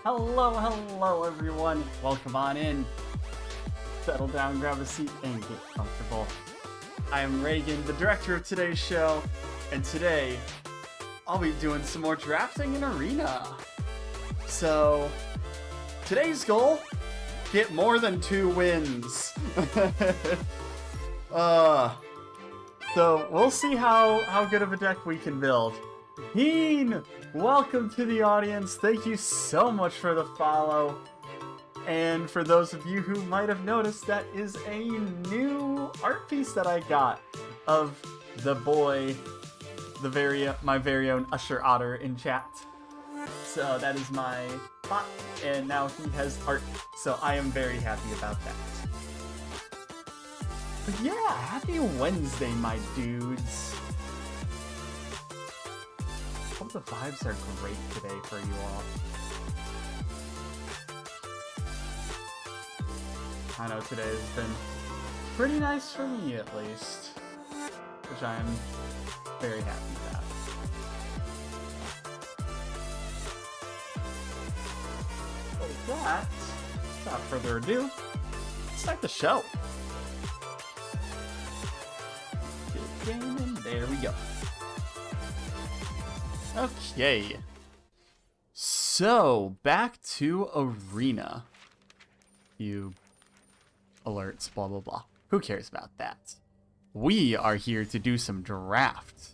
Hello everyone. Welcome on in. Settle down, grab a seat, and get comfortable. I am Reagan, the director of today's show, and today I'll be doing some more drafting in Arena. So, today's goal, get more than 2 wins. So we'll see how good of a deck we can build. Heen, welcome to the audience. Thank you so much for the follow. And for those of you who might have noticed, that is a new art piece that I got of the boy, my very own Usher Otter in chat. So that is my bot, and now he has art. So I am very happy about that. But yeah, happy Wednesday, my dudes. Hope the vibes are great today for you all. I know today has been pretty nice for me, at least, which I am very happy about. So with that, without further ado, let's start the show. Good game, and there we go. Okay. So, back to Arena. Alerts, blah, blah, blah. Who cares about that? We are here to do some draft.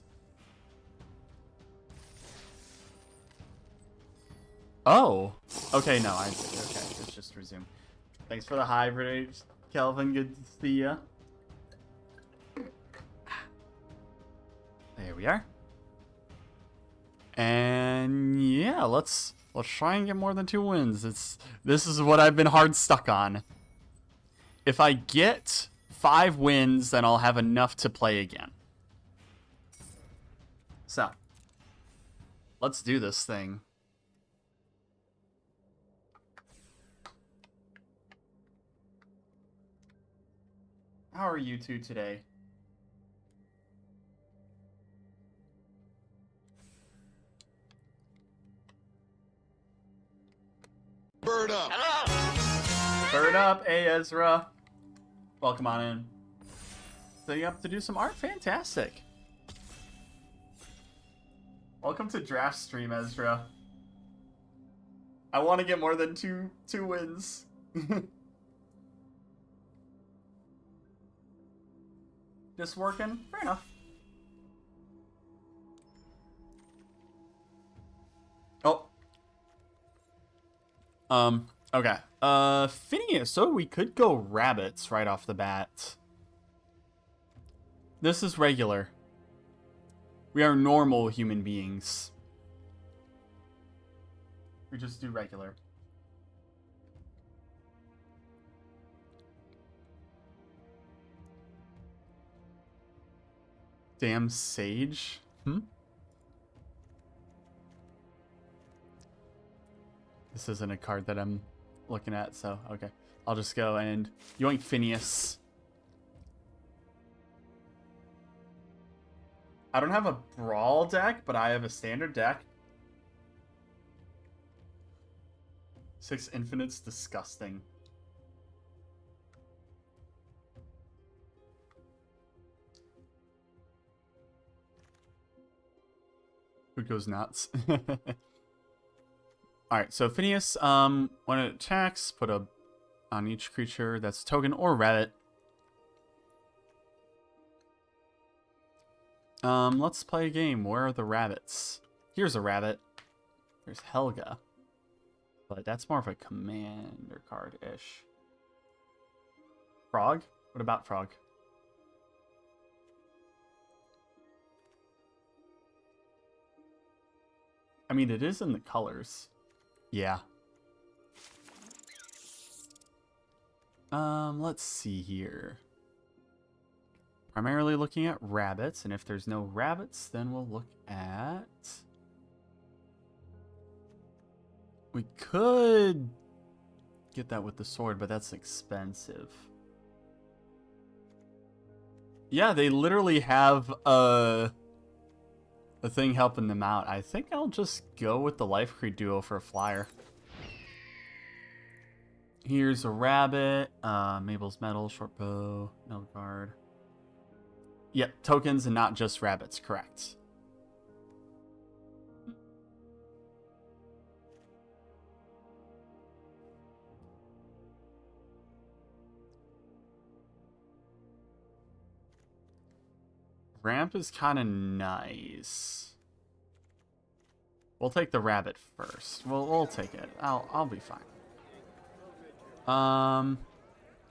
Oh. Okay, no, okay, let's just resume. Thanks for the hybrid, Kelvin. Good to see ya. There we are. And yeah, let's try and get more than 2 wins. This is what I've been hard stuck on. If I get 5 wins, then I'll have enough to play again. So, let's do this thing. How are you two today? Bird up. Hello. Bird up, hey Ezra. Welcome on in. So you have to do some art? Fantastic. Welcome to Draft Stream, Ezra. I want to get more than two wins. Just working? Fair enough. Oh. Okay. Phineas, so we could go rabbits right off the bat. This is regular. We are normal human beings. We just do regular. Damn sage? This isn't a card that I'm looking at, so okay. I'll just go and yoink Phineas. I don't have a brawl deck, but I have a standard deck. 6 infinites, disgusting. Who goes nuts? Alright, so Phineas, when it attacks, put a on each creature that's a token or rabbit. Let's play a game. Where are the rabbits? Here's a rabbit. There's Helga. But that's more of a commander card-ish. Frog? What about Frog? I mean, it is in the colors. Yeah. Let's see here. Primarily looking at rabbits, and if there's no rabbits, then we'll look at... We could get that with the sword, but that's expensive. Yeah, they literally have a thing helping them out. I think I'll just go with the Life Creed duo for a flyer. Here's a rabbit. Mabel's Metal, short bow, no guard. Yep, tokens and not just rabbits, correct. Ramp is kind of nice. We'll take the rabbit first. We'll take it. I'll be fine.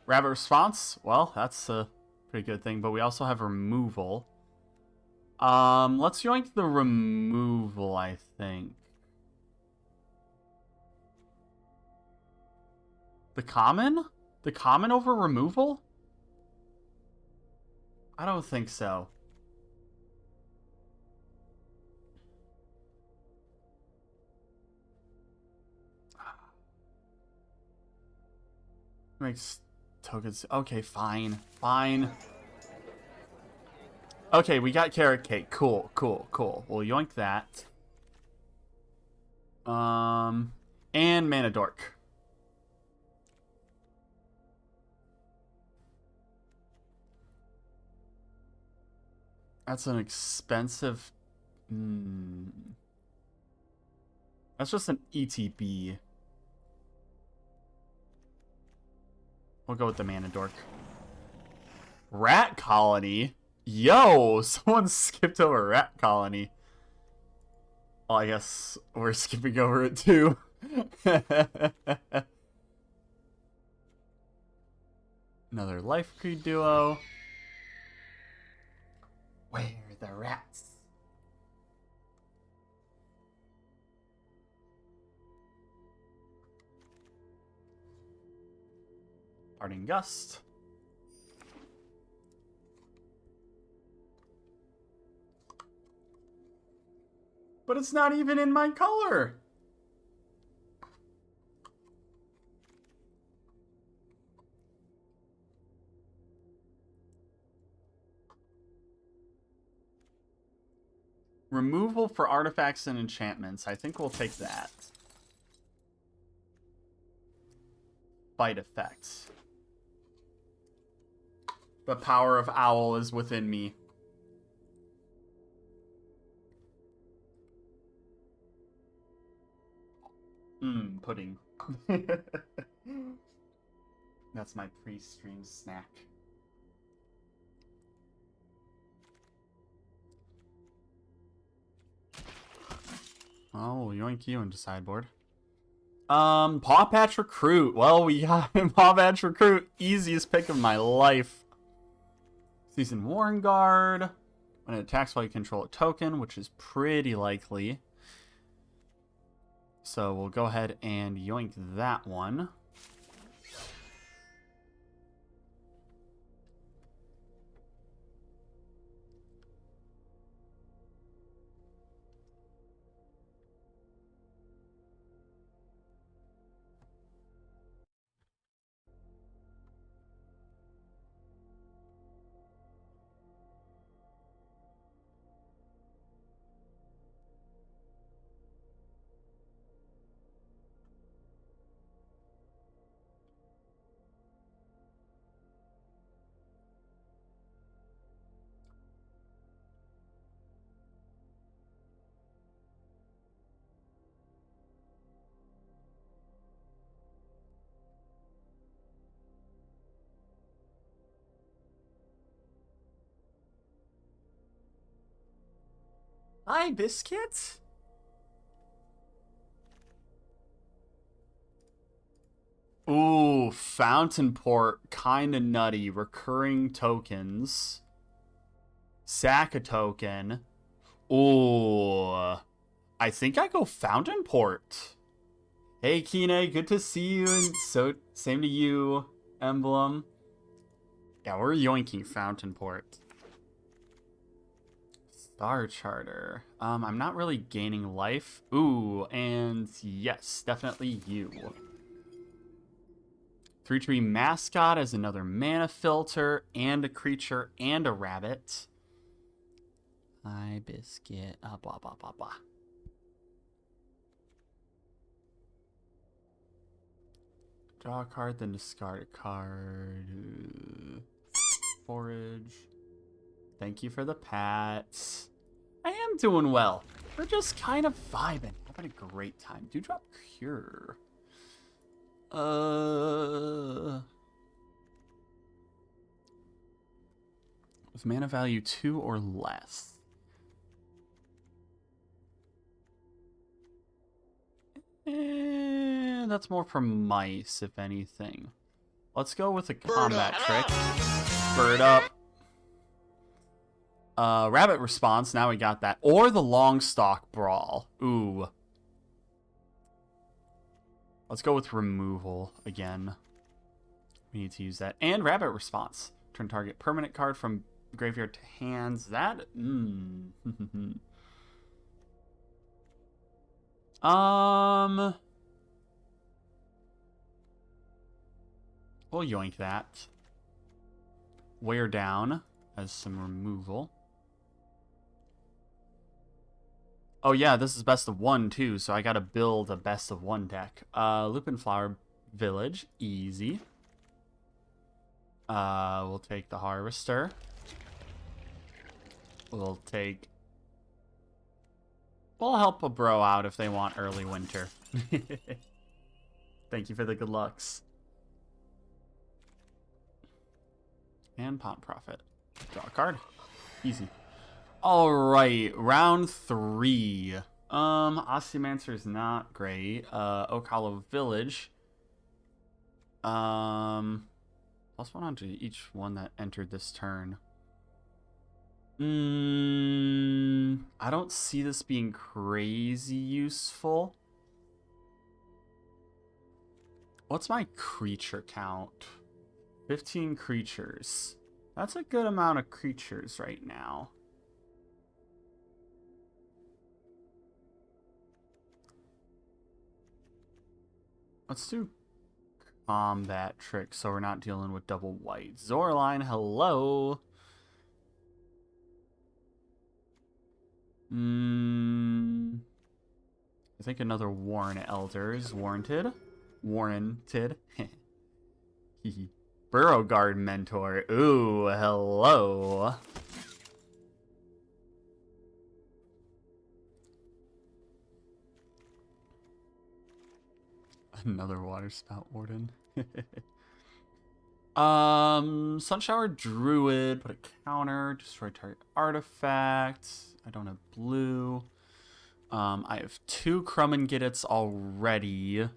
Rabbit response. Well, that's a pretty good thing, but we also have removal. Let's yoink the removal, I think. The common? The common over removal? I don't think so. Makes tokens. Okay, fine. Fine. Okay, we got carrot cake. Cool, cool, cool. We'll yoink that. And mana dork. That's an expensive. That's just an ETB. We'll go with the mana dork. Rat colony. Yo, someone skipped over rat colony. Well, I guess we're skipping over it too. Another life creed duo. Where are the rats? Parting Gust. But it's not even in my color. Removal for artifacts and enchantments. I think we'll take that. Bite effects. The power of owl is within me. Pudding. That's my pre-stream snack. Oh, yoink you into sideboard. Paw Patch Recruit. Well, we got Paw Patch Recruit. Easiest pick of my life. Season Worn Guard. When it attacks while you control a token, which is pretty likely. So we'll go ahead and yoink that one. Hi, Biscuit. Ooh, Fountain Port, kinda nutty. Recurring tokens. Sack a token. Ooh. I think I go Fountain Port. Hey, Kine, good to see you. And so, same to you, Emblem. Yeah, we're yoinking Fountain Port. Star Charter. I'm not really gaining life. Ooh, and yes, definitely you. 3-tree Mascot as another mana filter, and a creature, and a rabbit. Hi, Biscuit. Blah, blah, blah, blah. Draw a card, then discard a card. Forage. Thank you for the pats. I am doing well. We're just kind of vibing. Having a great time. Do drop Cure. With mana value 2 or less. That's more for mice, if anything. Let's go with a combat trick. Bird up. Rabbit response. Now we got that. Or the Longstalk Brawl. Ooh. Let's go with removal again. We need to use that. And rabbit response. Turn target permanent card from graveyard to hands. That. We'll yoink that. Wear down as some removal. Oh yeah, this is best of 1 too, so I gotta build a best of 1 deck. Lupin Flower Village, easy. We'll take the Harvester. We'll help a bro out if they want early winter. Thank you for the good lucks. And Pond Profit. Draw a card. Easy. Alright, round 3. Osteomancer is not great. Oak Hollow Village. +1 to each one that entered this turn. I don't see this being crazy useful. What's my creature count? 15 creatures. That's a good amount of creatures right now. Let's do combat trick so we're not dealing with double white. Zoraline, hello. I think another Warren Elder is warranted. Warranted. Burrow Guard Mentor. Ooh, hello. Another Water Spout Warden. Sunshower Druid. Put a counter. Destroy target artifact. I don't have blue. I have 2 Krummengittits already.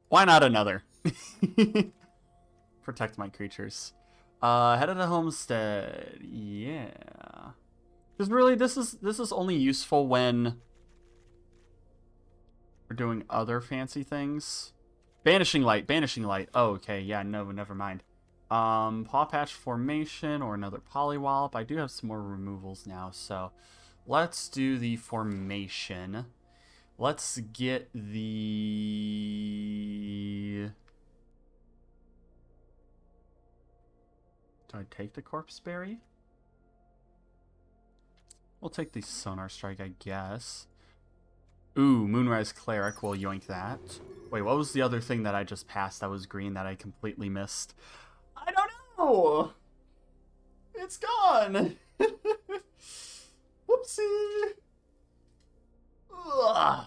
Why not another? Protect my creatures. Head of the homestead. Yeah. Because really, this is only useful when we're doing other fancy things. Banishing Light, Banishing Light. Oh, okay, yeah, no, never mind. Paw Patch Formation or another Polywallop. I do have some more removals now, so let's do the Formation. Let's get the... Do I take the Corpse Berry? We'll take the Sonar Strike, I guess. Ooh, Moonrise Cleric. We'll yoink that. Wait, what was the other thing that I just passed that was green that I completely missed? I don't know! It's gone! Whoopsie! Ugh.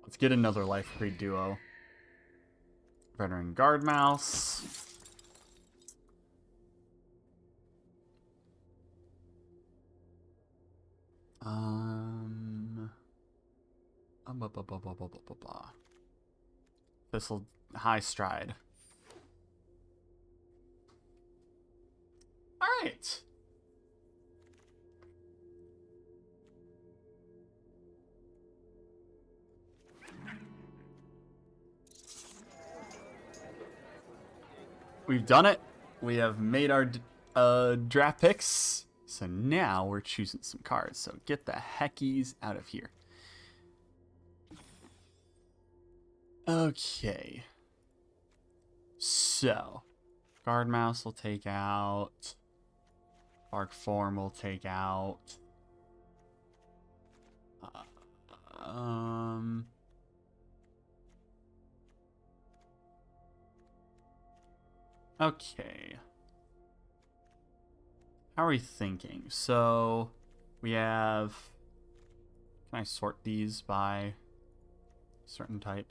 Let's get another Life Creed duo. Veteran Guard Mouse. This'll High Stride. we've done it. We have made our draft picks. So now we're choosing some cards. So get the heckies out of here. Okay. So, Guard Mouse will take out. Bark Form will take out. Okay. How are we thinking? So, we have... Can I sort these by certain type?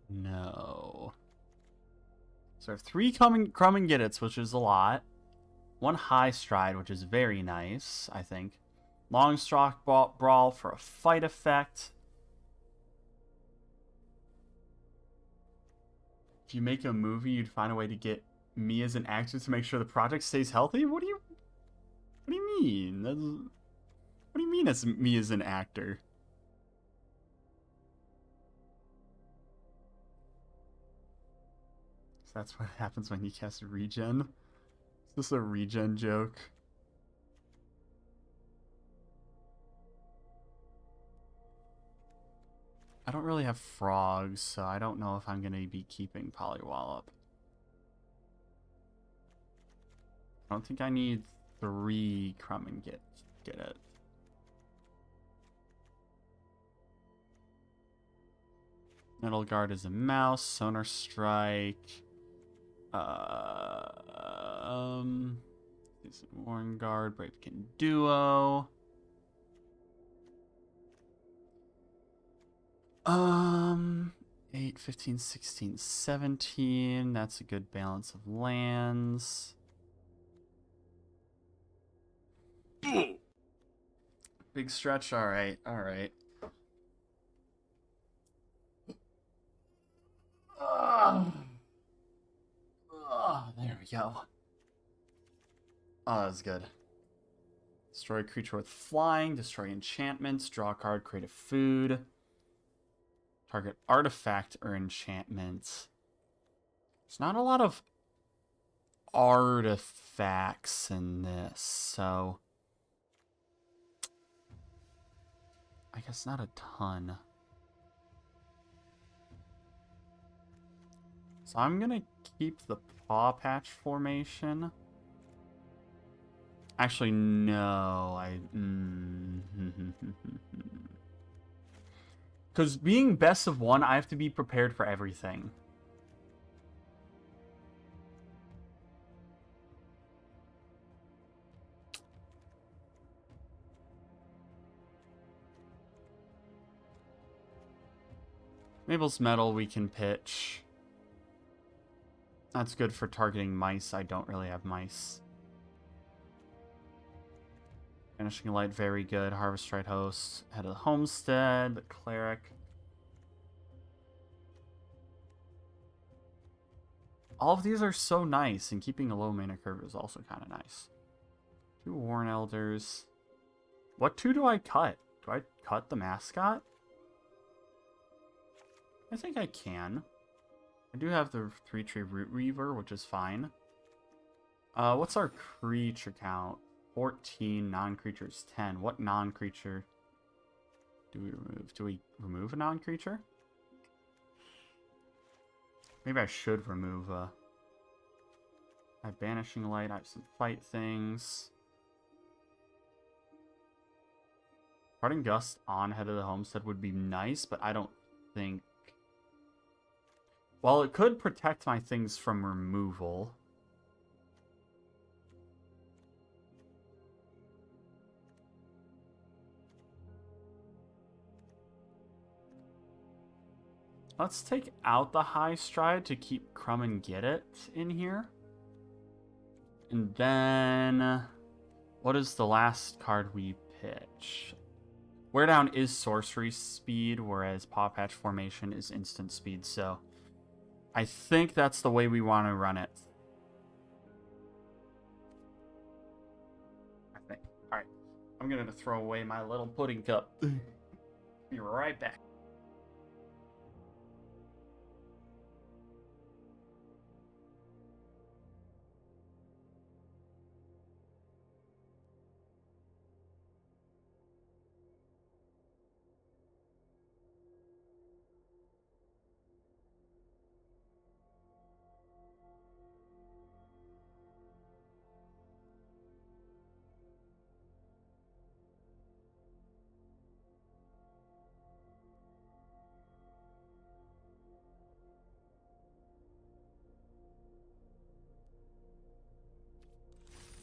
No. So I have 3 Crumb and Giddits, which is a lot. 1 High Stride, which is very nice, I think. Long Strock Brawl for a fight effect. If you make a movie, you'd find a way to get me as an actor to make sure the project stays healthy? What do you mean? What do you mean as me as an actor? So that's what happens when you cast regen? Is this a regen joke? I don't really have frogs, so I don't know if I'm going to be keeping Poliwallop. I don't think I need 3 Crumb and get it. Metal Guard is a mouse. Sonar Strike. Warren Guard. Bravekin Duo. 8, 15, 16, 17. That's a good balance of lands. Big stretch. All right. There we go. Oh, that was good. Destroy a creature with flying, destroy enchantments, draw a card, create a food. Target artifact or enchantment. There's not a lot of artifacts in this, so I guess not a ton. So I'm gonna keep the Paw Patch formation. Actually, no. Because being best of 1, I have to be prepared for everything. Mabel's Metal we can pitch. That's good for targeting mice. I don't really have mice. Vanishing Light, very good. Harvest Right Host, Head of the Homestead, the Cleric. All of these are so nice, and keeping a low mana curve is also kind of nice. 2 Worn Elders. What 2 do I cut? Do I cut the mascot? I think I can. I do have the 3-tree Root Reaver, which is fine. What's our creature count? 14, non-creatures 10. What non-creature do we remove? Do we remove a non-creature? Maybe I should remove I have Banishing Light, I have some fight things. Parting Gust on Head of the Homestead would be nice, but I don't think... Well, it could protect my things from removal. Let's take out the High Stride to keep Crumb and Get It in here. And then... What is the last card we pitch? Wear Down is sorcery speed, whereas Paw Patch Formation is instant speed, so... I think that's the way we want to run it. I think. Alright. I'm going to throw away my little pudding cup. Be right back.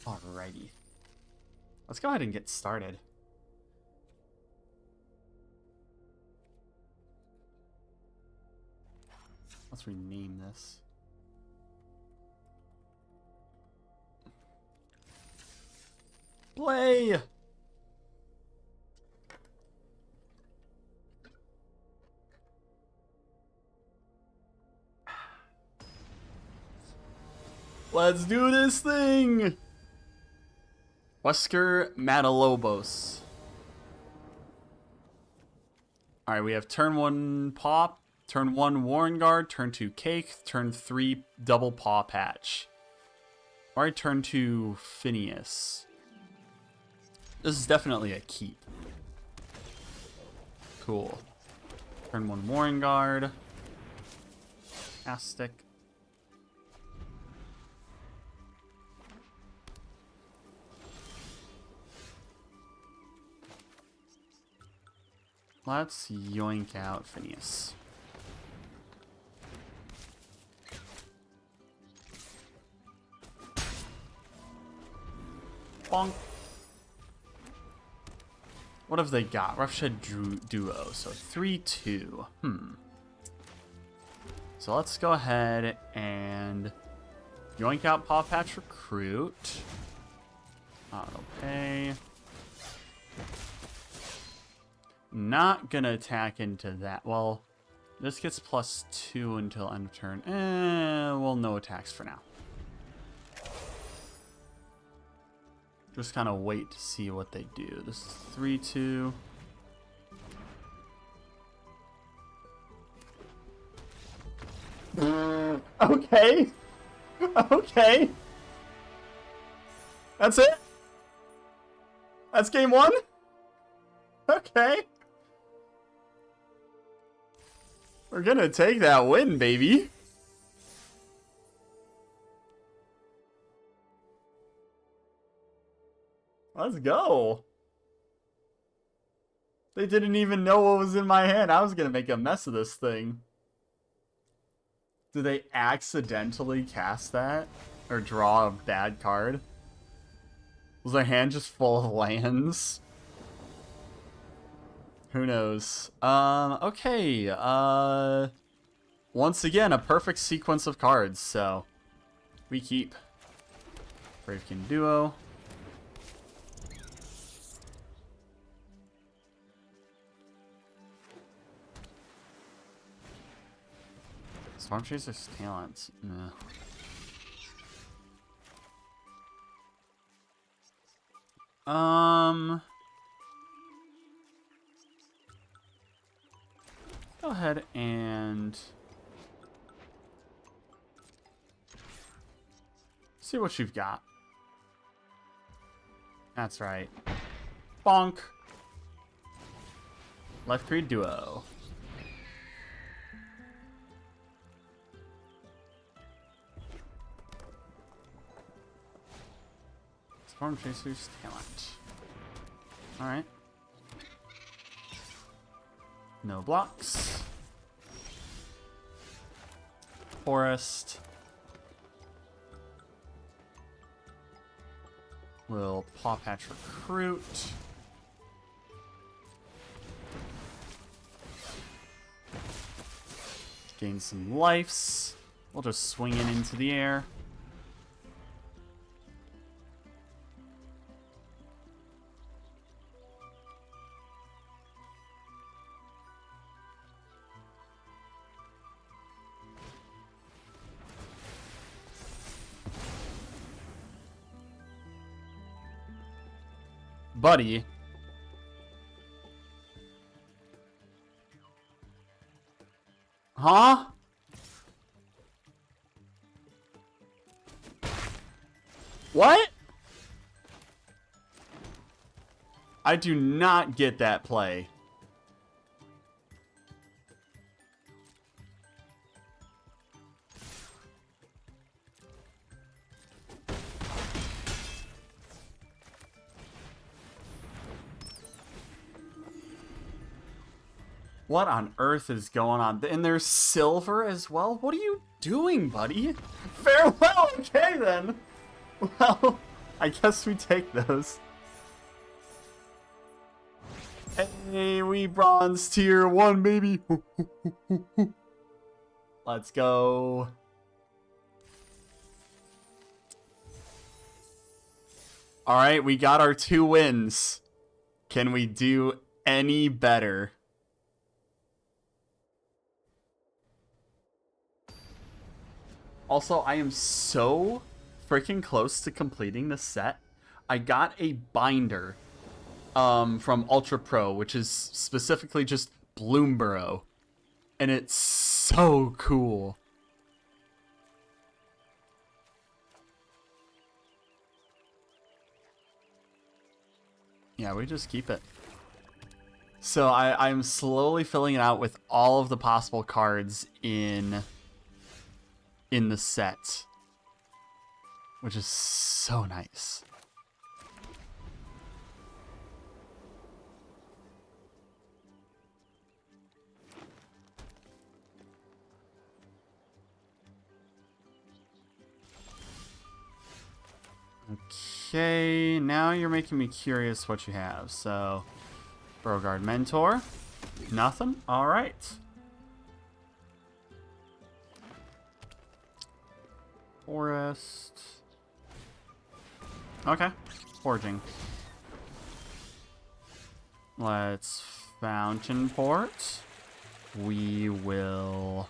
Alrighty. Let's go ahead and get started. Let's rename this. Play! Let's do this thing! Wesker Matalobos. Alright, we have turn 1 Pop, turn 1 Warren Guard, turn 2 Cake, turn 3 Double Paw Patch. Alright, turn 2 Phineas. This is definitely a keep. Cool. Turn 1 Warren Guard. Aztec. Let's yoink out Phineas. Bonk. What have they got? Roughshed Duo. So 3-2. So let's go ahead and yoink out Paw Patch Recruit. Auto pay. Not gonna attack into that. Well, this gets +2 until end of turn. Well, no attacks for now. Just kind of wait to see what they do. This is 3-2. Okay. Okay. That's it? That's game 1? Okay. We're gonna take that win, baby. Let's go. They didn't even know what was in my hand. I was gonna make a mess of this thing. Did they accidentally cast that? Or draw a bad card? Was their hand just full of lands? Who knows? Okay, once again, a perfect sequence of cards, so we keep. Bravekin Duo. Storm Chaser's talents. Nah. Go ahead and see what you've got. That's right. Bonk. Life Creed Duo. Storm Chaser's talent. Alright. No blocks. Forest. Will Paw Patch Recruit. Gain some lives. We'll just swing it into the air. Buddy. Huh? What? I do not get that play. What on earth is going on? And there's silver as well? What are you doing, buddy? Farewell, okay then. Well, I guess we take those. Hey, we bronze tier 1, baby. Let's go. All right, we got our 2 wins. Can we do any better? Also, I am so freaking close to completing the set. I got a binder from Ultra Pro, which is specifically just Bloomburrow. And it's so cool. Yeah, we just keep it. So I'm slowly filling it out with all of the possible cards in the set, which is so nice. Okay, now you're making me curious what you have. So, Brogard Mentor, nothing. All right. Forest. Okay, forging. Let's Fountain Port. We will.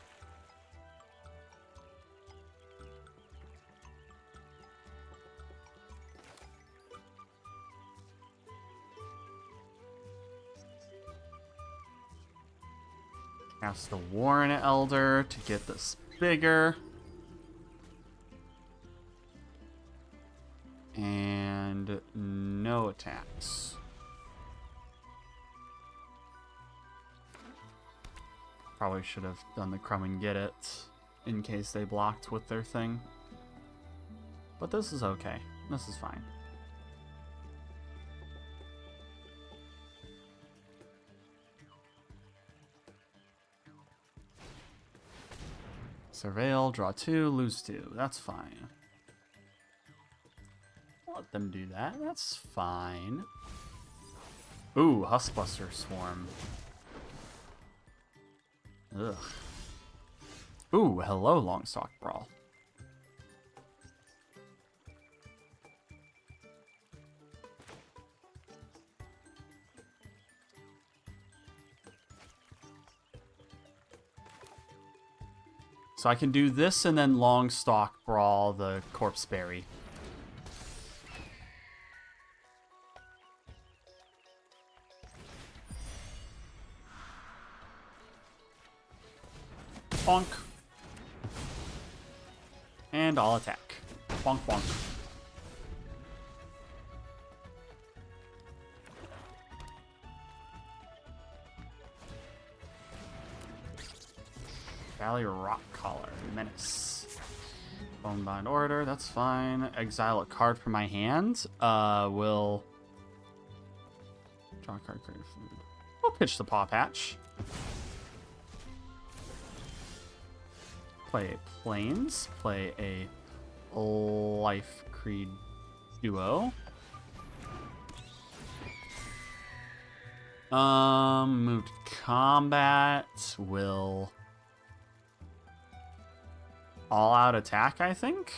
Cast the Warren Elder to get this bigger. And no attacks. Probably should have done the Crumb and Get It in case they blocked with their thing. But this is okay. This is fine. Surveil, draw 2, lose 2. That's fine. Let them do that. That's fine. Ooh, Huskbuster Swarm. Ugh. Ooh, hello, Longstalk Brawl. So I can do this and then Longstalk Brawl the Corpse Berry. Bonk. And I'll attack. Bonk, bonk. Valley Rock Collar. Menace. Bonebind Order. That's fine. Exile a card from my hand. Will draw a card, create food. We'll pitch the Paw Patch. Play a Plains. Play a Life Creed Duo. Move to combat. Will all out attack, I think.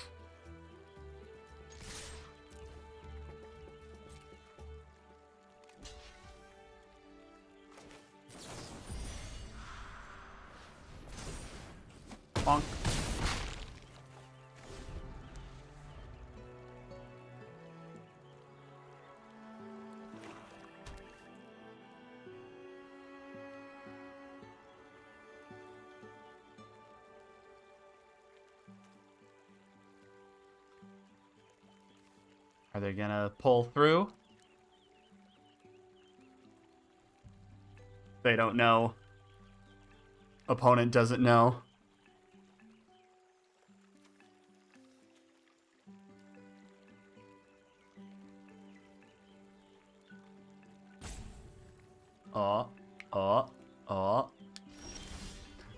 Bonk. Are they gonna pull through? They don't know. Opponent doesn't know.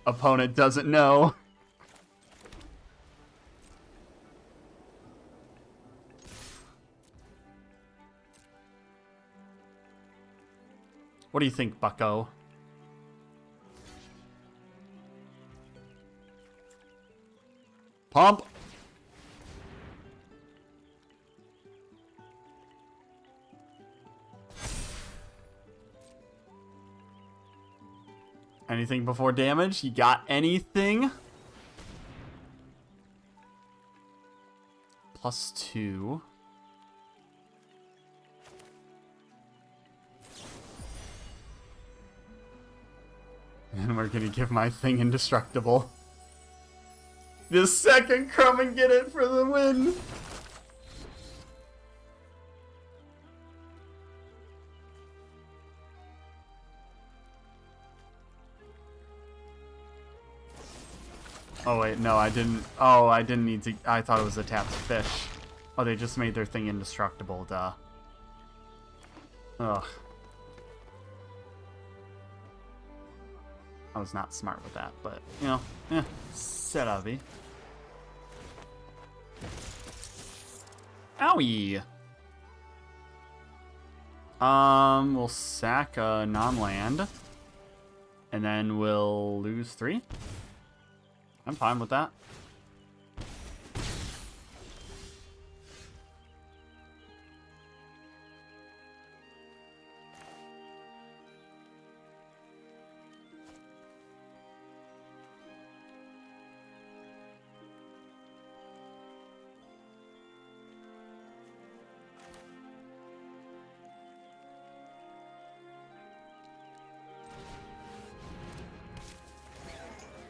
Opponent doesn't know. What do you think, bucko? Pump! Anything before damage? You got anything? +2. And we're gonna give my thing indestructible. The second crumb and get it for the win! Oh wait, no, I didn't. Oh, I didn't need to. I thought it was a tapped fish. Oh, they just made their thing indestructible, duh. Ugh. I was not smart with that, but, you know, c'est la vie. Owie! We'll sack a non-land. And then we'll lose 3. I'm fine with that.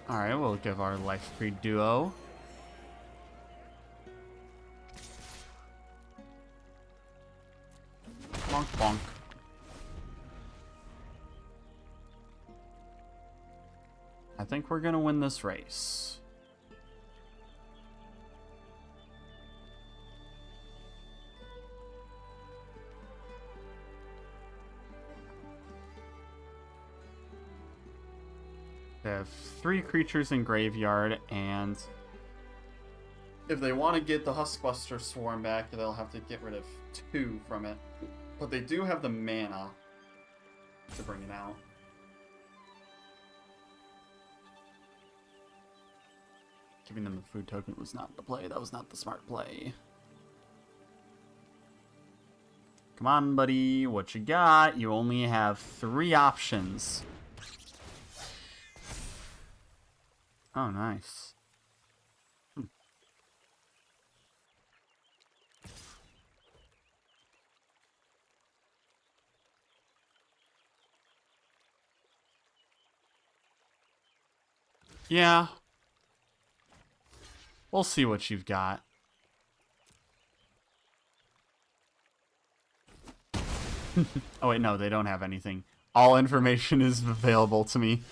Alright, we'll give our life creed duo. Bonk bonk. I think we're gonna win this race. They have 3 creatures in graveyard, and if they want to get the Huskbuster Swarm back, they'll have to get rid of 2 from it. But they do have the mana to bring it out. Giving them the food token was not the play. That was not the smart play. Come on, buddy. What you got? You only have 3 options. Oh, nice. Yeah. We'll see what you've got. Oh, wait, no, they don't have anything. All information is available to me.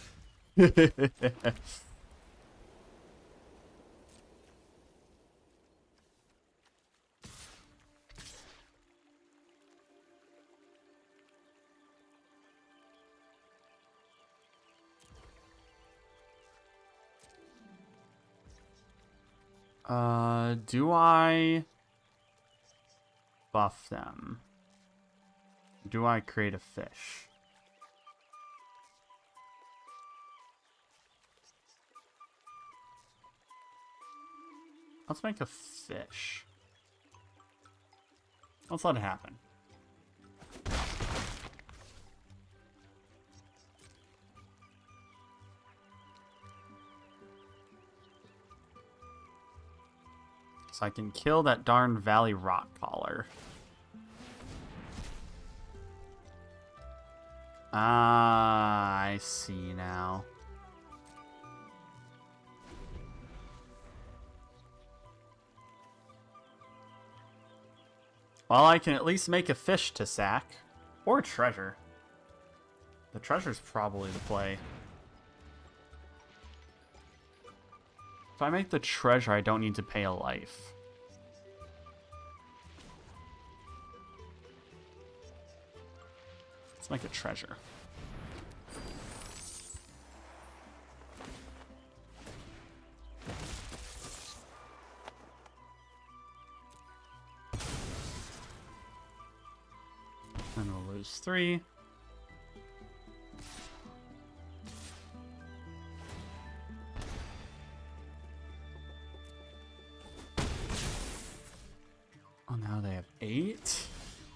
Do I buff them? Do I create a fish? Let's make a fish. Let's let it happen. So I can kill that darn Valley Rock Caller. Ah, I see now. Well, I can at least make a fish to sack. Or a treasure. The treasure's probably the play. If I make the treasure, I don't need to pay a life. Let's make a treasure. And we'll lose 3.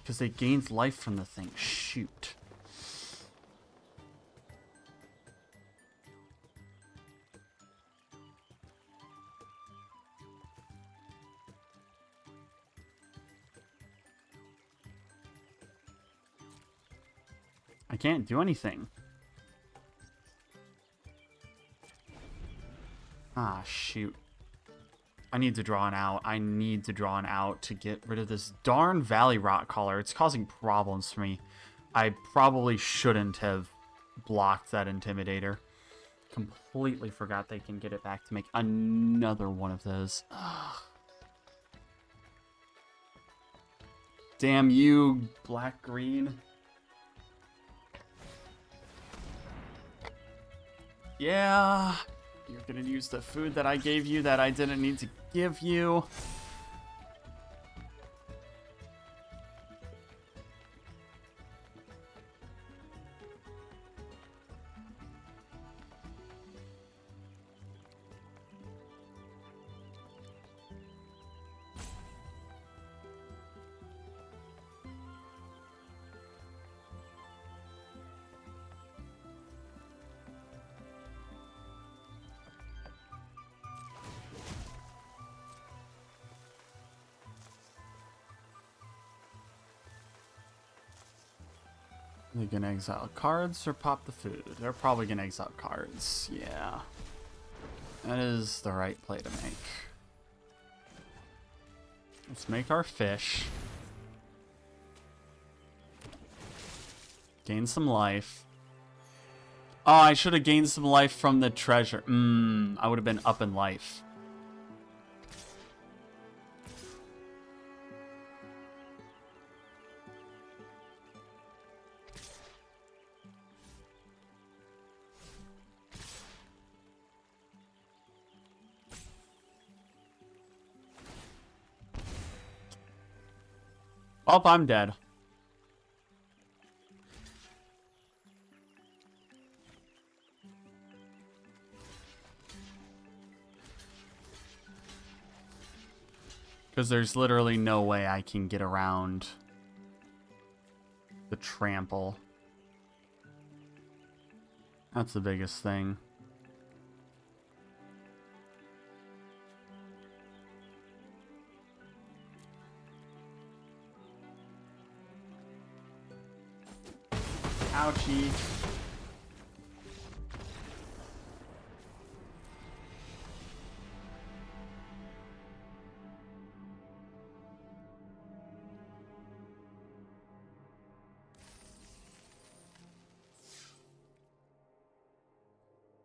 Because they gained life from the thing. Shoot. I can't do anything. Ah, shoot. I need to draw an out. I need to draw an out to get rid of this darn Valley Rot Collar. It's causing problems for me. I probably shouldn't have blocked that Intimidator. Completely forgot they can get it back to make another one of those. Ugh. Damn you, black-green. Yeah, you're gonna use the food that I gave you that I didn't need to give you. Are they gonna exile cards or pop the food? They're probably gonna exile cards. Yeah. That is the right play to make. Let's make our fish. Gain some life. Oh, I should have gained some life from the treasure. I would have been up in life. Oh, I'm dead. Because there's literally no way I can get around the trample. That's the biggest thing. Ouchie.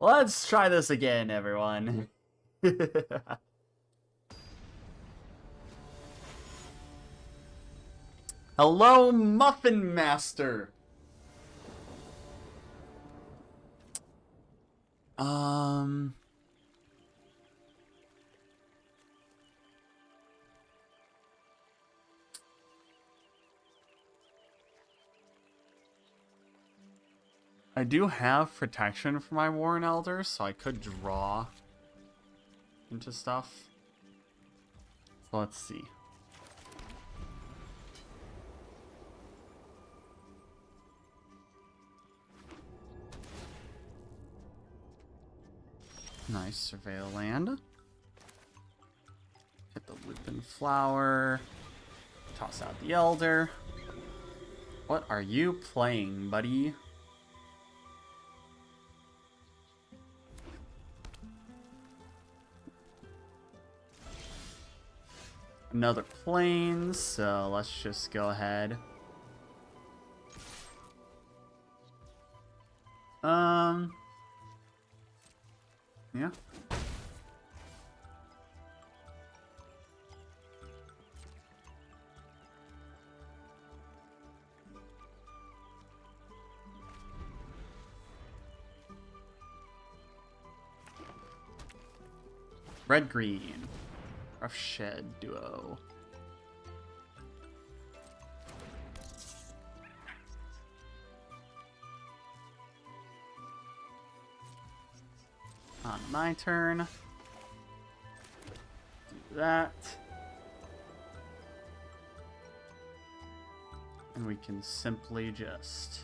Let's try this again, everyone. Hello, Muffin Master. I do have protection for my Warren Elder, so I could draw into stuff. So let's see. Nice, surveil land. Hit the Lupin Flower. Toss out the Elder. What are you playing, buddy? Another Plains, so let's just go ahead. Yeah. Red-green. Rough Shed duo. On my turn. Do that. And we can simply just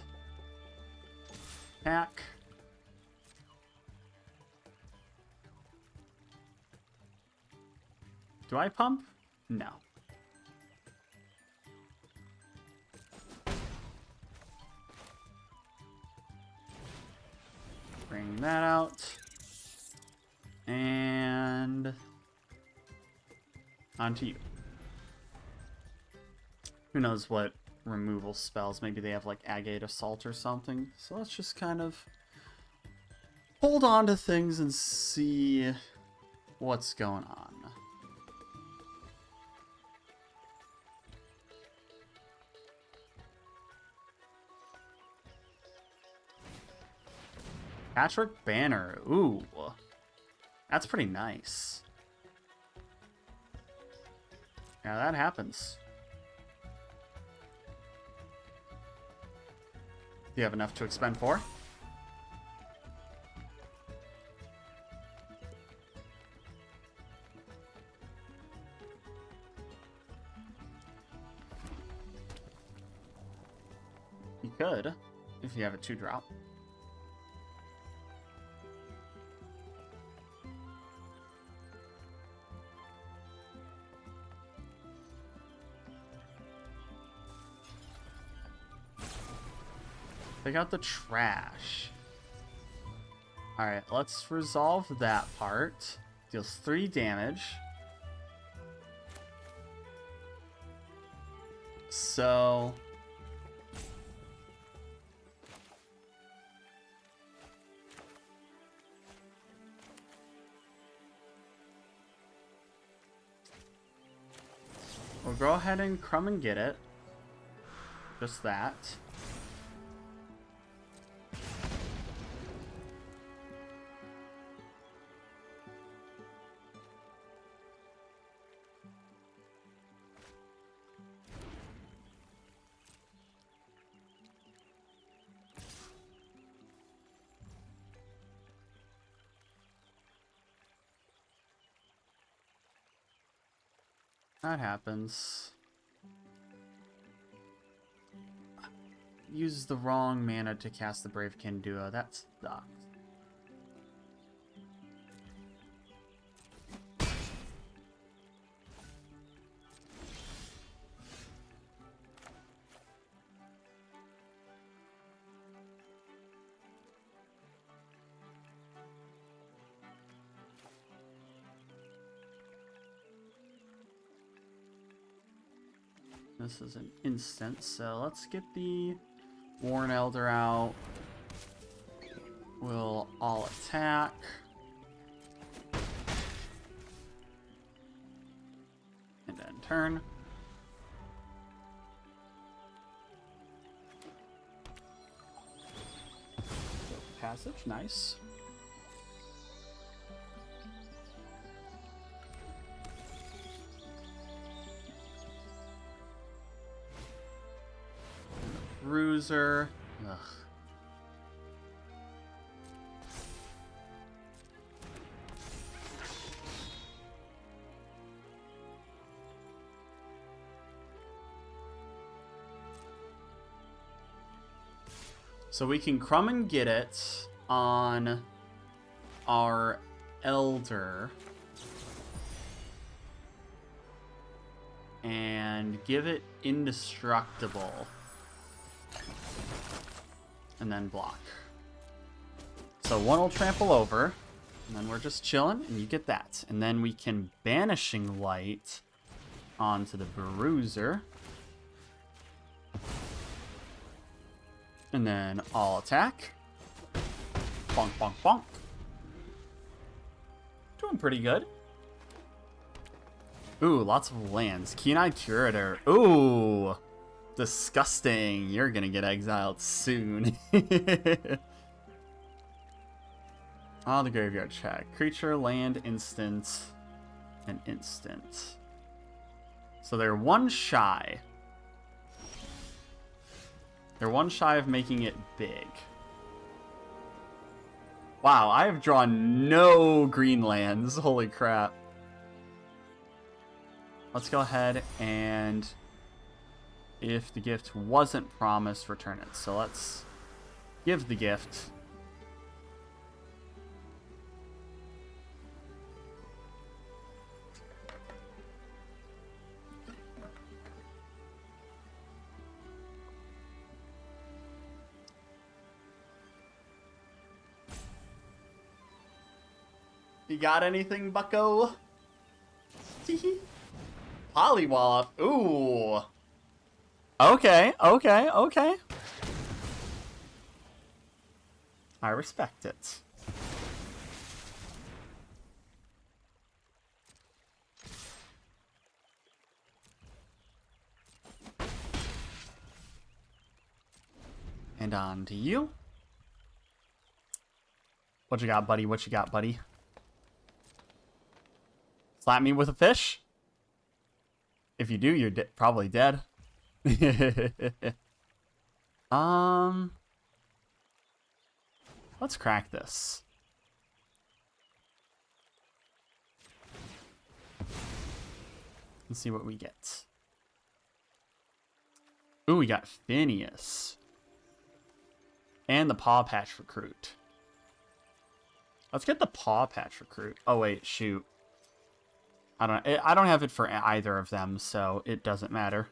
attack. Do I pump? No. Bring that out. And onto you. Who knows what removal spells? Maybe they have like Agate Assault or something. So let's just kind of hold on to things and see what's going on. Patrick Banner. Ooh. That's pretty nice. Yeah, that happens. Do you have enough to expend 4? You could, if you have a 2-drop. Take out the trash. Alright, let's resolve that part. Deals 3 damage. So... we'll go ahead and crumb and get it. Just that. That happens. Use the wrong mana to cast the Bravekin Duo. That sucks. This is an instant, so let's get the Worn Elder out. We'll all attack. And then turn. Passage, nice. Bruiser. Ugh. So we can crumb and get it on our Elder. And give it indestructible. And then block. So one will trample over, and then we're just chilling, and you get that. And then we can Banishing Light onto the Bruiser. And then all attack. Bonk, bonk, bonk. Doing pretty good. Ooh, lots of lands. Keen-Eye Curator. Ooh. Disgusting. You're gonna get exiled soon. On the graveyard check. Creature, land, instant, and instant. So they're one shy. They're one shy of making it big. Wow, I have drawn no green lands. Holy crap. Let's go ahead and If the gift wasn't promised, return it. So let's give the gift. You got anything, bucko? Pollywallop. Ooh. Okay. I respect it. And on to you. What you got, buddy? What you got, buddy? Slap me with a fish? If you do, you're probably dead. Let's crack this. Let's see what we get. Ooh, we got Phineas. And the Paw Patch Recruit. Let's get the Paw Patch Recruit. Oh, wait, shoot. I don't have it for either of them, so it doesn't matter.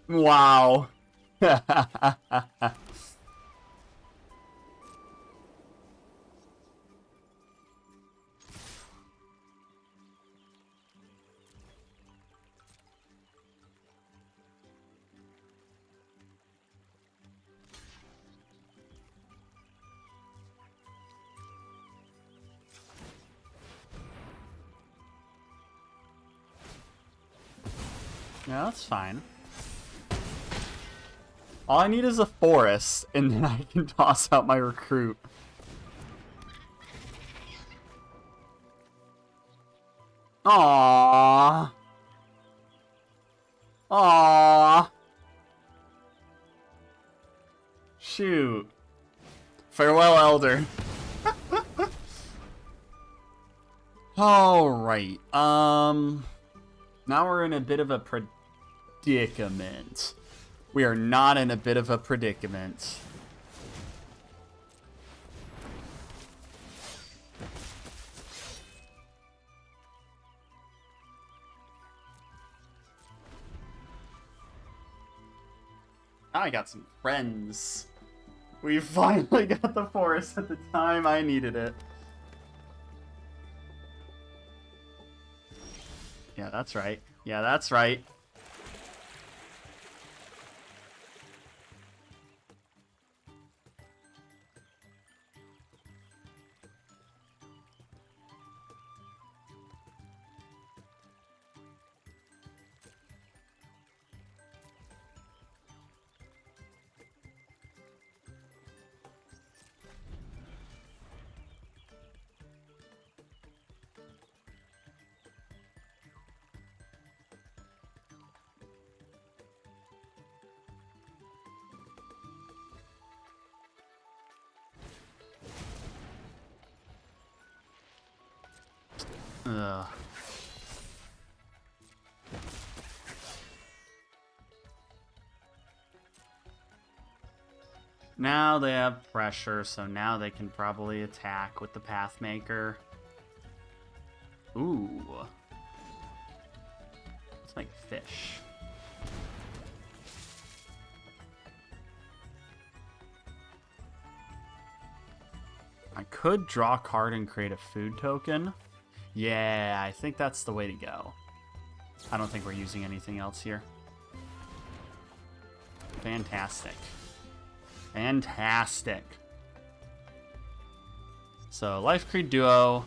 Wow. Yeah, that's fine. All I need is a forest, and then I can toss out my recruit. Aww. Aww. Shoot. Farewell, Elder. Alright, now we're in a bit of a predicament. We are not in a bit of a predicament. Now I got some friends. We finally got the forest at the time I needed it. Yeah, that's right. Yeah, that's right. Ugh. Now they have pressure, so now they can probably attack with the Pathmaker. Ooh. Let's make fish. I could draw a card and create a food token. Yeah, I think that's the way to go. I don't think we're using anything else here. Fantastic. Fantastic. So, Life Creed Duo.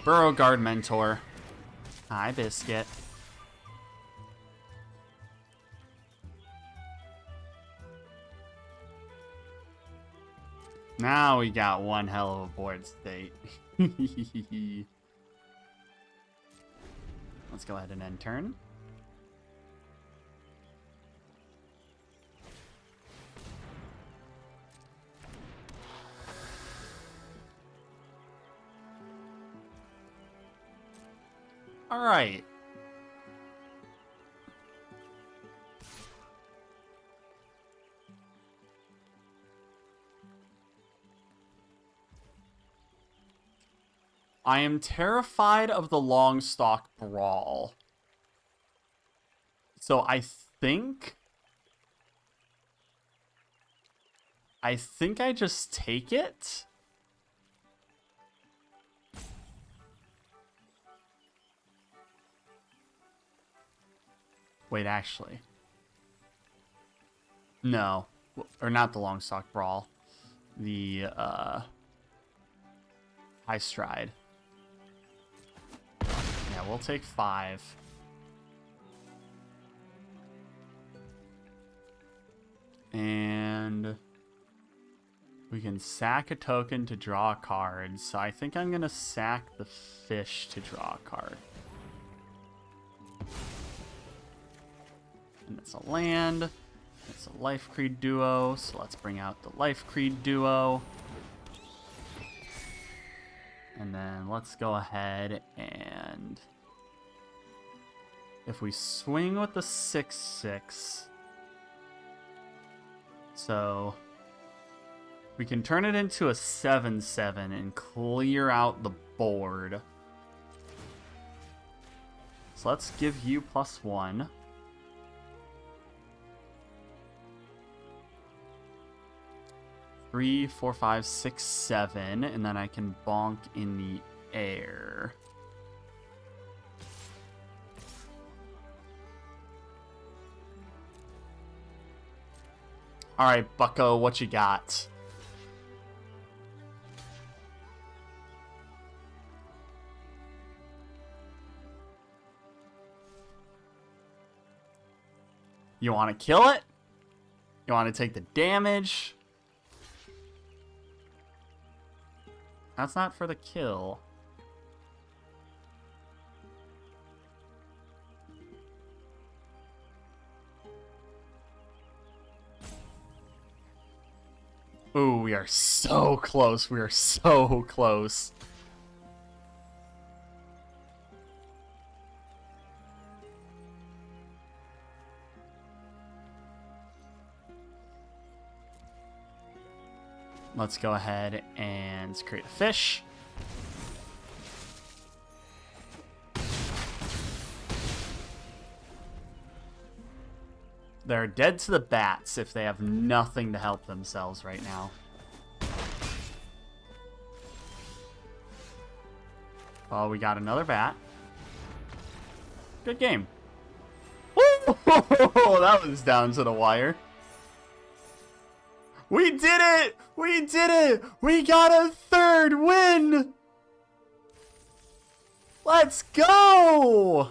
Burrow Guard Mentor. Hi, Biscuit. Now we got one hell of a board state. Let's go ahead and end turn. All right. I am terrified of the long stock brawl. So I think I just take it. Wait, actually. No. Or not the long stock brawl. The high stride. Yeah, we'll take 5. And we can sack a token to draw a card. So I think I'm going to sack the fish to draw a card. And it's a land. It's a Life Creed duo. So let's bring out the Life Creed duo. And then let's go ahead and if we swing with the 6/6, so we can turn it into a 7/7 and clear out the board. So let's give you +1. Three, 4, 5, 6, 7, and then I can bonk in the air. All right, Bucko, what you got? You want to kill it? You want to take the damage? That's not for the kill. Ooh, we are so close. We are so close. Let's go ahead and create a fish. They're dead to the bats if they have nothing to help themselves right now. Well, we got another bat. Good game. Woo! That was down to the wire. We did it! We did it! We got a 3rd win! Let's go!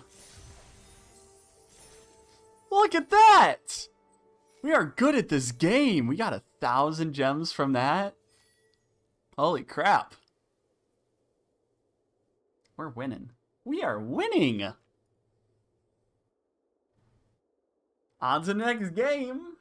Look at that! We are good at this game. We got 1,000 gems from that. Holy crap. We're winning. We are winning! On to the next game.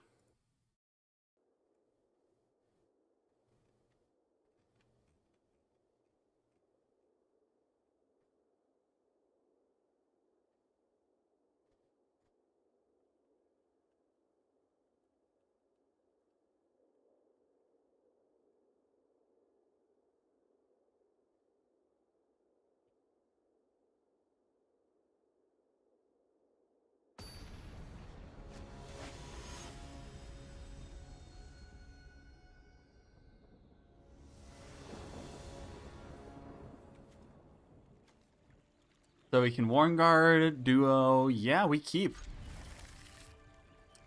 So we can Warn Guard, Duo. Yeah, we keep.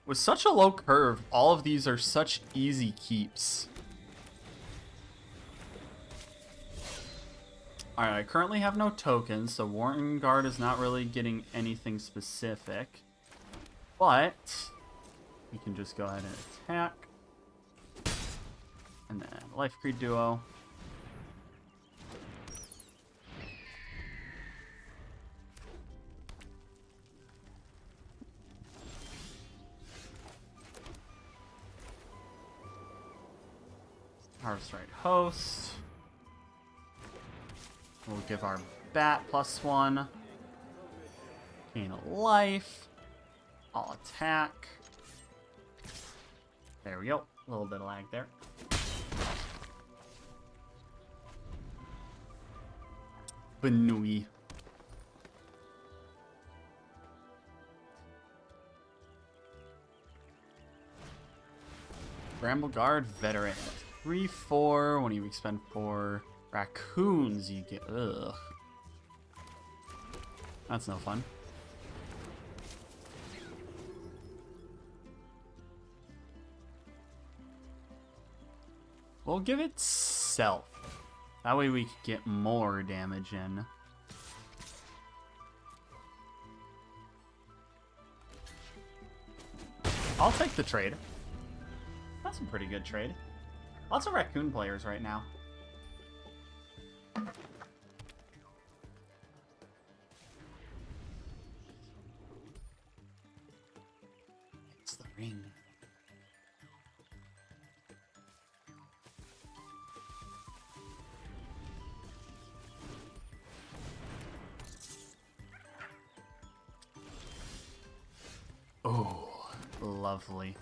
With such a low curve, all of these are such easy keeps. Alright, I currently have no tokens, so Warn Guard is not really getting anything specific. But we can just go ahead and attack. And then Life Creed Duo. Harvest Right Host. We'll give our bat +1. Gain a life. I'll attack. There we go. A little bit of lag there. Benui. Bramble Guard Veteran. 3-4. When you expend 4 raccoons, you get. Ugh. That's no fun. We'll give it Self. That way we can get more damage in. I'll take the trade. That's a pretty good trade. Lots of raccoon players right now. It's the ring. Oh, lovely.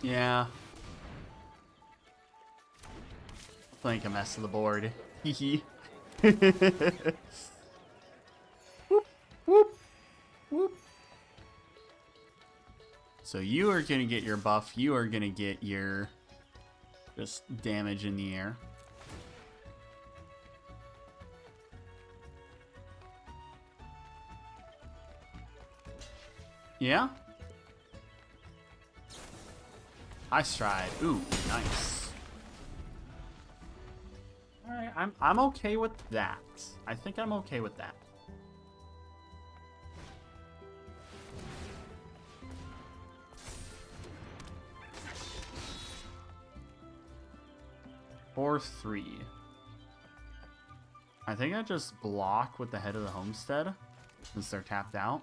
Yeah. Playing a mess of the board. Hee Whoop, whoop, whoop. So you are gonna get your buff. You are gonna get your just damage in the air. Yeah? High stride. Ooh, nice. Alright, I'm okay with that. I think I'm okay with that. Or 3. I think I just block with the head of the homestead since they're tapped out.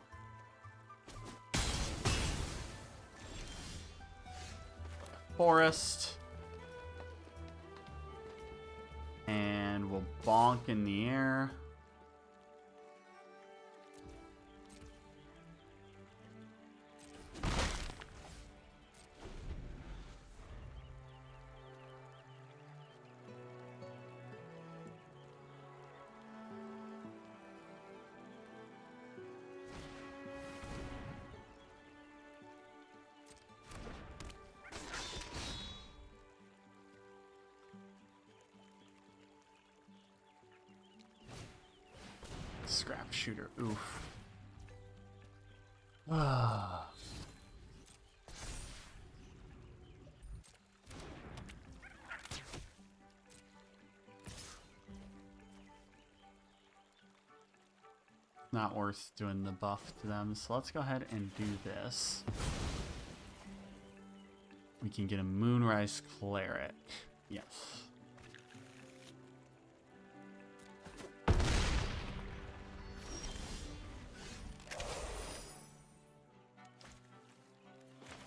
Forest. And we'll bonk in the air. Scrap shooter. Oof. Ah. Not worth doing the buff to them, so let's go ahead and do this. We can get a Moonrise Cleric. Yes.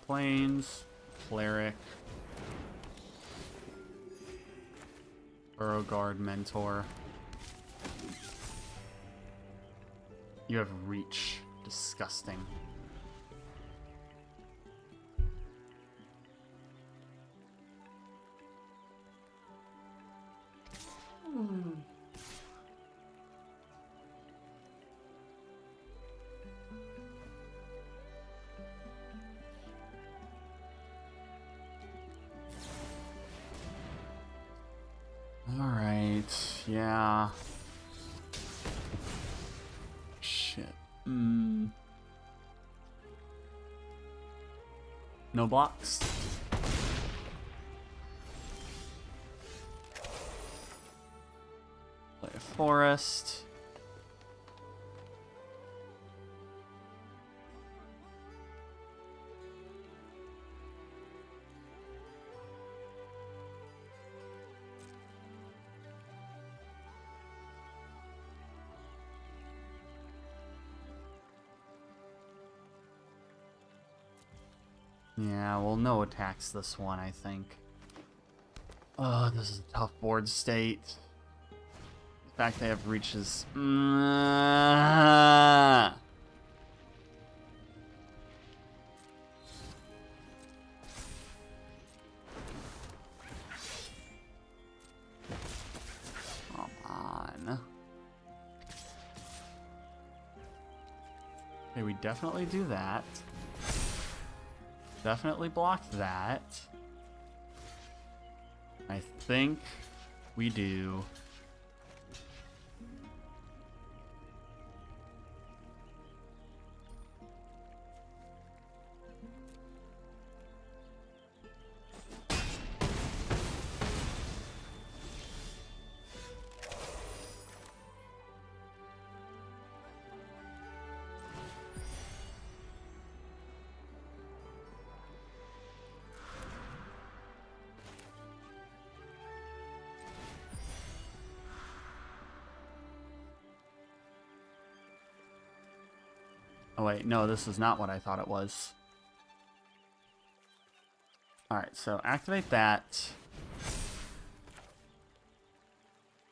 Plains, Cleric, Burrow Guard, Mentor. You have Reach. Disgusting. Alright, yeah. Shit. No blocks. Play a forest. Yeah, well, no attacks this one, I think. Oh, this is a tough board state. The fact they have reaches. Okay, we definitely do that. Definitely block that. I think we do. Oh wait, no, this is not what I thought it was. Alright, so activate that.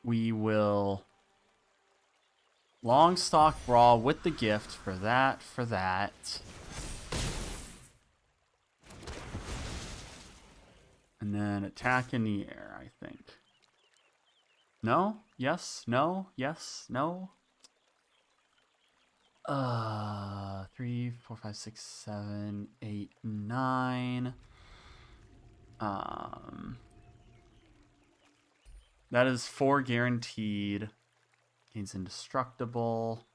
We will long stalk brawl with the gift for that, for that. And then attack in the air, I think. No? Yes? No? Yes? No? 3, 4, 5, 6, 7, 8, 9. That is 4 guaranteed. Gains indestructible.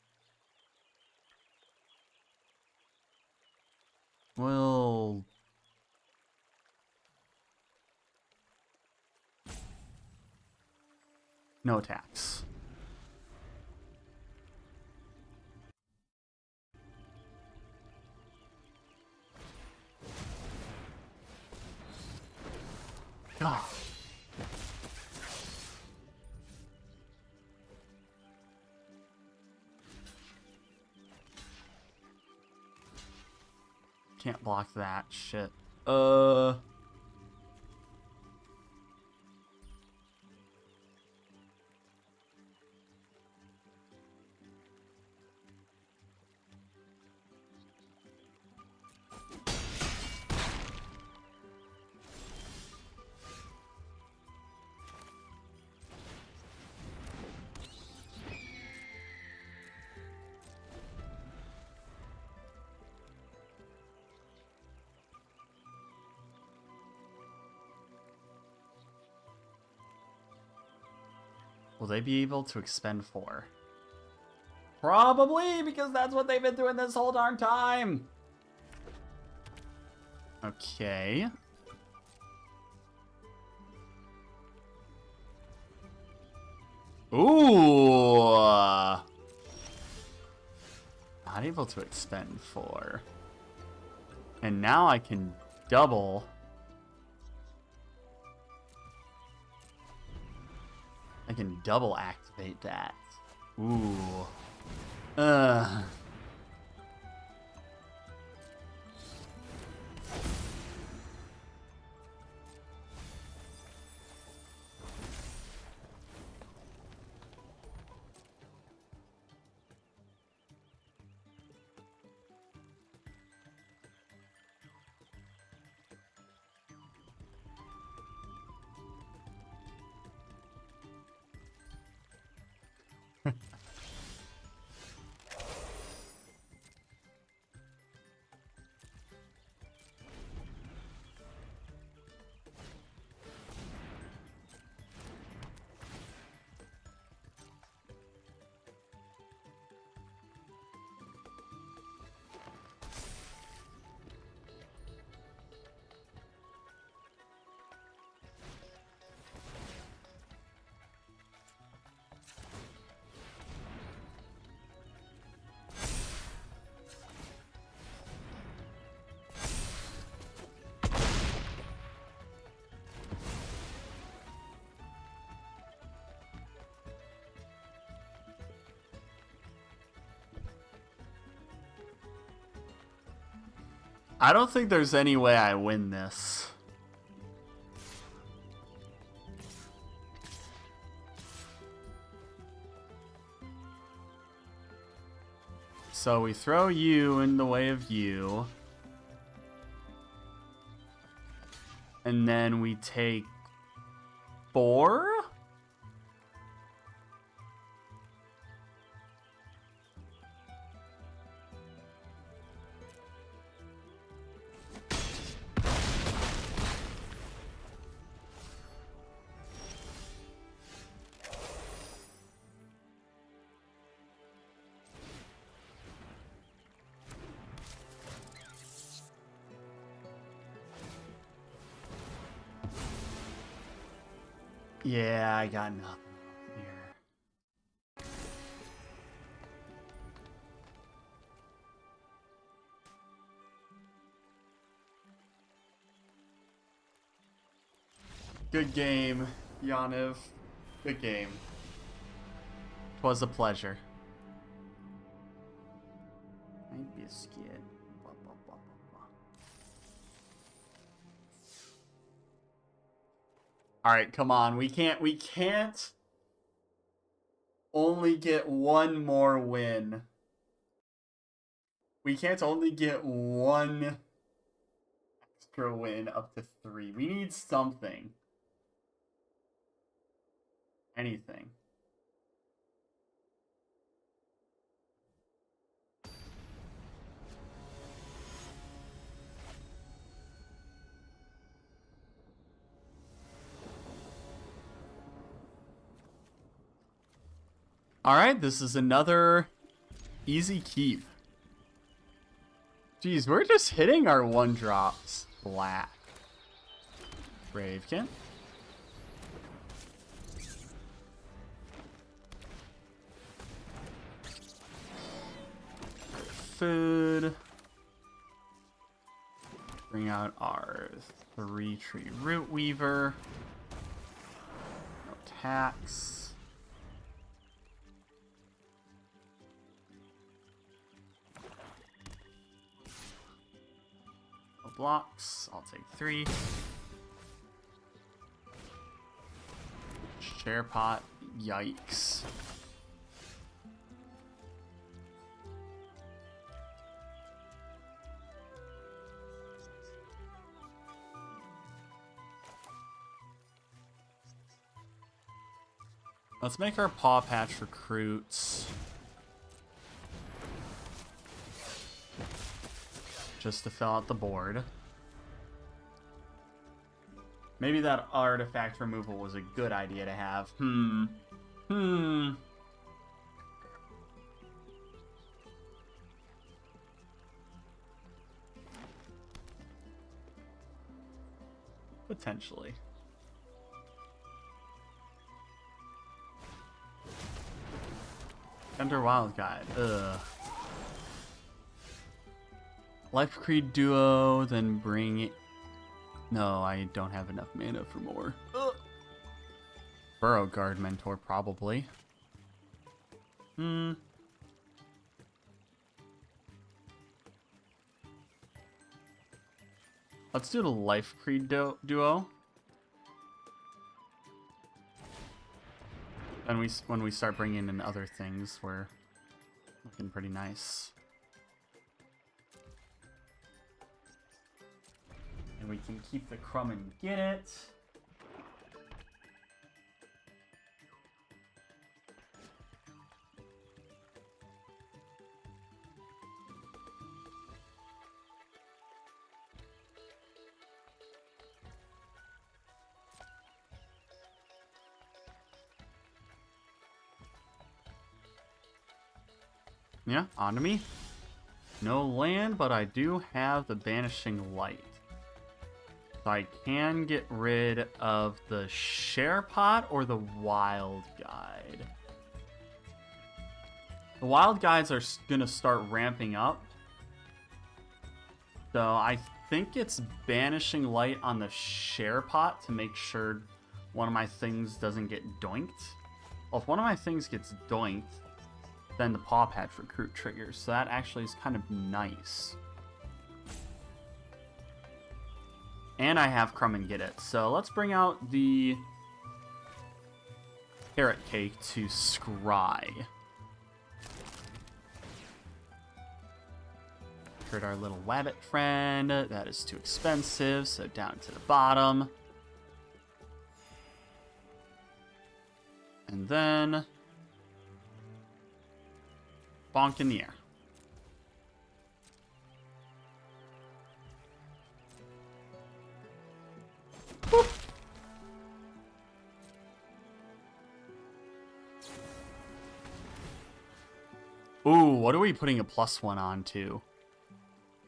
Well, no attacks. God. Can't block that shit. Will they be able to expend 4? Probably, because that's what they've been doing this whole darn time. Okay. Ooh. Not able to expend 4. And now I can double. I can double activate that. Ooh. I don't think there's any way I win this. So we throw you in the way of you. And then we take 4? Yeah, I got nothing here. Good game, Yaniv. Good game. 'Twas a pleasure. My biscuit. Alright, come on. We can't only get one more win. We can't only get one extra win up to 3. We need something. Anything. Alright, this is another easy keep. Jeez, we're just hitting our 1-drops flat. Bravekin. Food. Bring out our 3-tree root weaver. No tax. No blocks. I'll take 3. Share pot. Yikes. Let's make our paw patch recruits. Just to fill out the board. Maybe that artifact removal was a good idea to have. Potentially. Enter Wild Guide. Ugh. Life Creed Duo, then bring it. No, I don't have enough mana for more. Ugh. Burrow Guard Mentor, probably. Let's do the Life Creed Duo. And when we start bringing in other things, we're looking pretty nice. And we can keep the crumb and get it. Yeah, onto me. No land, but I do have the Banishing Light. So I can get rid of the Share Pot or the Wild Guide. The Wild Guides are going to start ramping up. So I think it's Banishing Light on the Share Pot to make sure one of my things doesn't get doinked. Well, if one of my things gets doinked, then the Paw Patch Recruit triggers. So that actually is kind of nice. And I have Crumb and Get It. So let's bring out the Carrot Cake to scry. Hurt our little Wabbit friend. That is too expensive, so down to the bottom. And then bonk in the air. Woo. Ooh, what are we putting a +1 on to?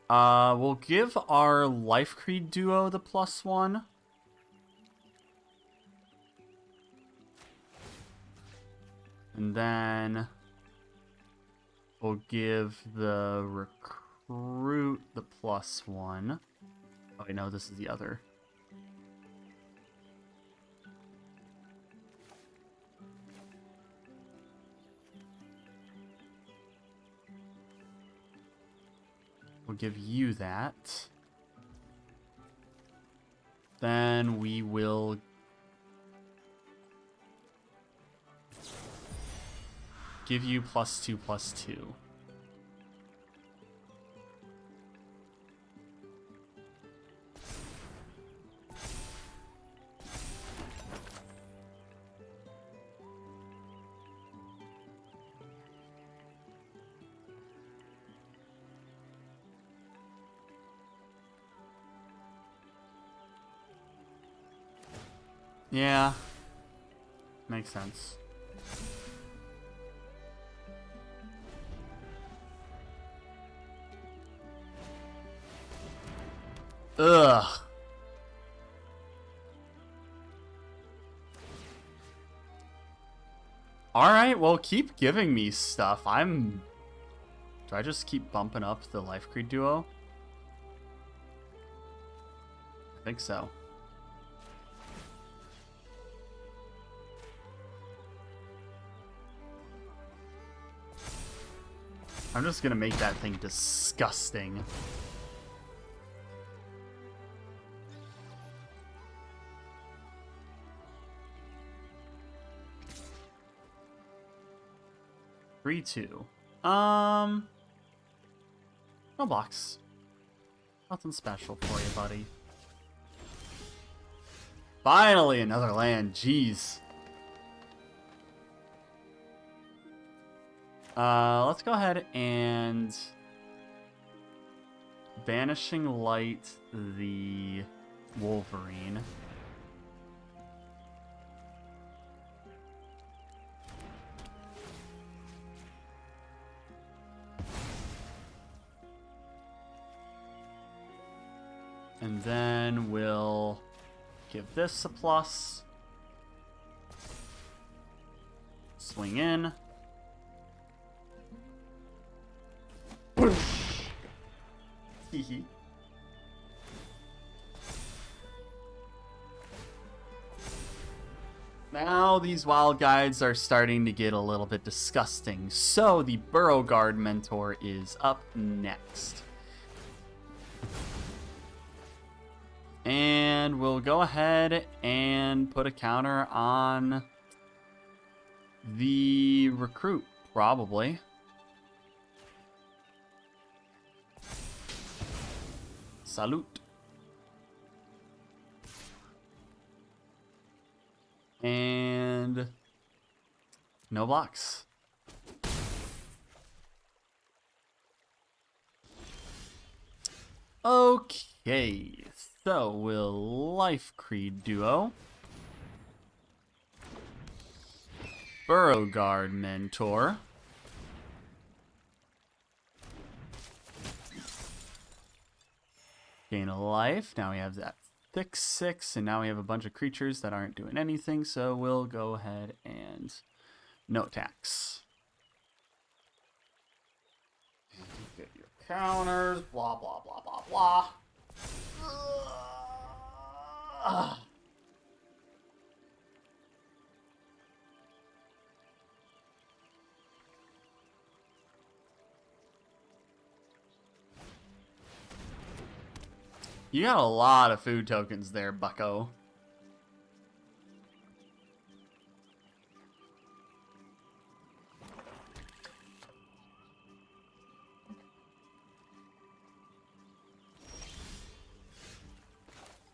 We'll give our Life Creed Duo the +1. And then we'll give the recruit the +1. Oh, wait, no, this is the other. We'll give you that. Then we will give you +2/+2. Yeah, makes sense. Ugh. Alright, well, keep giving me stuff. Do I just keep bumping up the Life Creed duo? I think so. I'm just gonna make that thing disgusting. Three, 2. No blocks. Nothing special for you, buddy. Finally, another land. Jeez. Let's go ahead and Vanishing Light the Wolverine. And then we'll give this a plus. Swing in. Hehe. Now these wild guides are starting to get a little bit disgusting. So the Burrow Guard Mentor is up next. And we'll go ahead and put a counter on the recruit, probably. Salute. And no blocks. Okay, so we'll Life Creed duo. Burrow Guard Mentor. Gain a life. Now we have that thick 6, and now we have a bunch of creatures that aren't doing anything, so we'll go ahead and no attacks. Get your counters, blah, blah, blah, blah, blah. You got a lot of food tokens there, bucko.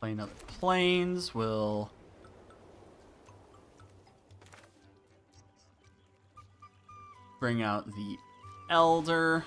Play another plains. We'll bring out the Elder.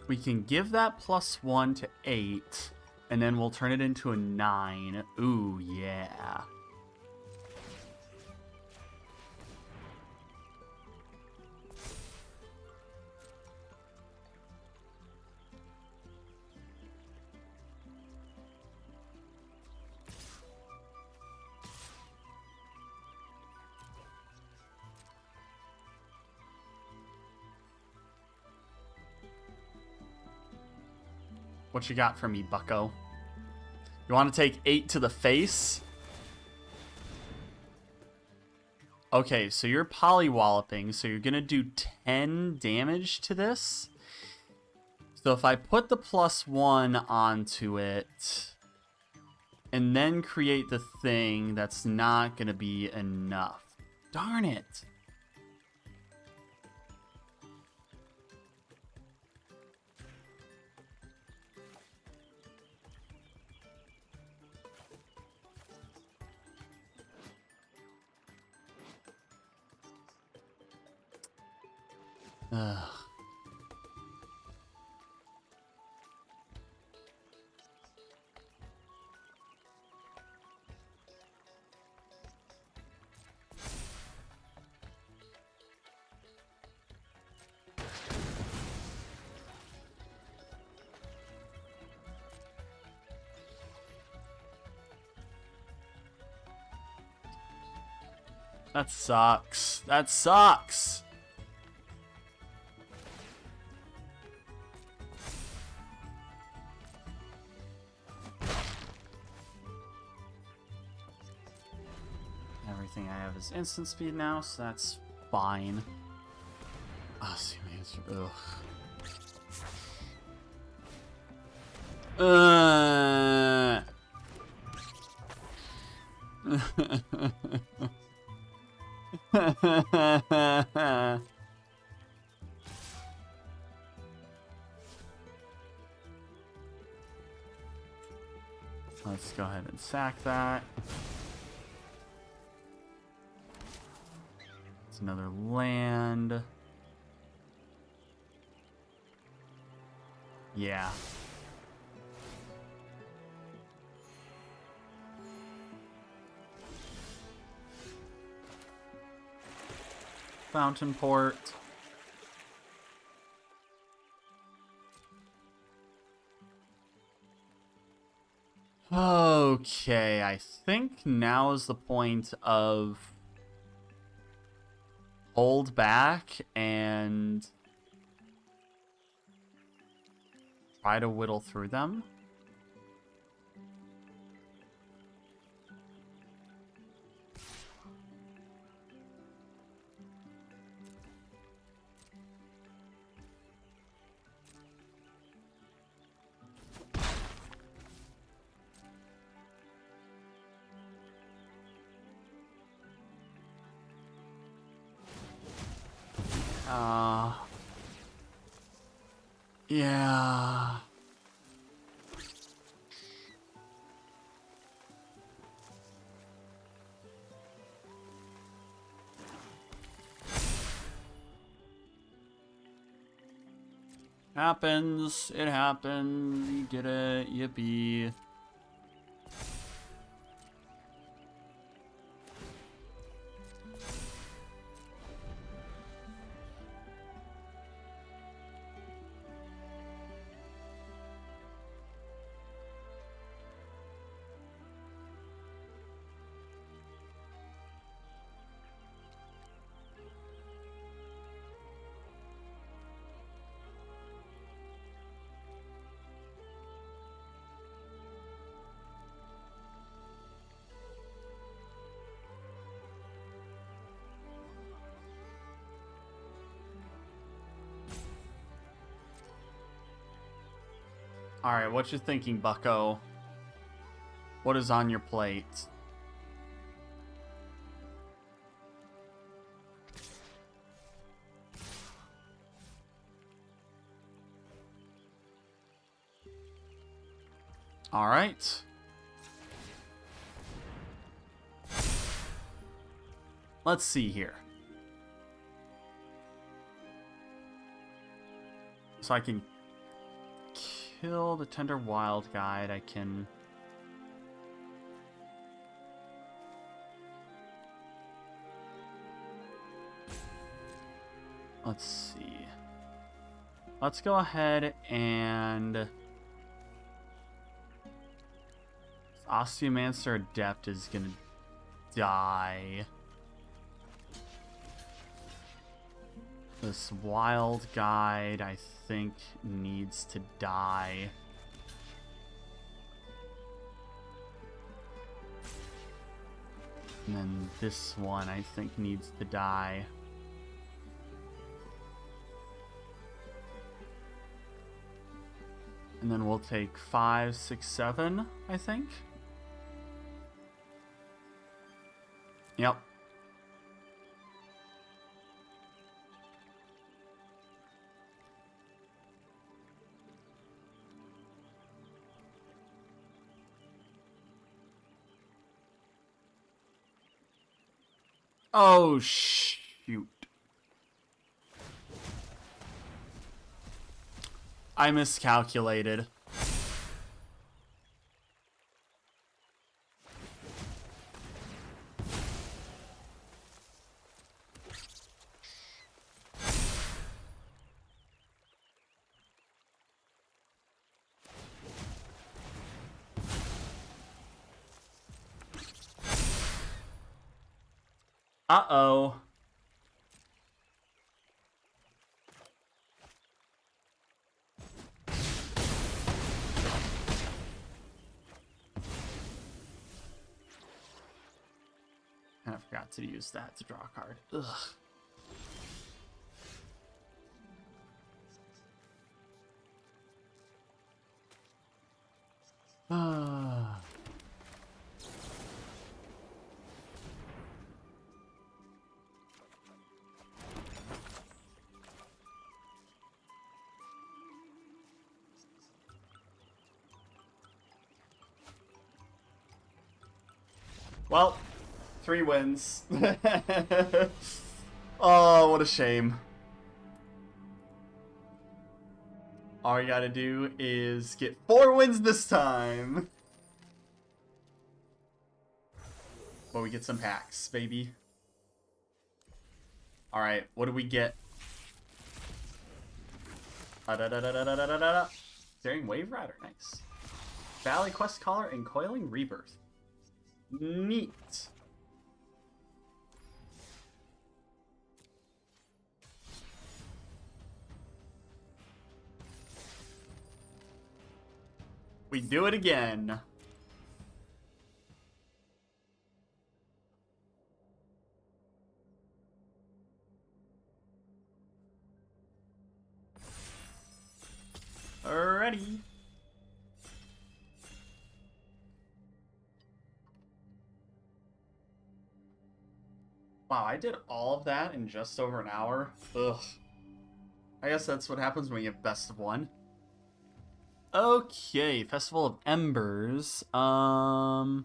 We can give that +1 to 8, and then we'll turn it into a 9. Ooh, yeah. What you got for me, bucko? You want to take 8 to the face? Okay, so you're polywalloping, so you're going to do 10 damage to this. So if I put the +1 onto it, and then create the thing, that's not going to be enough. Darn it. Ugh. That sucks. That sucks. Everything I have is instant speed now, so that's fine. Oh, see my answer. Ugh. Let's go ahead and sack that. It's another land. Yeah. Fountain Port. Okay, I think now is the point of hold back and try to whittle through them. Yeah. Happens. It happened. You did it. Yippee. Alright, what you thinking, bucko? What is on your plate? Alright. Let's see here. So I can kill the Tender Wild Guide, I can... Let's see. Let's go ahead and... Osteomancer Adept is gonna die. This Wild Guide, I think, needs to die. And then this one, I think, needs to die. And then we'll take 5, 6, 7, I think. Yep. Oh, shoot. I miscalculated. Uh-oh. And I forgot to use that to draw a card. Ugh. Ah. Well, 3 wins. Oh, what a shame. All you gotta do is get 4 wins this time. But we get some packs, baby. Alright, what do we get? Daring Wave Rider, nice. Valley Quest Caller and Coiling Rebirth. Neat. We do it again. Alrighty. Wow, I did all of that in just over an hour. Ugh. I guess that's what happens when you have best of 1. Okay, Festival of Embers. Water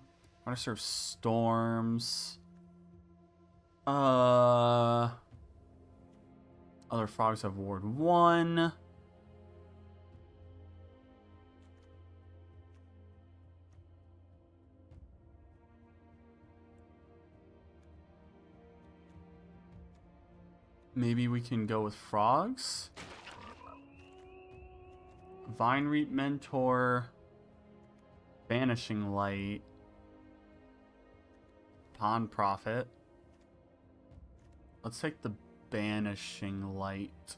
Surf Storms. Other Frogs have Ward 1. Maybe we can go with Frogs. Vine Reap Mentor. Vanishing Light. Pond Prophet. Let's take the Banishing Light.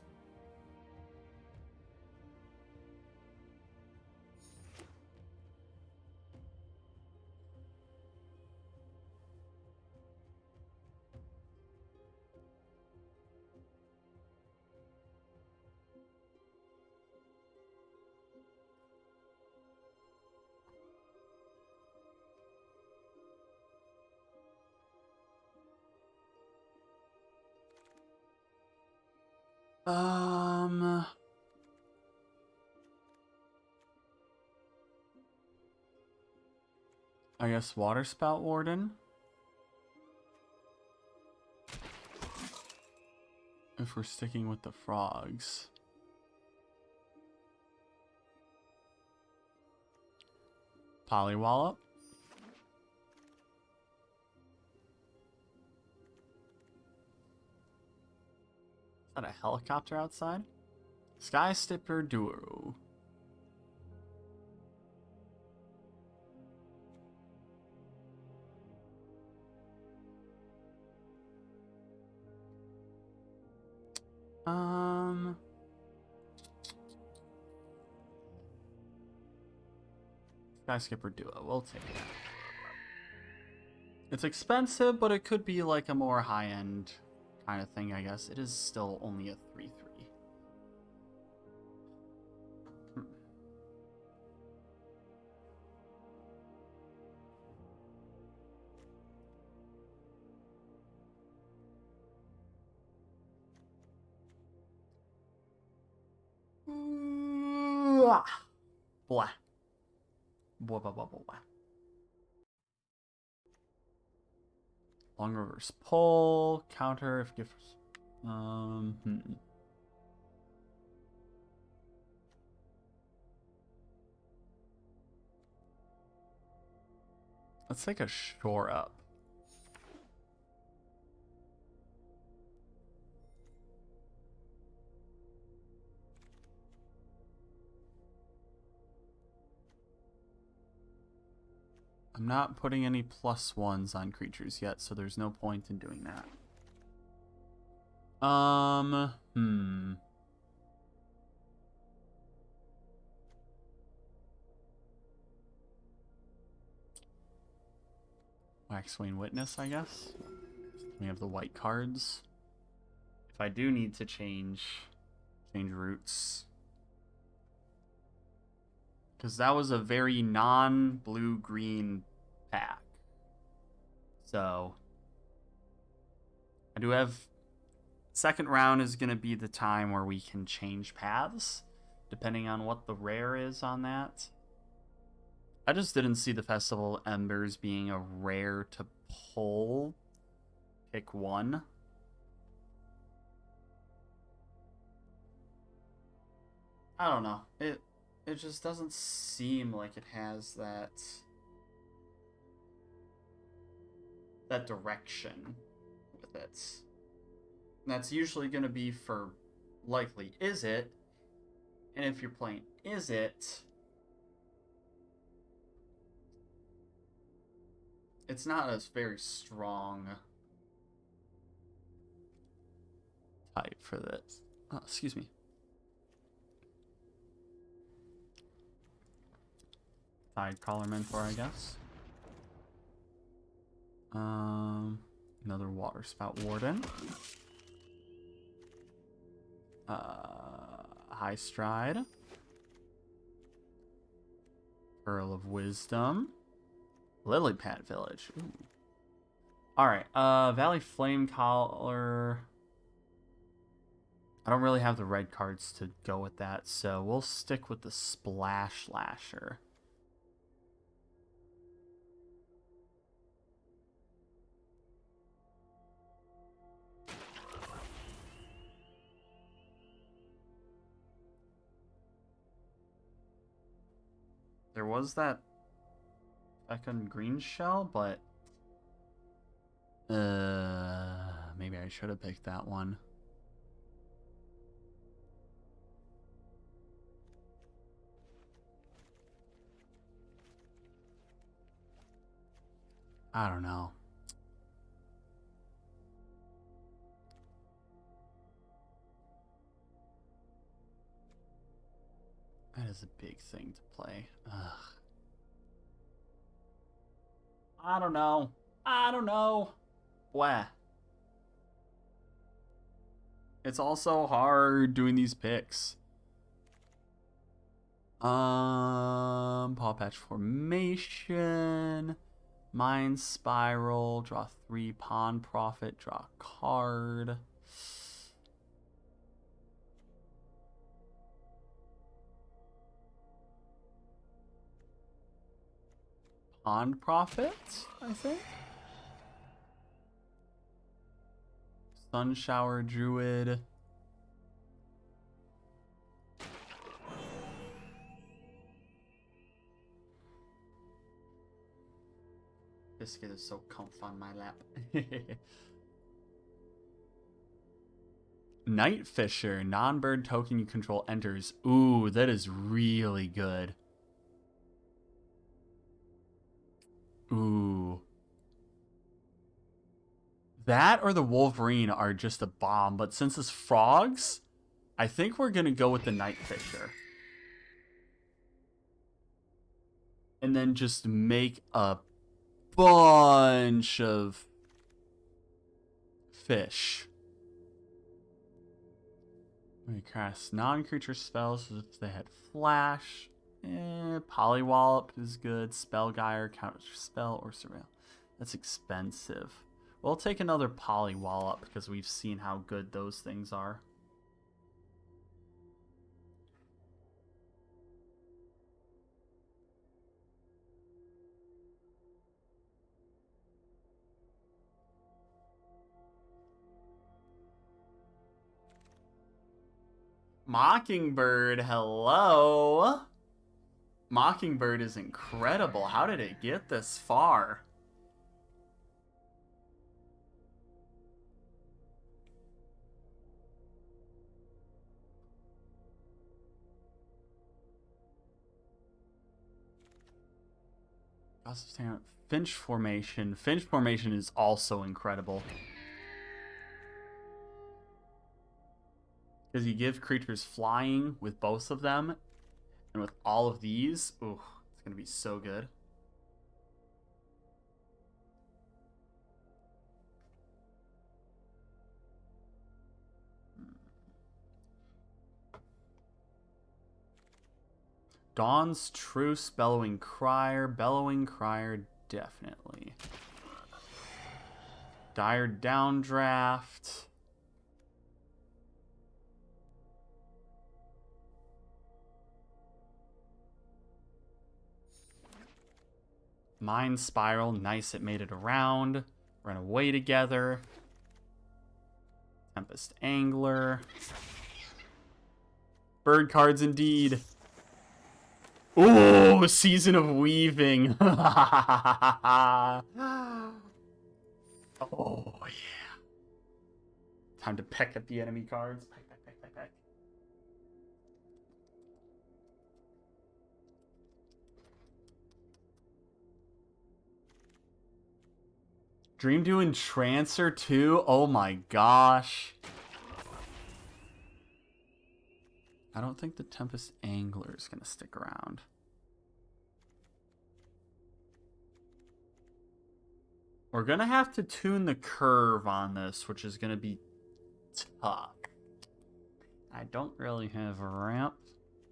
I guess Water Spout Warden. If we're sticking with the frogs. Polywallop. Is that a helicopter outside? Sky Stipper Duo. Sky Skipper Duo. We'll take it. It's expensive, but it could be like a more high-end kind of thing, I guess. It is still only a 3/3. Blah. Blah, blah, blah, blah, blah. Long reverse pull, counter if gift. Let's take a shore up. I'm not putting any +1s on creatures yet, so there's no point in doing that. Waxwing Witness, I guess. We have the white cards. If I do need to change routes. Because that was a very non-blue-green pack. So, I do have... Second round is going to be the time where we can change paths, depending on what the rare is on that. I just didn't see the Festival Embers being a rare to pull. Pick one. I don't know. It just doesn't seem like it has that direction with it. And that's usually going to be for likely is it, and if you're playing is it, it's not a very strong type for this. Oh, excuse me. Sidecaller Mentor, I guess. Another Water Spout Warden. High Stride. Pearl of Wisdom. Lily Pad Village. Ooh. Alright, Valley Flame Collar. I don't really have the red cards to go with that, so we'll stick with the Splash Lasher. There was that second green shell, but maybe I should have picked that one. I don't know. That is a big thing to play. Ugh. I don't know. I don't know. Blah. It's also hard doing these picks. Paw Patch Formation. Mind Spiral. Draw 3 Pawn Profit. Draw a card. Pawn Profit, I think. Sunshower Druid. Biscuit is so comf on my lap. Night Fisher, non-bird token you control enters. Ooh, that is really good. Ooh. That or the Wolverine are just a bomb, but since it's frogs, I think we're going to go with the Night Fisher. And then just make a bunch of fish. We cast non-creature spells as if they had flash. Polywallop is good. Spellgire, counter spell, or surveil. That's expensive. We'll take another Polywallop because we've seen how good those things are. Mockingbird, hello. Mockingbird is incredible. How did it get this far? Finch formation. Finch formation is also incredible. Because you give creatures flying with both of them. And with all of these, ooh, it's going to be so good. Dawn's Truce, Bellowing Crier, definitely. Dire Downdraft. Mind Spiral, nice, it made it around. Run away together. Tempest Angler. Bird cards indeed. Ooh, Season of Weaving. Oh, yeah. Time to peck at the enemy cards. Peck, peck, peck, peck, peck. Dream Do Entrancer too? Oh my gosh. I don't think the Tempest Angler is going to stick around. We're going to have to tune the curve on this, which is going to be tough. I don't really have a ramp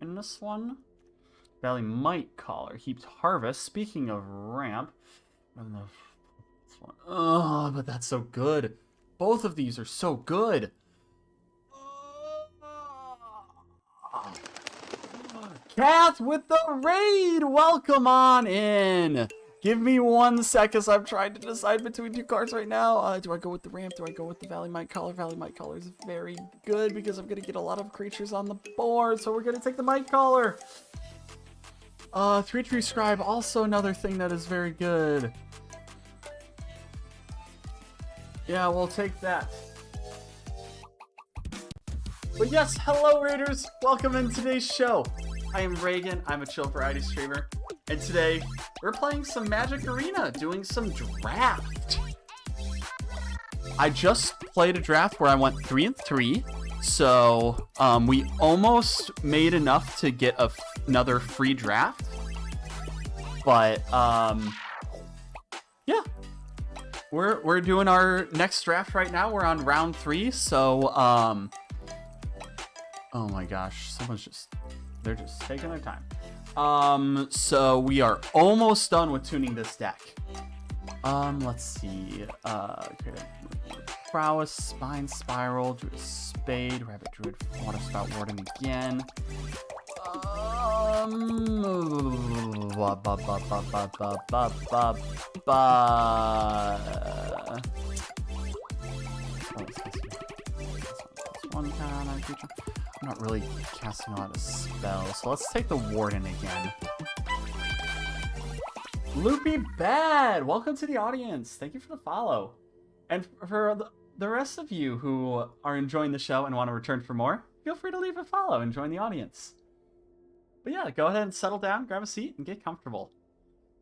in this one. Valley Might Caller. Heaped Harvest. Speaking of ramp, I don't know if this one. Oh, but that's so good. Both of these are so good. Kath with the raid! Welcome on in! Give me 1 second. I'm trying to decide between 2 cards right now. Do I go with the ramp? Do I go with the Valley Might Caller? Valley Might Caller is very good because I'm going to get a lot of creatures on the board. So we're going to take the Might Caller. 3-Tree Scribe, also another thing that is very good. Yeah, we'll take that. But yes, hello Raiders! Welcome in today's show. I am Reagan, I'm a chill variety streamer, and today we're playing some Magic Arena, doing some draft. I just played a draft where I went 3-3, so we almost made enough to get another free draft, but yeah, we're doing our next draft right now. We're on round 3, so oh my gosh, they're just taking their time. So we are almost done with tuning this deck. Let's see. Prowess, Spine Spiral, Druid Spade, Rabbit Druid, Water Spout Warden again. One time on creature. I'm not really casting a lot of spells, so let's take the Warden again. Loopy Bad, welcome to the audience. Thank you for the follow. And for the rest of you who are enjoying the show and want to return for more, feel free to leave a follow and join the audience. But yeah, go ahead and settle down, grab a seat, and get comfortable.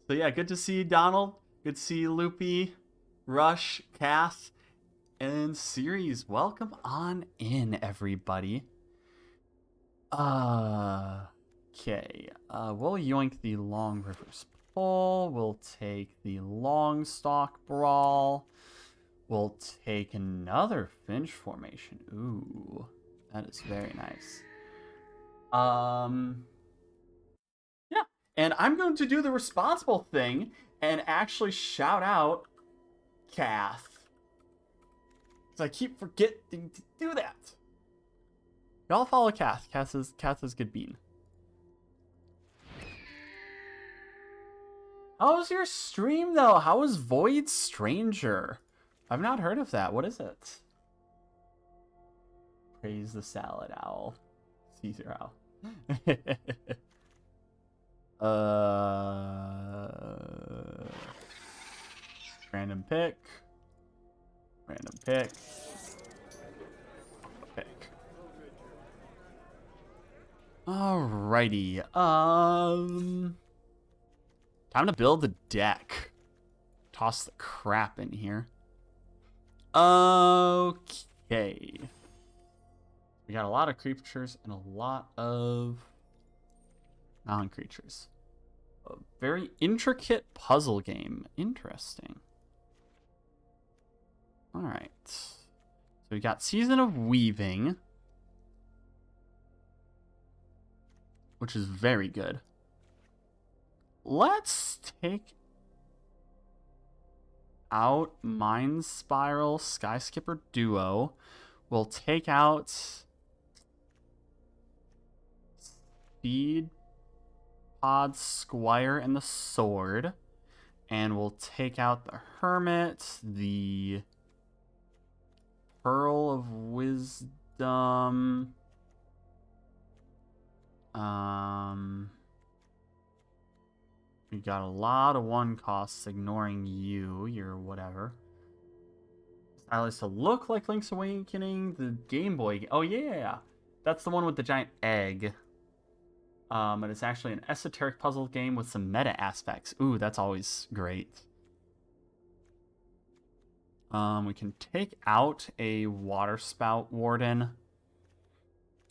So yeah, good to see you, Donald. Good to see you, Loopy, Rush, Cass, and Series. Welcome on in, everybody. Okay. We'll yoink the Long Rivers Pole. We'll take the Long Stalk Brawl. We'll take another Finch formation. Ooh, that is very nice. Yeah, and I'm going to do the responsible thing and actually shout out Kath. Because I keep forgetting to do that. Y'all follow Kath. Kath is good bean. How was your stream, though? How was Void Stranger? I've not heard of that. What is it? Praise the Salad Owl. Caesar Owl. Random pick. Random pick. Pick. Alrighty. Time to build the deck. Toss the crap in here. Okay. We got a lot of creatures and a lot of non-creatures. A very intricate puzzle game. Interesting. Alright. So we got Season of Weaving, which is very good. Let's take out Mind Spiral Sky Skipper Duo. We'll take out Speed Pod Squire and the Sword. And we'll take out the Hermit, the Pearl of Wisdom. We got a lot of one costs, ignoring you, you're whatever. Stylus to look like Link's Awakening, the Game Boy. Oh yeah, that's the one with the giant egg. And it's actually an esoteric puzzle game with some meta aspects. Ooh, that's always great. We can take out a Water Spout Warden.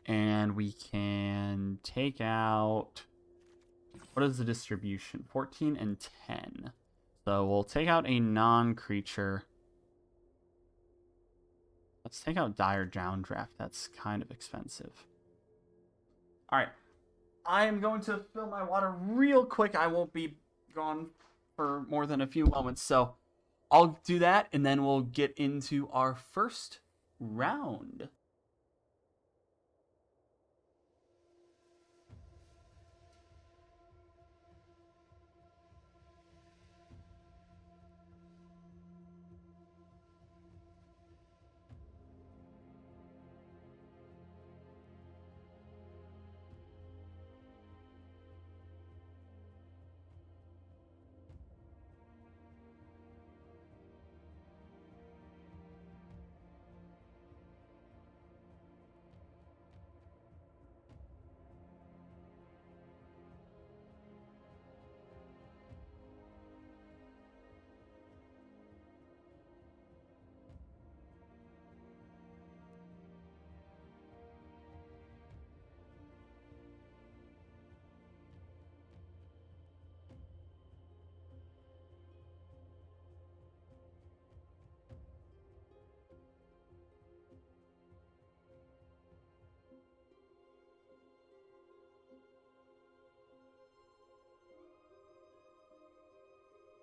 And we can take out... What is the distribution? 14 and 10. So we'll take out a non-creature. Let's take out Dire Downdraft. That's kind of expensive. Alright. I am going to fill my water real quick. I won't be gone for more than a few moments. So I'll do that, and then we'll get into our first round.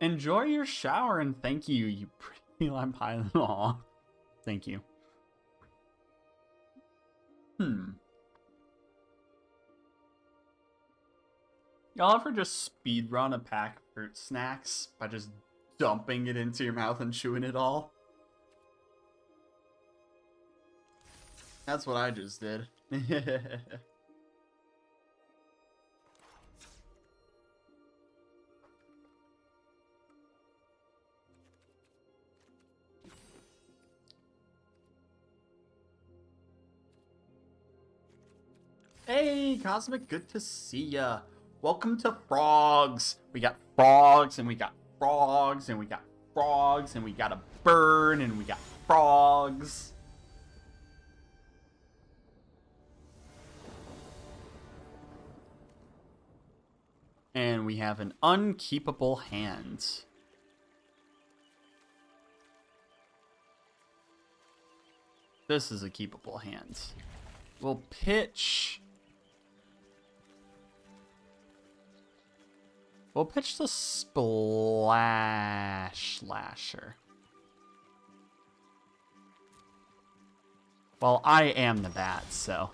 Enjoy your shower, and thank you, you pretty lime pie. Aw, thank you. Y'all ever just speedrun a pack of fruit snacks by just dumping it into your mouth and chewing it all? That's what I just did. Hey, Cosmic, good to see ya. Welcome to Frogs. We got frogs, and we got frogs, and we got frogs, and we got a bird, and we got frogs. And we have an unkeepable hand. This is a keepable hand. We'll pitch... We'll pitch the Splash Lasher. Well, I am the bat, so...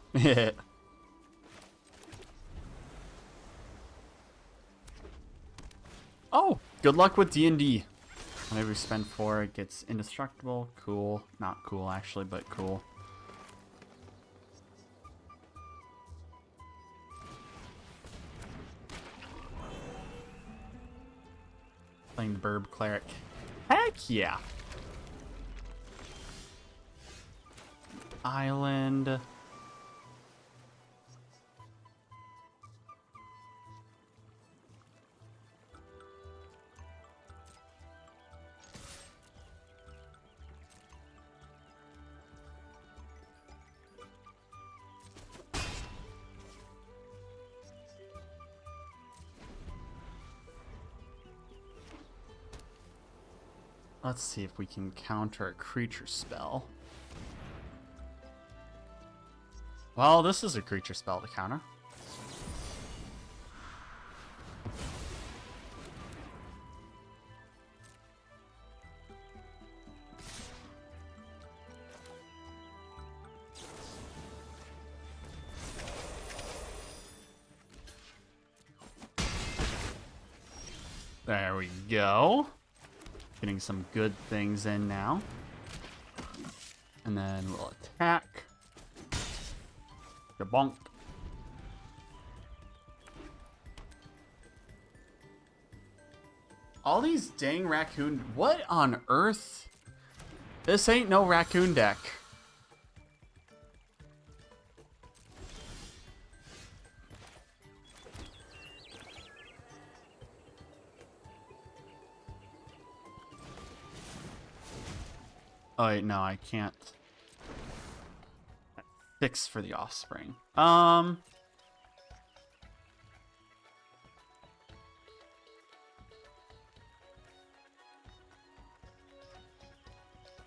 Oh, good luck with D&D. Whenever you spend 4, it gets indestructible. Cool. Not cool, actually, but cool. Playing the Burb Cleric. Heck yeah! Island. Let's see if we can counter a creature spell. Well, this is a creature spell to counter. There we go. Getting some good things in now. And then we'll attack. Bonk. All these dang raccoon... What on earth? This ain't no raccoon deck. Oh, wait, no, I can't. 6 for the offspring. Yeah,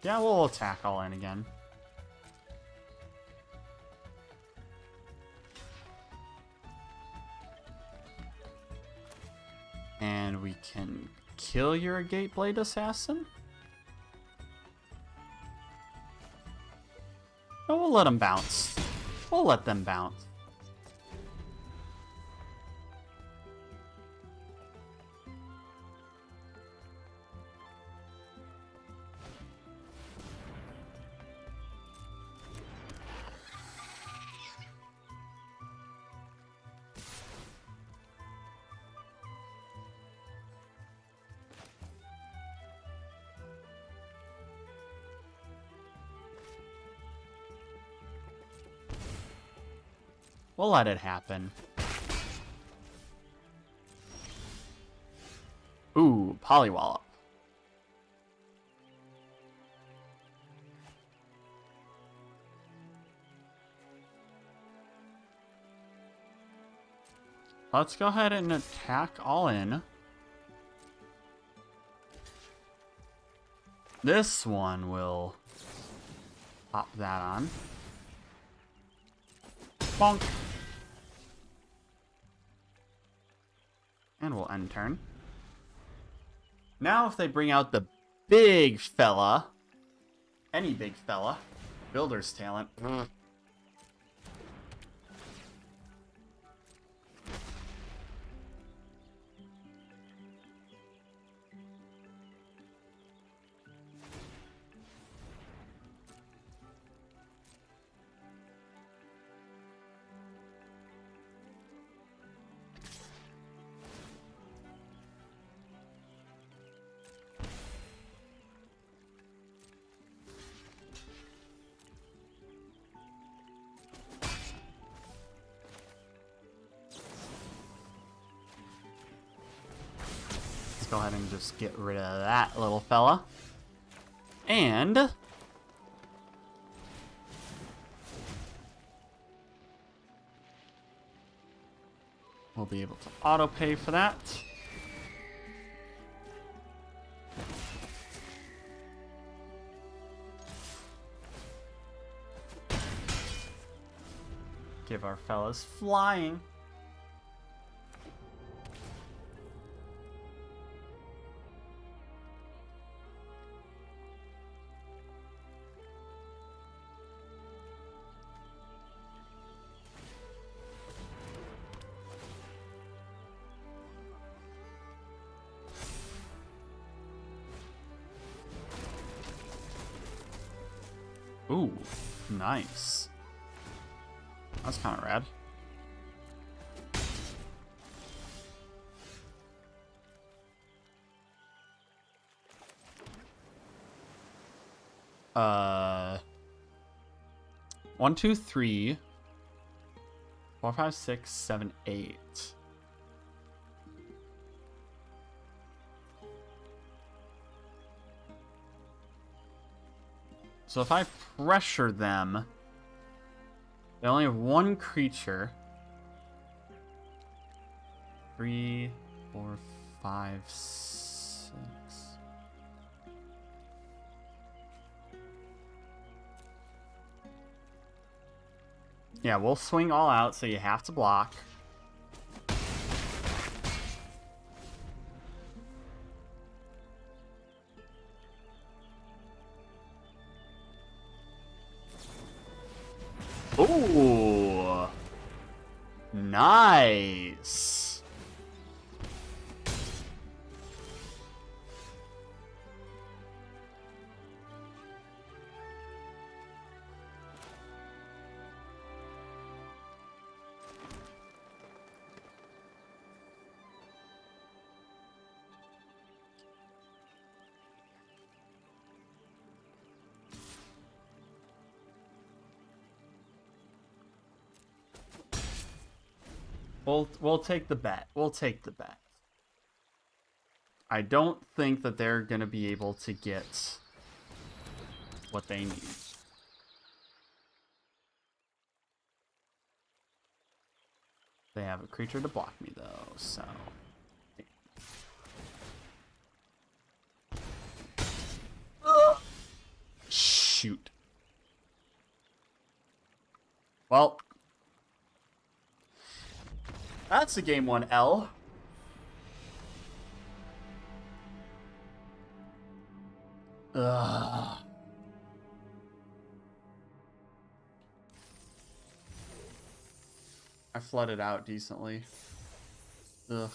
we'll attack all in again. And we can kill your Gateblade Assassin? Oh, we'll let them bounce. We'll let them bounce. We'll let it happen. Ooh, Polywallop. Let's go ahead and attack all in. This one will pop that on. Bonk. And we'll end turn. Now if they bring out the big fella, any big fella, Builder's Talent. go ahead and just get rid of that little fella. And we'll be able to auto pay for that. Give our fellas flying. Ooh, nice. That's kind of rad. One, two, three, 4, 5, 6, 7, 8. So if I pressure them, they only have one creature. 3, 4, 5, 6. Yeah, we'll swing all out, so you have to block. Ooh. Nice. We'll take the bet. We'll take the bet. I don't think that they're gonna be able to get what they need. They have a creature to block me though, so. Shoot. Well. That's a game 1 L. Ugh. I flooded out decently. Ugh.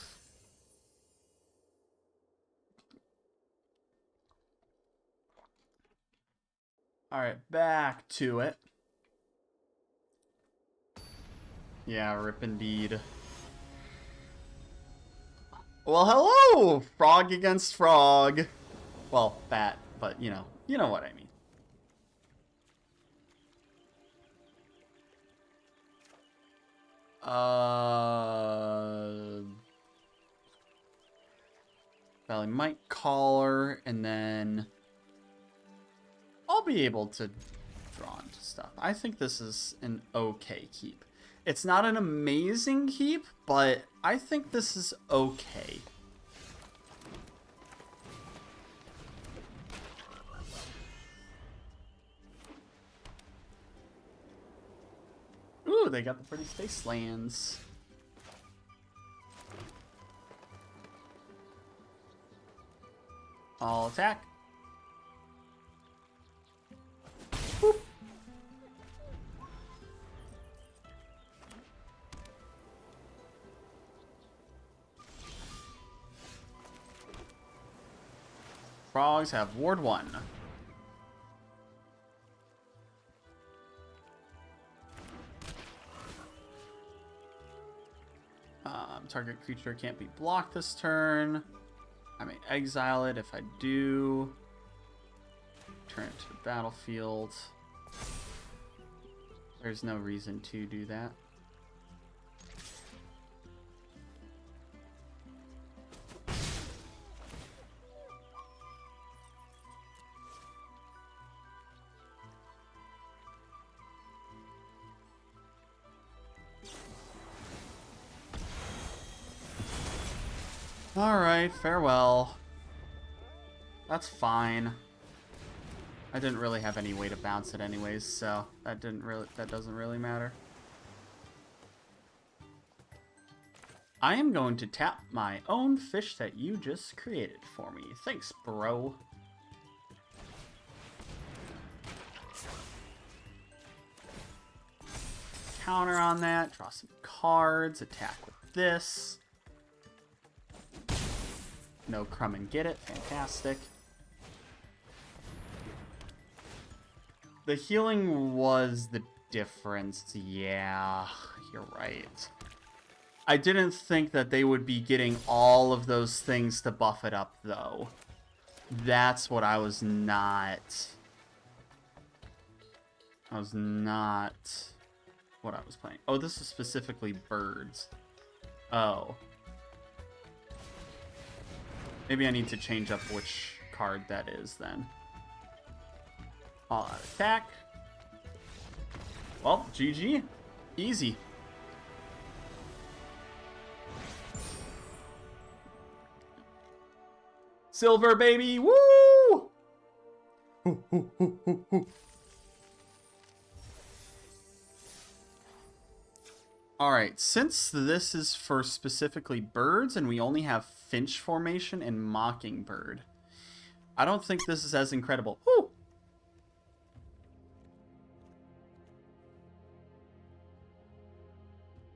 Alright, back to it. Yeah, rip indeed. Well, hello! Frog against frog. Well, bat, but you know what I mean. Valley Might Caller, and then I'll be able to draw into stuff. I think this is an okay keep. It's not an amazing keep, but I think this is okay. Ooh, they got the pretty space lands. I'll attack. Boop. Frogs have Ward 1. Target creature can't be blocked this turn. I may exile it if I do. Turn it to the battlefield. There's no reason to do that. Alright, farewell. That's fine. I didn't really have any way to bounce it anyways, so that doesn't really matter. I am going to tap my own fish that you just created for me. Thanks, bro. Counter on that, draw some cards, attack with this. No crumb and get it, fantastic. The healing was the difference, yeah, you're right. I didn't think that they would be getting all of those things to buff it up, though. That's what I was not... what I was playing. Oh, this is specifically birds. Oh. Maybe I need to change up which card that is, then. All out attack. Well, GG. Easy. Silver, baby! Woo! Alright, since this is for specifically birds and we only have finch formation and mockingbird, I don't think this is as incredible. Woo!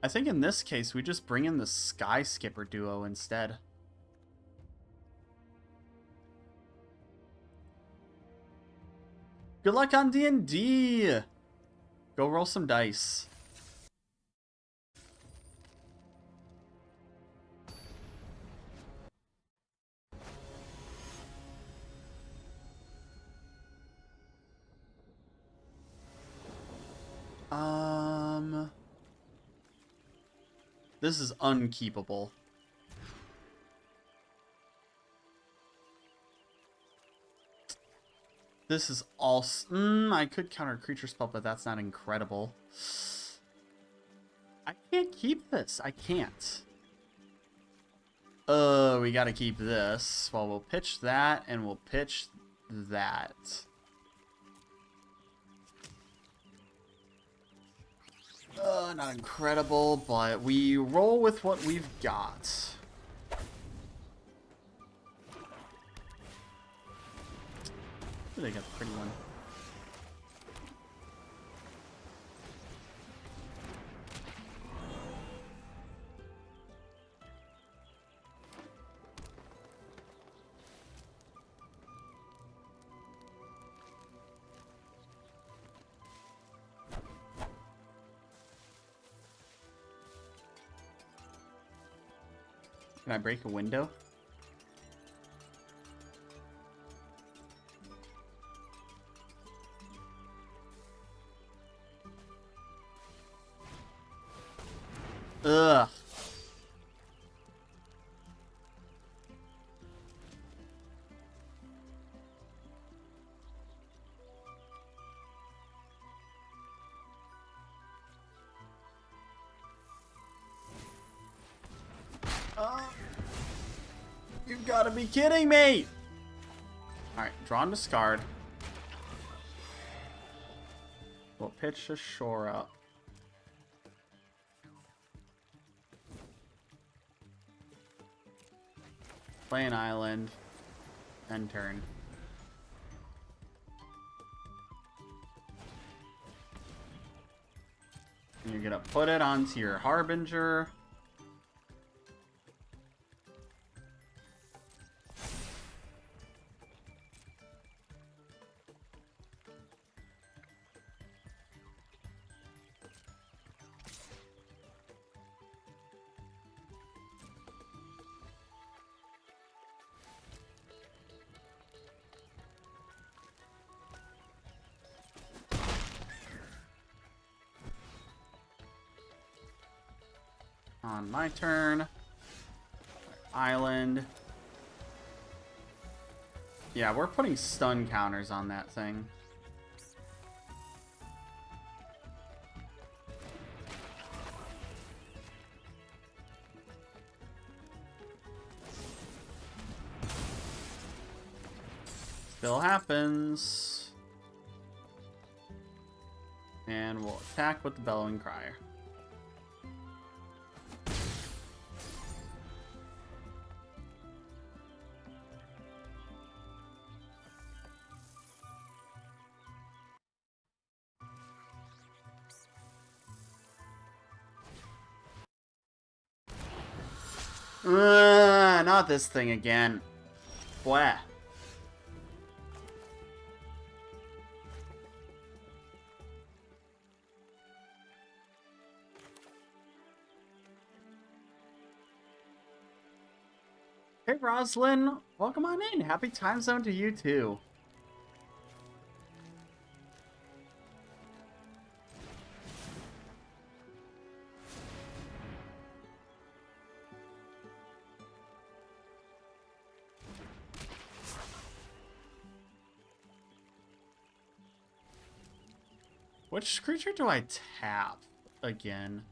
I think in this case we just bring in the Sky Skipper duo instead. Good luck on D&D! Go roll some dice. This is unkeepable. This is also... I could counter a creature spell, but that's not incredible. I can't keep this. I can't. We gotta keep this. Well, we'll pitch that, and we'll pitch that. Not incredible, but we roll with what we've got. Ooh, they got the pretty one. Can I break a window? Ugh. You've got to be kidding me! Alright, draw and discard. We'll pitch a shore up. Play an island. End turn. And you're gonna put it onto your Harbinger. On my turn. Island. Yeah, we're putting stun counters on that thing. Still happens. And we'll attack with the Bellowing Crier. Not this thing again. Blah. Hey Roslyn, welcome on in. Happy time zone to you too. Which creature do I tap again?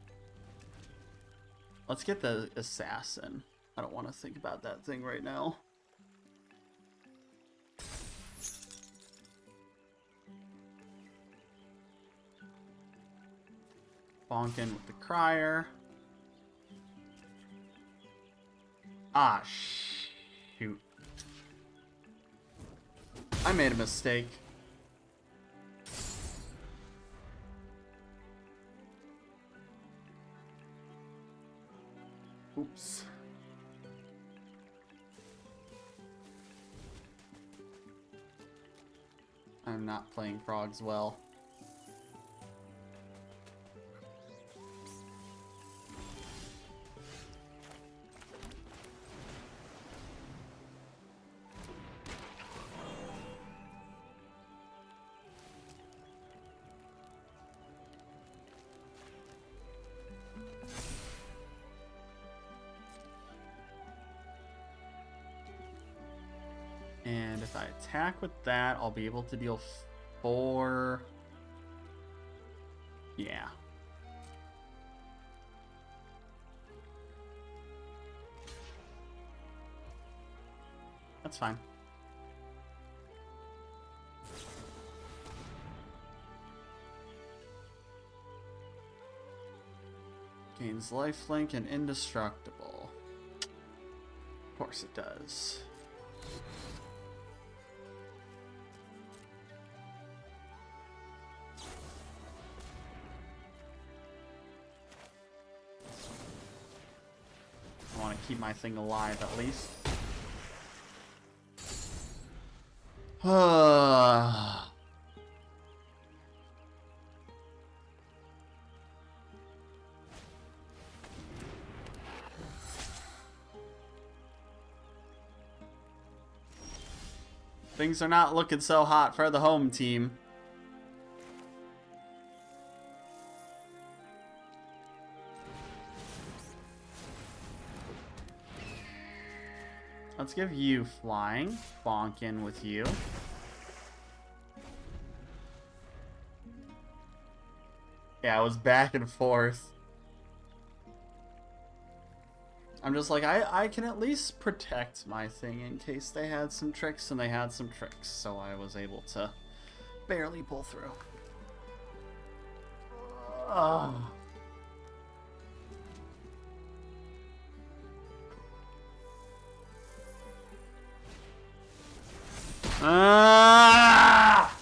Let's get the assassin. I don't want to think about that thing right now. Bonkin with the crier. Ah, shoot. I made a mistake. Oops. I'm not playing frogs well. And if I attack with that, I'll be able to deal 4. Yeah. That's fine. Gains lifelink and indestructible. Of course it does. I want to keep my thing alive at least. Things are not looking so hot for the home team. Let's give you flying. Bonk in with you. Yeah, it was back and forth. I'm just like, I can at least protect my thing in case they had some tricks, and they had some tricks, so I was able to barely pull through. Oh. Ah!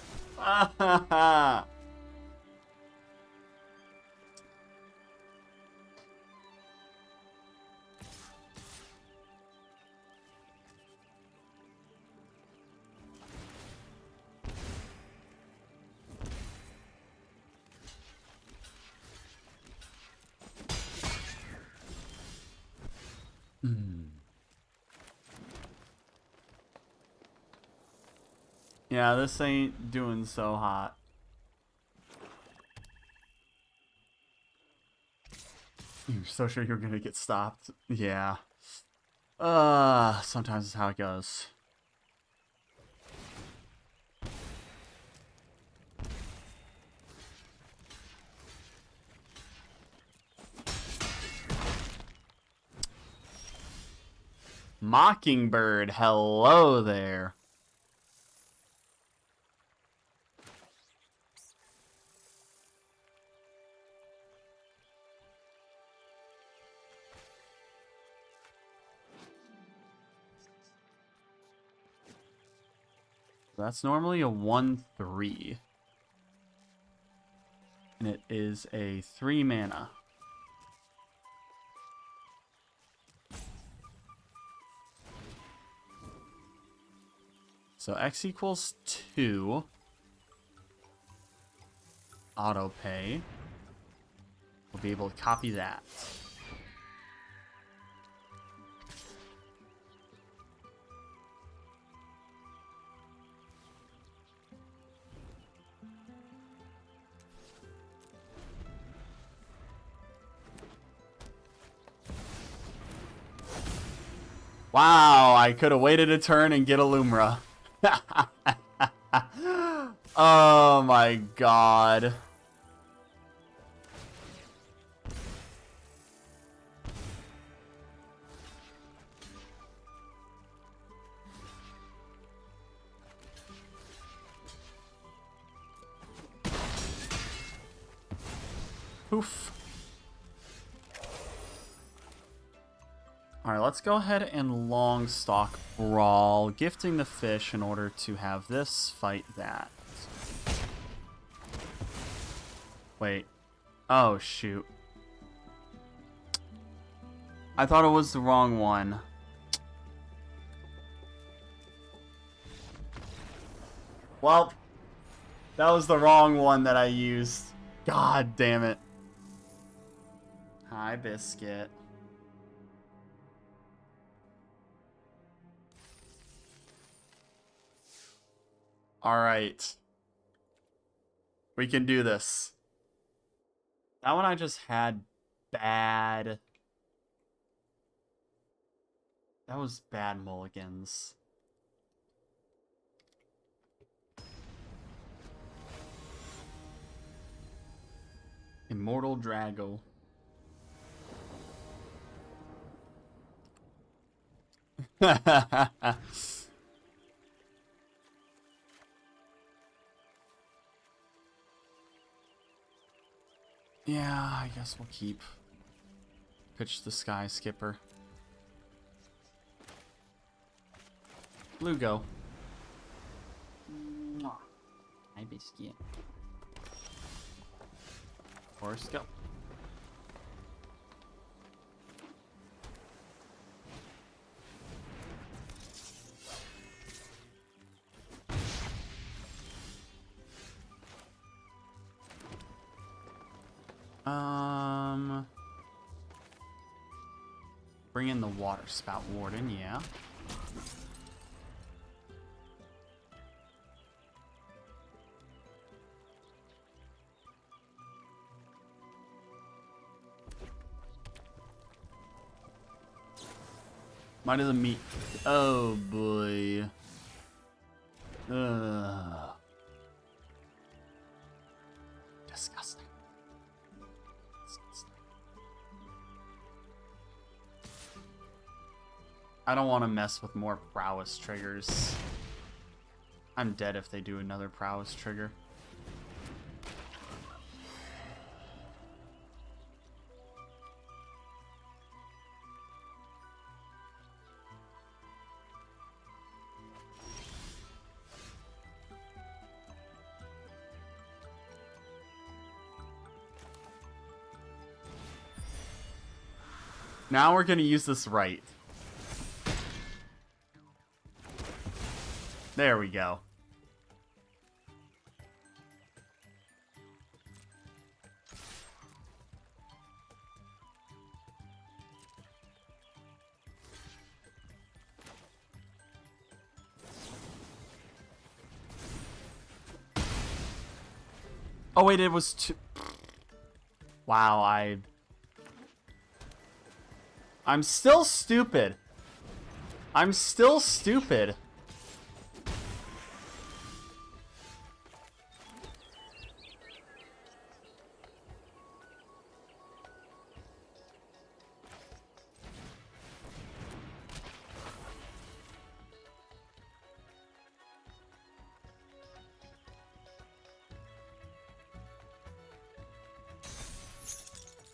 Yeah, this ain't doing so hot. You're so sure you're gonna get stopped? Yeah. Sometimes it's how it goes. Mockingbird, hello there. That's normally a 1/3. And it is a 3 mana. So X equals 2. Auto pay. We'll be able to copy that. Wow, I could have waited a turn and get a Lumra. Oh my god. Poof. Alright, let's go ahead and long stock Brawl, gifting the fish in order to have this fight that. Wait. Oh, shoot. I thought it was the wrong one. Well, that was the wrong one that I used. God damn it. Hi, Biscuit. Alright. We can do this. That one I just had bad. That was bad mulligans. Immortal Drago. Yeah, I guess we'll keep. Pitch the Sky Skipper. Blue go. Hi, Biscuit. Horse go. Bring in the Water Spout Warden, yeah. Might as well meet. Oh boy. Ugh. Disgusting. Disgusting. I don't want to mess with more prowess triggers. I'm dead if they do another prowess trigger. Now we're gonna use this right. There we go. Oh wait, it was two. Wow, I'm still stupid. I'm still stupid.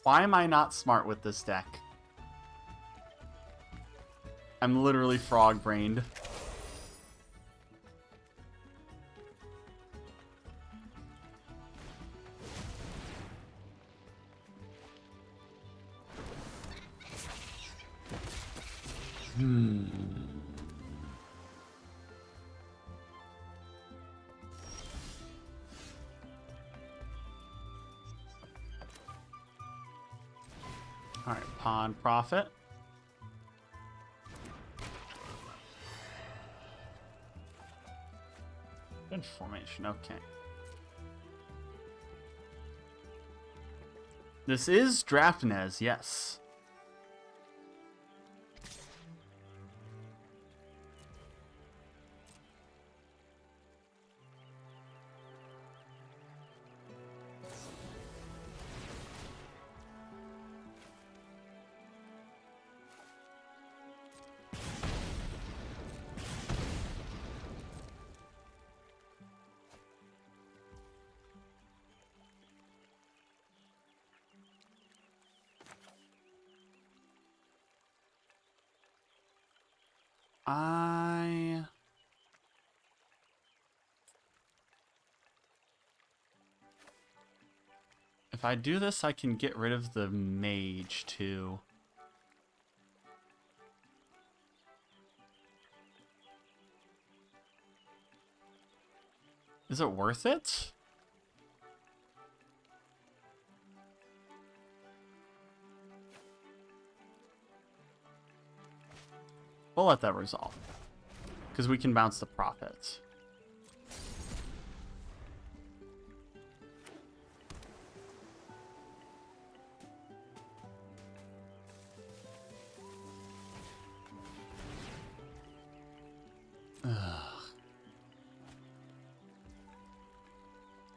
Why am I not smart with this deck? I'm literally frog-brained. All right, pawn profit. Good formation, okay. This is Draftnez, yes. If I do this, I can get rid of the mage, too. Is it worth it? We'll let that resolve. Because we can bounce the profits.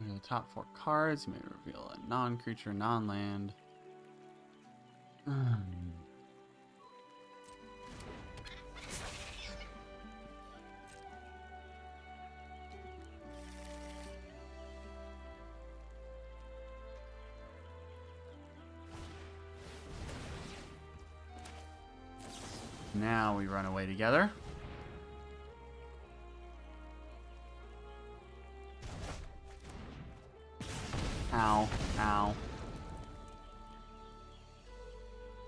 The top 4 cards. You may reveal a non-creature, non-land. Now we run away together. Ow, ow.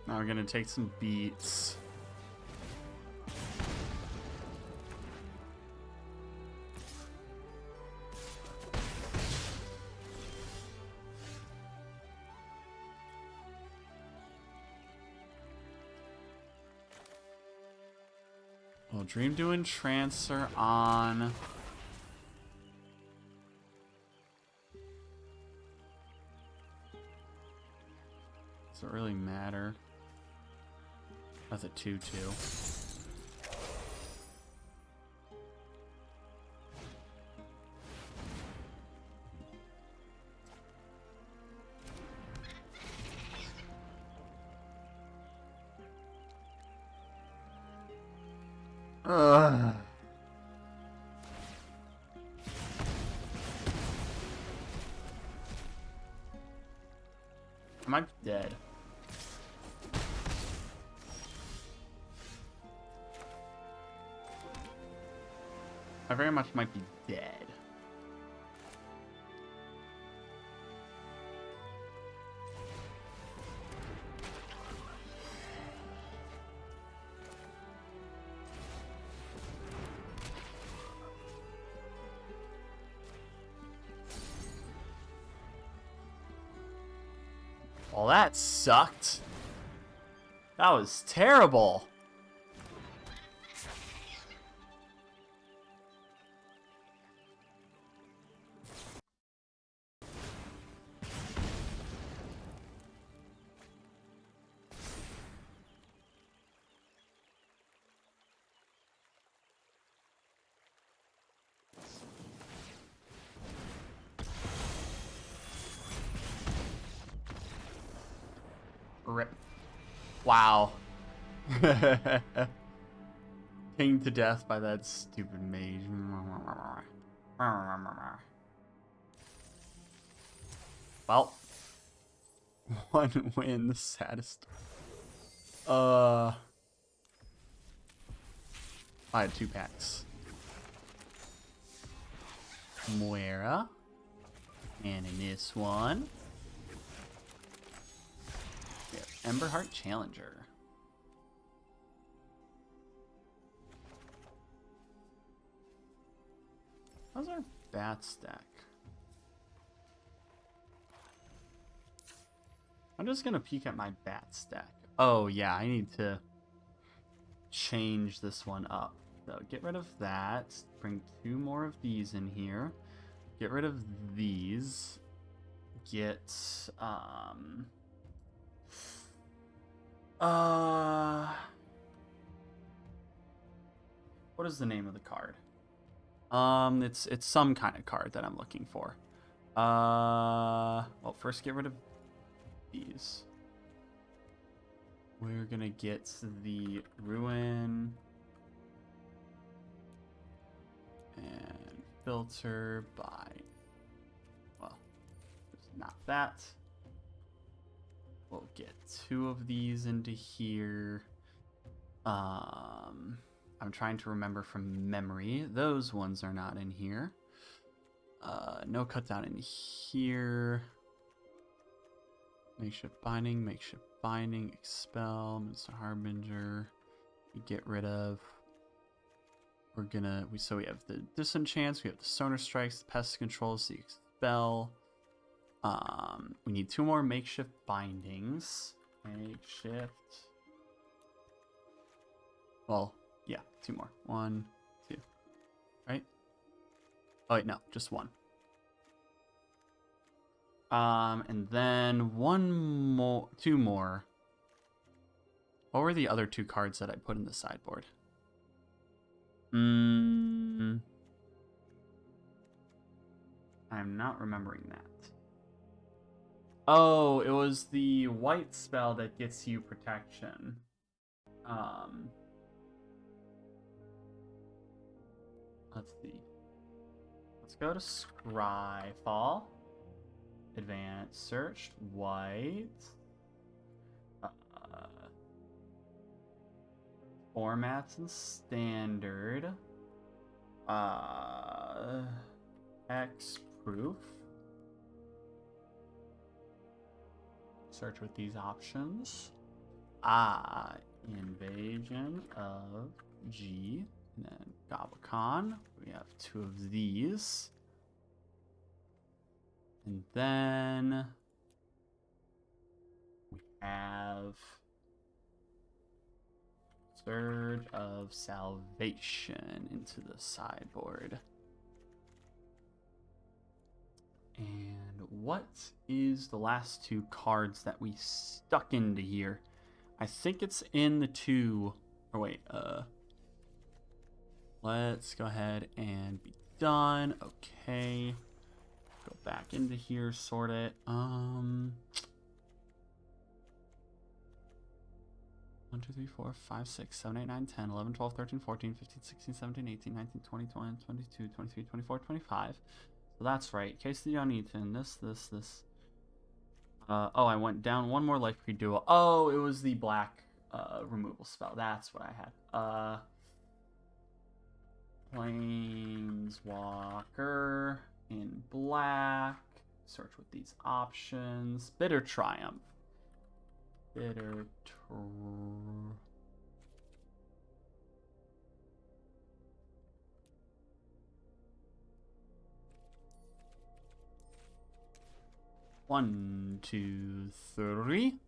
Now we're gonna take some beats. Well, Dream to Entrancer on. Does it really matter? That's a 2/2. Ugh. Am I dead? I very much might be dead. Well, that sucked. That was terrible. Rip. Wow. Pinged to death by that stupid mage. Well. One win, the saddest. I had 2 packs. Moira. And in this one, we have Emberheart Challenger. How's our bat stack? I'm just gonna peek at my bat stack. Oh yeah, I need to change this one up. So get rid of that. Bring 2 more of these in here. Get rid of these. Get what is the name of the card? It's some kind of card that I'm looking for. Well, first get rid of these. We're gonna get the Ruin and filter by, well, not that. We'll get 2 of these into here. I'm trying to remember from memory. Those ones are not in here. No cut down in here. Makeshift binding, expel, Mr. Harbinger. We get rid of. We're gonna. So we have the disenchants, we have the sonar strikes, the pest controls, the expel. We need 2 more makeshift bindings. Makeshift. Well, yeah, 2 more. 1, 2. Right? Oh wait, no, just 1. And then 2 more. What were the other 2 cards that I put in the sideboard? I'm not remembering that. Oh, it was the white spell that gets you protection. Let's see. Let's go to Scryfall. Advanced searched. White. Formats and standard. X proof. Search with these options. Invasion of G. And then Goblicon. We have 2 of these. And then we have Surge of Salvation into the sideboard. And what is the last 2 cards that we stuck into here? I think it's in the 2. Or wait, let's go ahead and be done. Okay. Go back into here, sort it. 1, 2, 3, 4, 5, 6, 7, 8, 9, 10, 11, 12, 13, 14, 15, 16, 17, 18, 19, 20, 21, 22, 23, 24, 25. So that's right. Case the Oniton. This. Oh, I went down 1 more life creed duel. Oh, it was the black removal spell. That's what I had. Planeswalker in black. Search with these options. Bitter Triumph. One, 2, 3.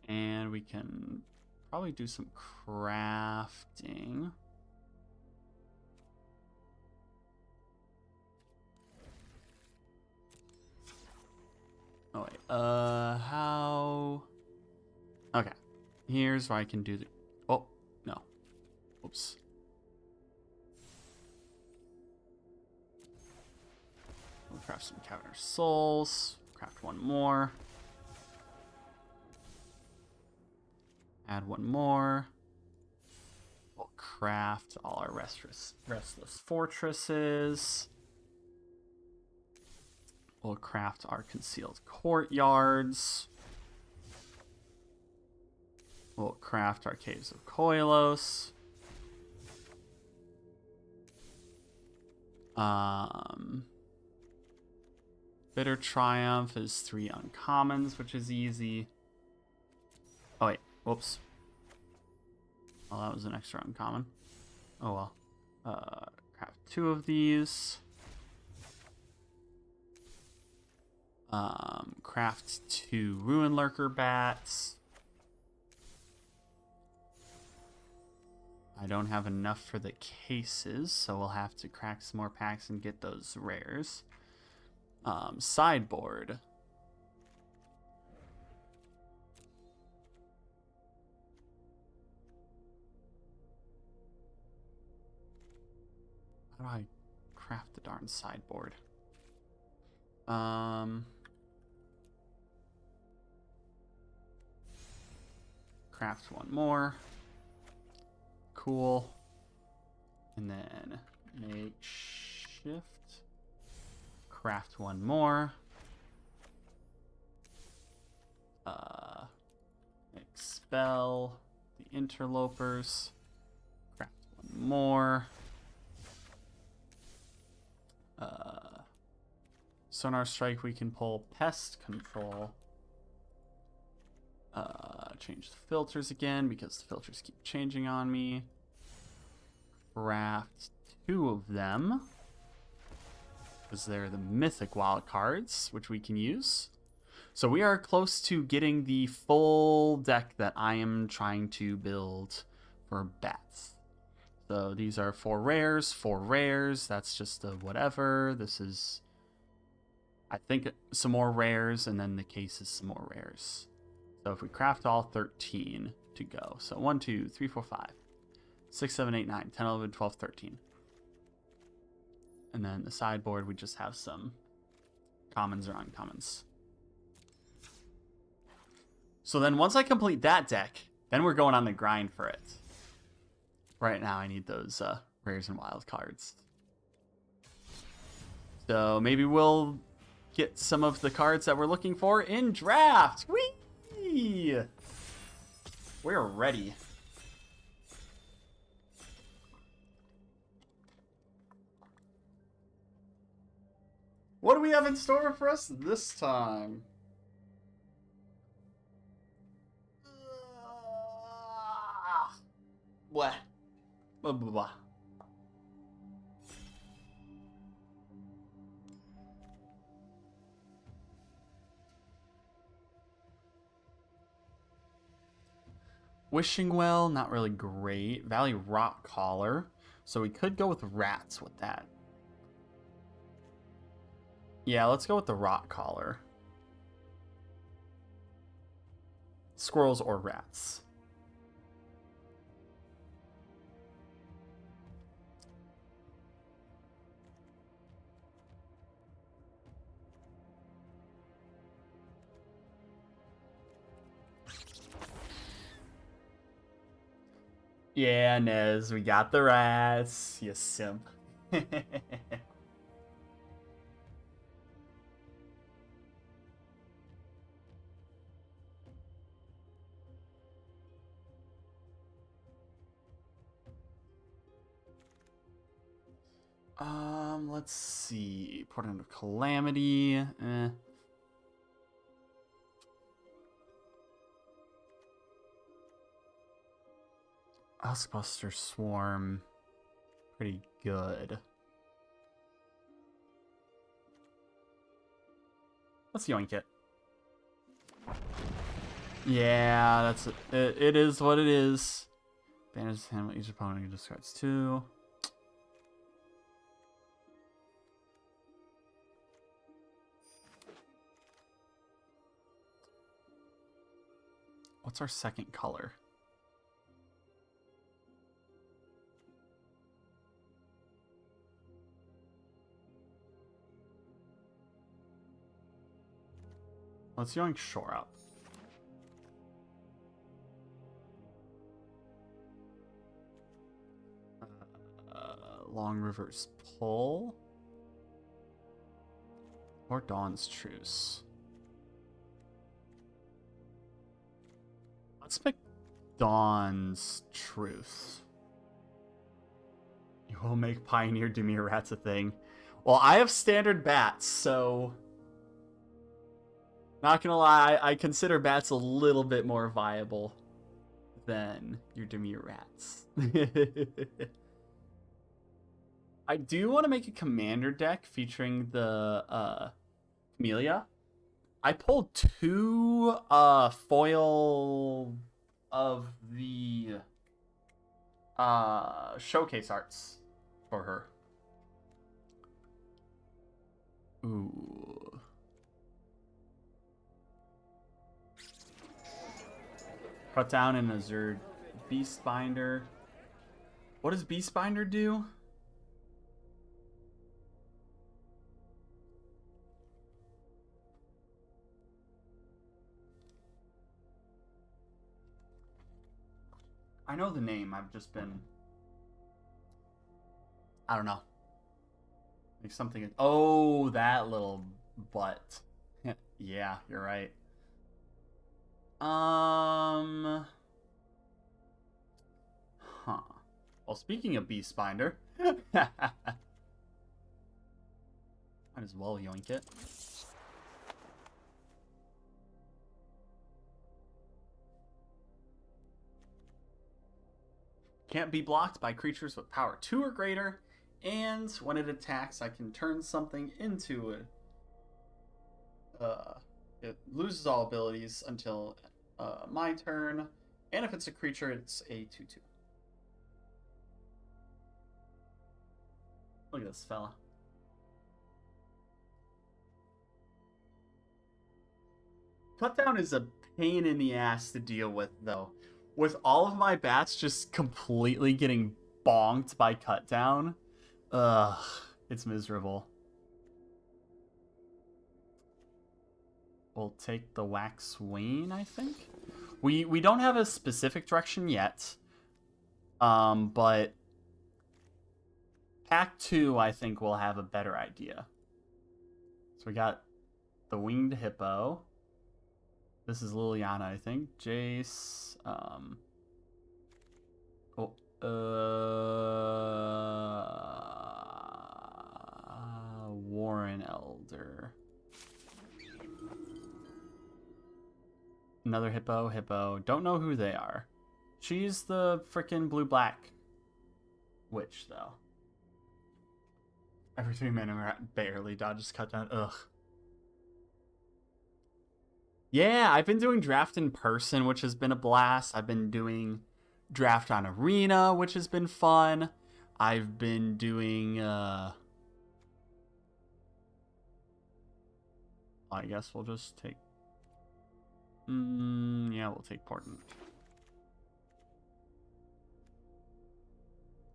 And we can probably do some crafting. Oh wait, how? Okay, here's where I can do the. Oh no, oops. We'll craft some Caverner Souls. Craft 1 more. Add 1 more. We'll craft all our restless fortresses. We'll craft our concealed courtyards. We'll craft our caves of Koilos. Bitter Triumph is 3 uncommons, which is easy. Oh wait, whoops. Well, that was an extra uncommon. Oh well. Craft 2 of these. Craft 2 Ruin Lurker bats. I don't have enough for the cases, so we'll have to crack some more packs and get those rares. Sideboard. How do I craft the darn sideboard? Craft one more. Cool. And then makeshift. Craft one more. Expel the interlopers. Craft one more. Sonar Strike, we can pull Pest Control. Change the filters again because the filters keep changing on me. Craft 2 of them. Because they're the mythic wild cards, which we can use. So we are close to getting the full deck that I am trying to build for bats. So these are 4 rares. That's just a whatever. This is, I think, some more rares, and then the case is some more rares. So if we craft all 13 to go. So 1, 2, 3, 4, 5, 6, 7, 8, 9, 10, 11, 12, 13. And then the sideboard, we just have some commons or uncommons. So then once I complete that deck, then we're going on the grind for it. Right now I need those rares and wild cards. So maybe we'll get some of the cards that we're looking for in draft. Whee! We're ready. What do we have in store for us this time? Blah. Blah, blah, blah. Wishing Well, not really great. Valley Rock Caller. So we could go with rats with that. Yeah, let's go with the Rock Caller. Squirrels or rats. Yeah, Nez, we got the rats. You simp. Let's see. Portent of Calamity. Huskbuster Swarm. Pretty good. Let's yoink it. Yeah, that's it. It is what it is. Banish him, each opponent discards 2. What's our second color? Let's yoink Shore Up. Long River's Pull. Or Dawn's Truce. Let's pick Dawn's Truce. You will make Pioneer Dimir Rats a thing. Well, I have standard bats, so... Not gonna lie, I consider bats a little bit more viable than your Dimir Rats. I do want to make a commander deck featuring the Camellia. I pulled 2 foil of the showcase arts for her. Ooh. Cut down in a Zerd Beastbinder. What does Beastbinder do? I know the name. I've just been... I don't know. Like something... Oh, that little butt. Yeah, you're right. Huh. Well, speaking of Beastbinder... Might as well yoink it. Can't be blocked by creatures with power 2 or greater, and when it attacks, I can turn something into it. It loses all abilities until my turn, and if it's a creature, it's a 2/2. Look at this fella. Cutdown is a pain in the ass to deal with, though. With all of my bats just completely getting bonked by Cutdown, it's miserable. We'll take the Wax Wayne, I think. We don't have a specific direction yet, but Pack 2, I think, will have a better idea. So we got the Winged Hippo. This is Liliana, I think. Jace. Warren Elder. Another hippo. Don't know who they are. She's the frickin' blue-black witch, though. Every 3 minutes, barely dodges Cutdown. Ugh. Yeah, I've been doing draft in person, which has been a blast. I've been doing draft on Arena, which has been fun. I've been doing, I guess we'll just take... yeah, we'll take Portent.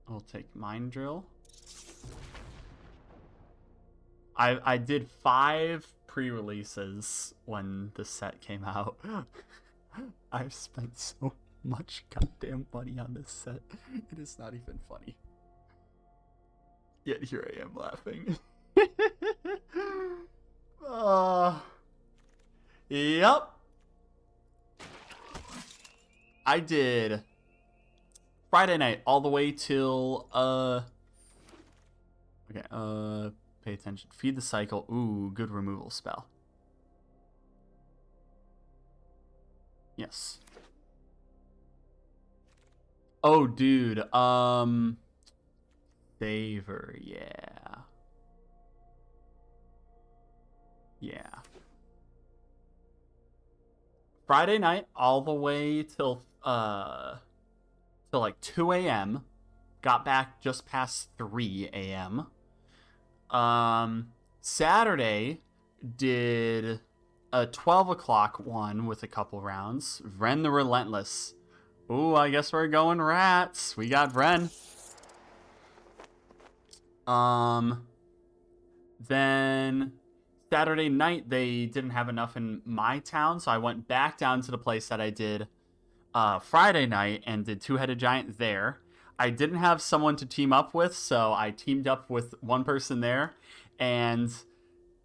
We'll take Mind Drill. I did 5 pre-releases when the set came out. I've spent so much goddamn money on this set. It is not even funny. Yet here I am laughing. Yep. I did Friday night all the way till okay, pay attention. Feed the cycle. Ooh, good removal spell. Yes. Oh, dude. Favor, yeah. Yeah. Friday night all the way till like 2 a.m. Got back just past 3 a.m. Saturday did a 12 o'clock one with a couple rounds. Ren the Relentless. Ooh, I guess we're going rats. We got Ren. Then Saturday night they didn't have enough in my town, so I went back down to the place that I did Friday night and did Two-Headed Giant there. I didn't have someone to team up with, so I teamed up with one person there, and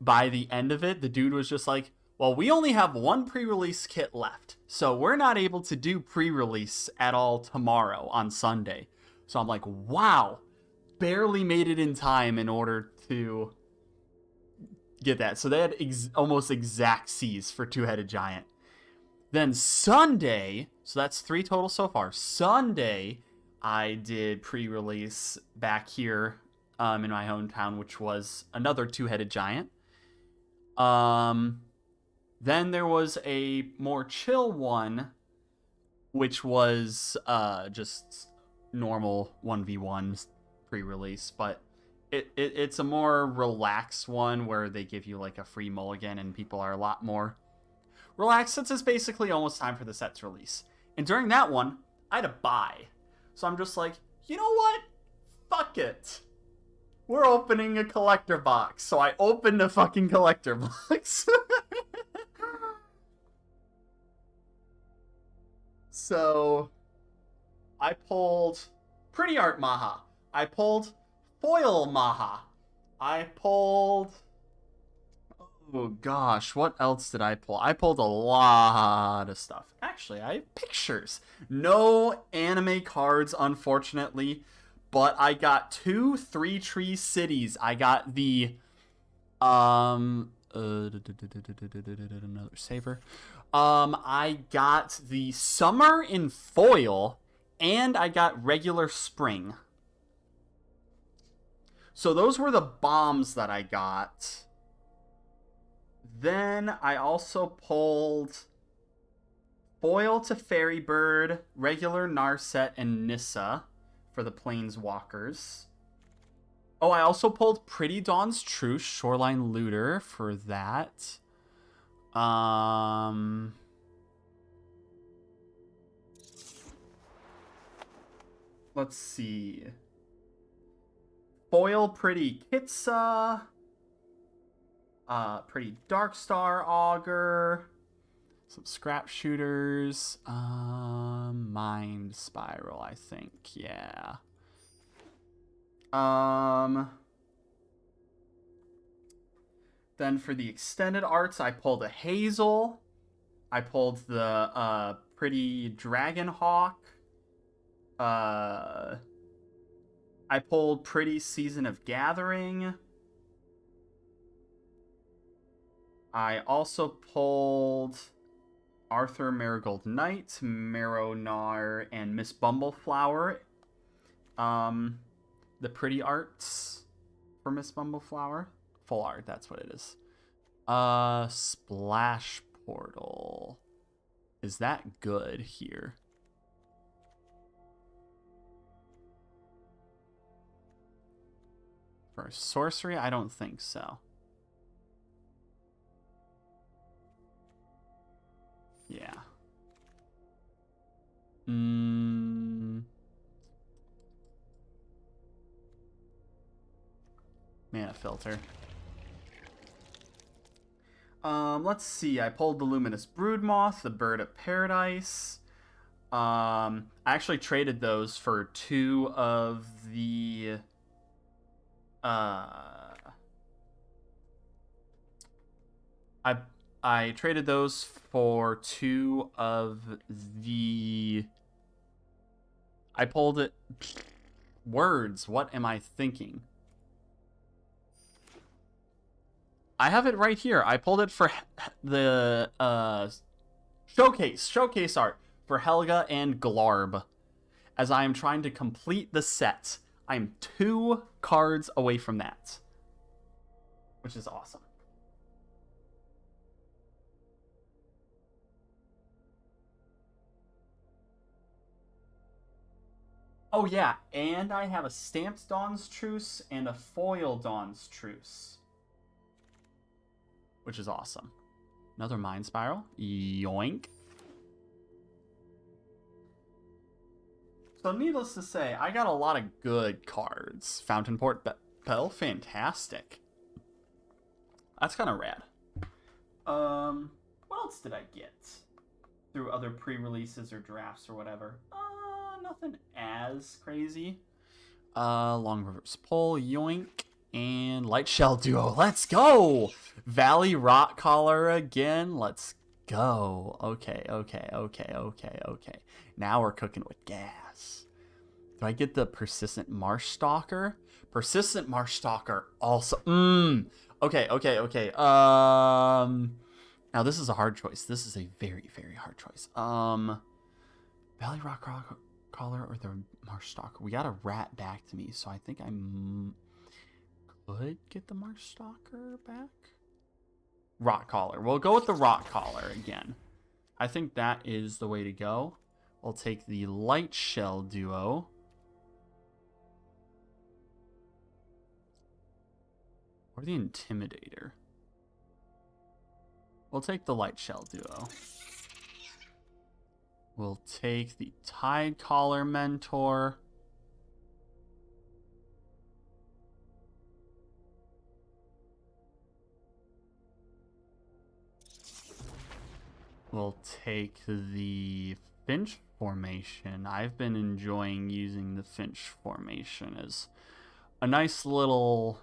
by the end of it, the dude was just like, well, we only have 1 pre-release kit left, so we're not able to do pre-release at all tomorrow on Sunday. So I'm like, wow, barely made it in time in order to get that. So they had almost exact C's for Two-Headed Giant. Then Sunday, so that's 3 total so far. Sunday, I did pre-release back here in my hometown, which was another two-headed giant. Then there was a more chill one, which was just normal 1v1 pre-release, but it's a more relaxed one where they give you like a free mulligan and people are a lot more relaxed since it's basically almost time for the set's release. And during that one, I had to buy. So I'm just like, you know what? Fuck it. We're opening a collector box. So I opened a fucking collector box. So I pulled Pretty Art Maha. I pulled Foil Maha. I pulled... Oh gosh, what else did I pull? I pulled a lot of stuff. Actually, I have pictures. No anime cards, unfortunately. But I got 2 Three Tree Cities. I got the... another saver. I got the Summer in Foil, and I got regular Spring. So those were the bombs that I got. Then I also pulled Foil to Fairy Bird, regular Narset, and Nissa for the Planeswalkers. Oh, I also pulled Pretty Dawn's Truce, Shoreline Looter for that. Let's see. Foil Pretty Kitsa. Pretty Darkstar Augur. Some Scrap Shooters. Mind Spiral, I think. Yeah. Then for the extended arts, I pulled a Hazel. I pulled the Pretty Dragonhawk. I pulled Pretty Season of Gathering. I also pulled Arthur Marigold Knight, Marrow-Gnar, and Miss Bumbleflower. The pretty arts for Miss Bumbleflower. Full art, that's what it is. Splash Portal. Is that good here? For sorcery, I don't think so. Yeah. Mana filter. Let's see. I pulled the Luminous Broodmoth, the Bird of Paradise. I actually traded those for 2 of the I traded those for 2 of the... I pulled it... Words, what am I thinking? I have it right here. I pulled it for the showcase art for Helga and Glarb. As I am trying to complete the set. I am 2 cards away from that. Which is awesome. Oh yeah, and I have a Stamped Dawn's Truce and a Foil Dawn's Truce. Which is awesome. Another Mind Spiral. Yoink. So needless to say, I got a lot of good cards. Fountain Port Bell, fantastic. That's kind of rad. What else did I get? Through other pre-releases or drafts or whatever. Nothing as crazy. Long Reverse Pull, yoink. And Light Shell Duo, let's go! Valley Rot Collar again, let's go. Okay. Now we're cooking with gas. Do I get the Persistent Marsh Stalker? Persistent Marsh Stalker also. Okay. Now this is a hard choice. This is a very, very hard choice. Valley Rock Collar or the Marsh Stalker? We got a rat back to me, so I think I'm... could get the Markstalker back. Rock Collar. We'll go with the Rock Collar again. I think that is the way to go. We'll take the Light Shell duo. Or the Intimidator. We'll take the Light Shell duo. We'll take the Tide Collar Mentor. We'll take the Finch formation. I've been enjoying using the Finch formation as a nice little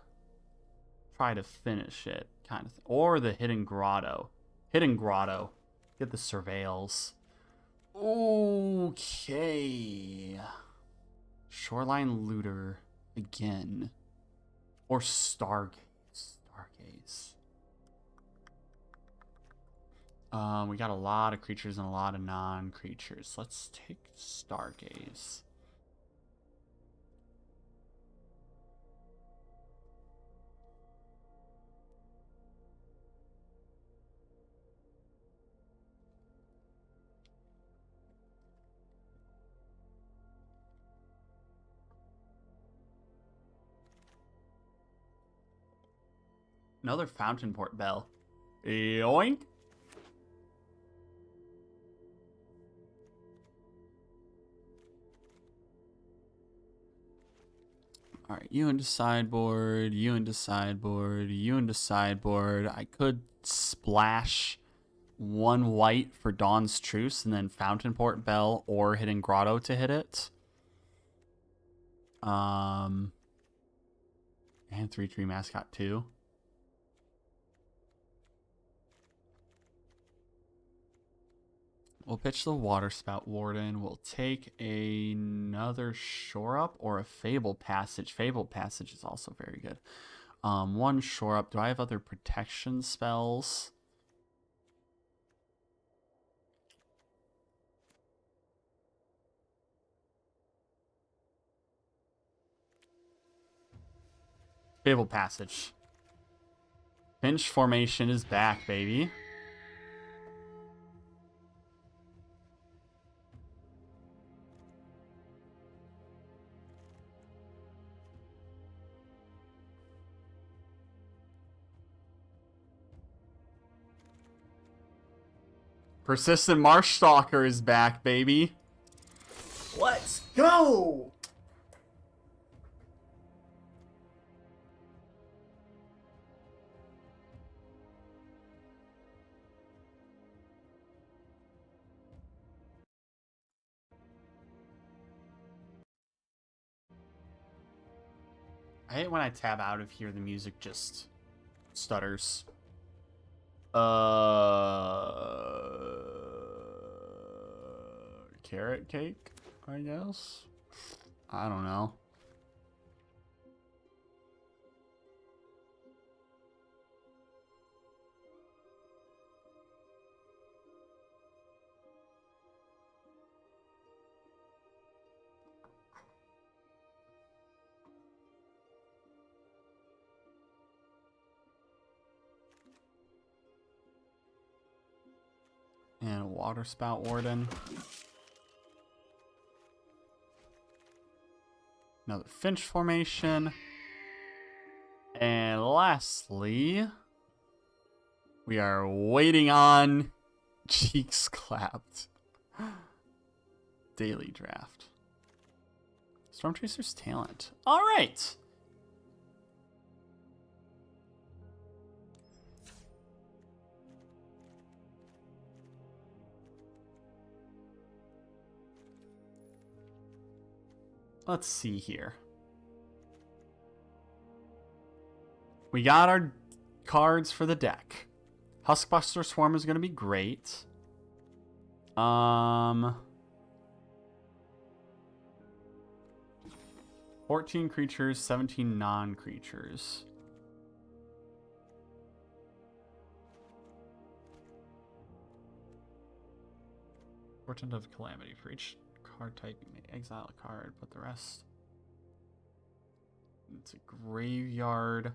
try to finish it kind of thing. Or the Hidden Grotto. Hidden Grotto. Get the Surveils. Okay. Shoreline Looter again. Or Stargaze. Stargaze. We got a lot of creatures and a lot of non-creatures. Let's take Stargaze. Another Fountain Port Bell. Yoink! Alright, you into sideboard, you into sideboard, you into sideboard. I could splash one white for Dawn's Truce and then Fountain Port Bell or Hidden Grotto to hit it. And 3/3 Mascot 2. We'll pitch the Waterspout Warden. We'll take another Shore Up or a Fable Passage. Fable Passage is also very good. One Shore Up. Do I have other protection spells? Fable Passage. Finch formation is back, baby. Persistent Marshstalker is back, baby. Let's go! I hate when I tab out of here, the music just stutters. Carrot cake, I guess? I don't know. And a Waterspout Warden. Another Finch formation. And lastly, we are waiting on Cheeks Clapped. Daily Draft. Stormchaser's Talent. All right. Let's see here. We got our cards for the deck. Huskbuster Swarm is going to be great. 14 creatures, 17 non-creatures. Portent of Calamity. For each card type, you may exile a card, put the rest. It's a graveyard.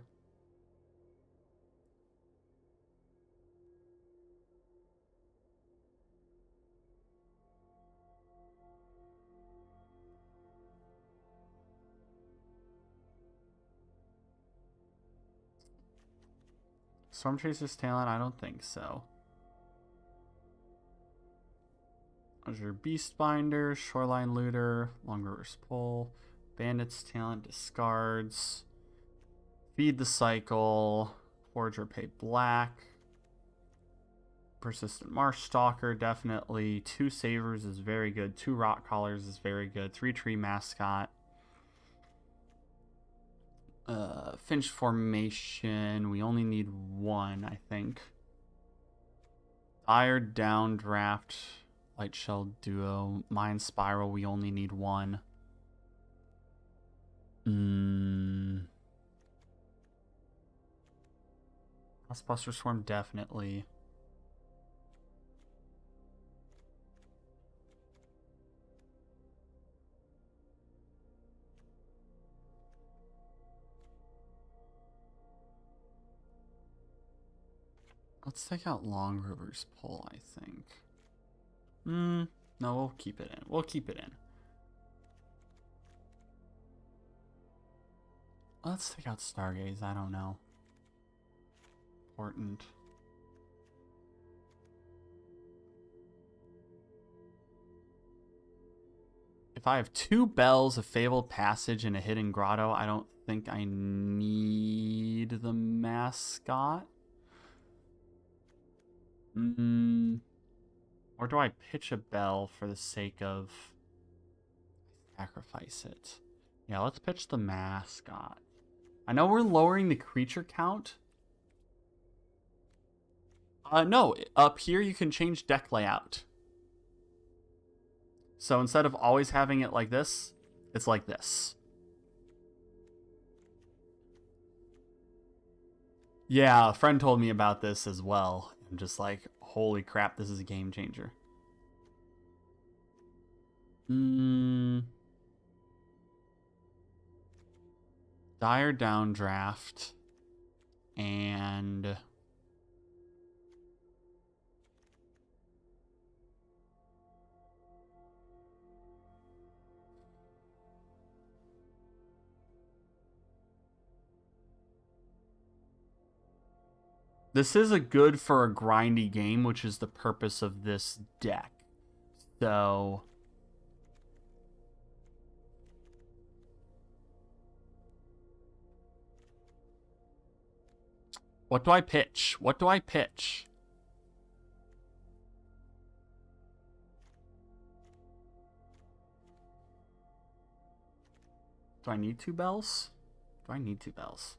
Storm Chaser's talent? I don't think so. Azure Beastbinder, Shoreline Looter, Long River's Pull, Bandit's talent discards, Feed the Cycle, Forager Pay Black, Persistent Marsh Stalker, definitely. 2 Savers is very good. 2 Rock Collars is very good. 3 Tree Mascot. Finch Formation, we only need 1, I think. Dire Downdraft, Light Shell Duo, Mind Spiral, we only need 1. Buster Swarm, definitely. Let's take out Long River's Pull, I think. No, we'll keep it in. We'll keep it in. Let's take out Stargaze. I don't know. Important. If I have 2 Bells, a Fabled Passage, and a Hidden Grotto, I don't think I need the Mascot. Or do I pitch a Bell for the sake of sacrifice it? Yeah, let's pitch the Mascot. I know we're lowering the creature count. No, up here you can change deck layout. So instead of always having it like this, it's like this. Yeah, a friend told me about this as well. I'm just like, holy crap, this is a game changer. Dire Downdraft. And this is a good for a grindy game, which is the purpose of this deck. So what do I pitch? What do I pitch? Do I need 2 Bells? Do I need 2 Bells?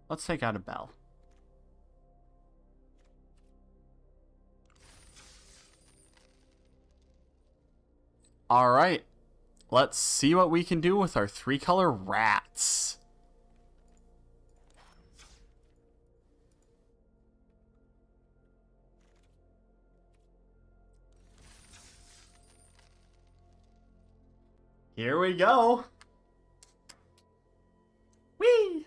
Let's take out a Bell. All right. Let's see what we can do with our 3-color rats. Here we go. Whee!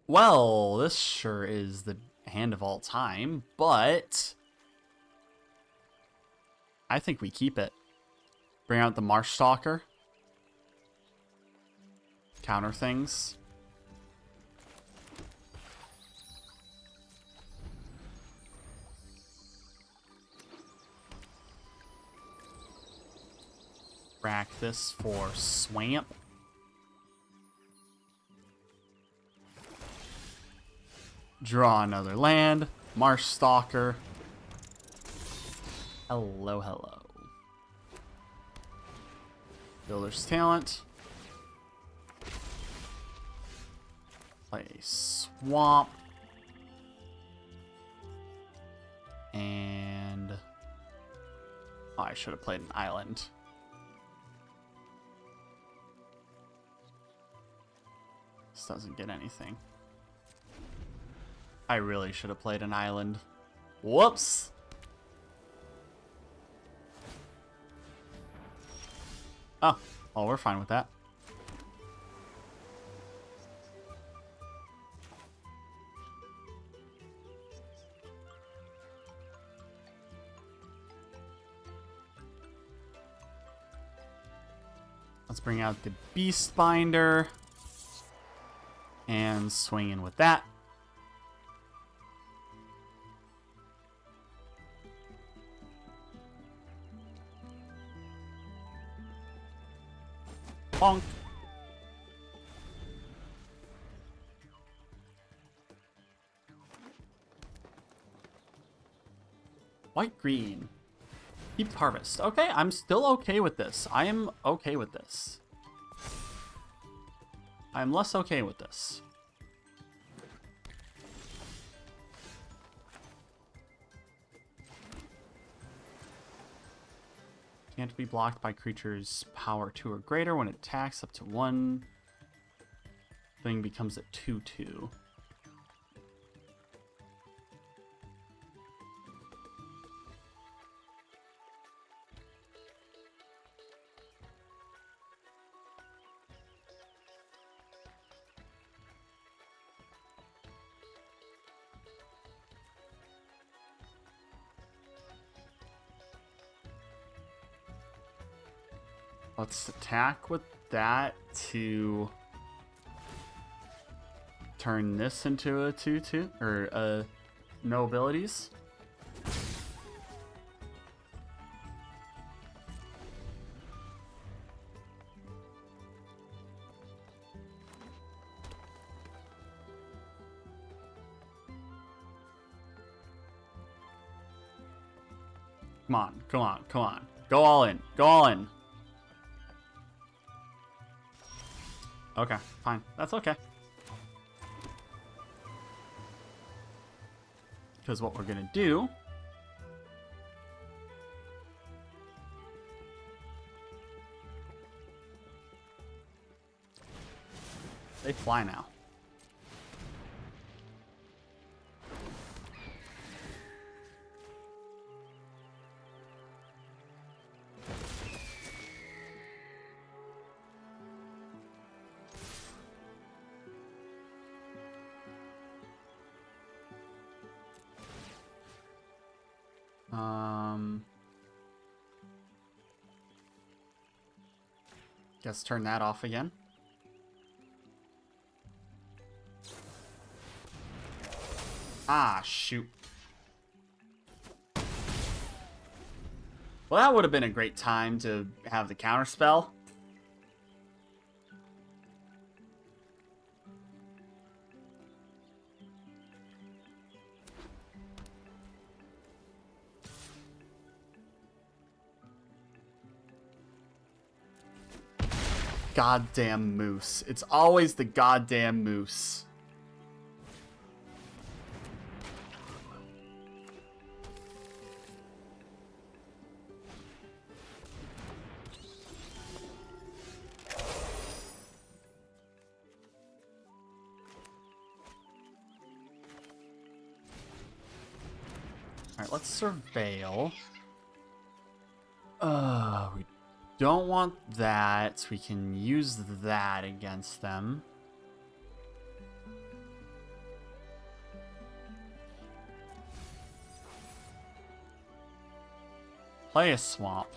Well, this sure is the hand of all time, but I think we keep it. Bring out the Marsh Stalker. Counter things. Rack this for Swamp. Draw another land. Marsh Stalker. Hello, hello. Builder's Talent. play a swamp. And... oh, I should have played an island. This doesn't get anything. I really should have played an island. Whoops! Oh, well, we're fine with that. Let's bring out the Beast Binder and swing in with that. Bonk. White green. Keep harvest. Okay, I'm still okay with this. I am okay with this. I'm less okay with this. Can't be blocked by creatures power 2 or greater. When it attacks up to 1, thing becomes a 2/2. Let's attack with that to turn this into a 2/2 or no abilities. Come on, come on, come on. Go all in. Go all in. Okay, fine. That's okay. Because what we're going to do... they fly now. Guess turn that off again. Ah, shoot. Well, that would have been a great time to have the counter spell. Goddamn moose. It's always the goddamn moose. Alright, let's surveil. We don't want that. We can use that against them. Play a swamp.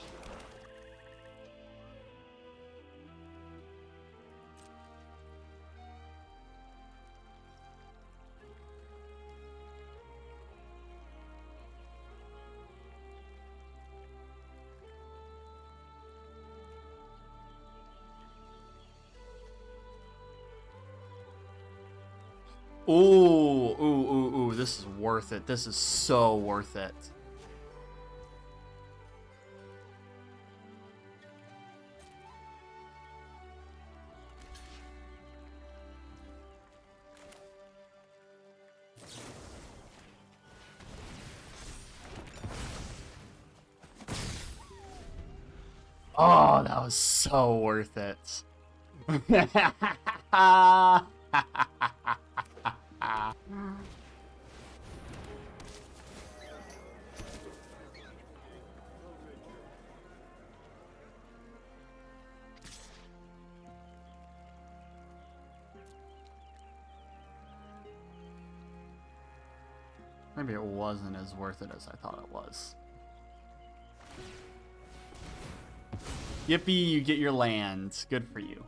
Ooh, this is worth it. This is so worth it. Oh, that was so worth it. Maybe it wasn't as worth it as I thought it was. Yippee, you get your land. Good for you.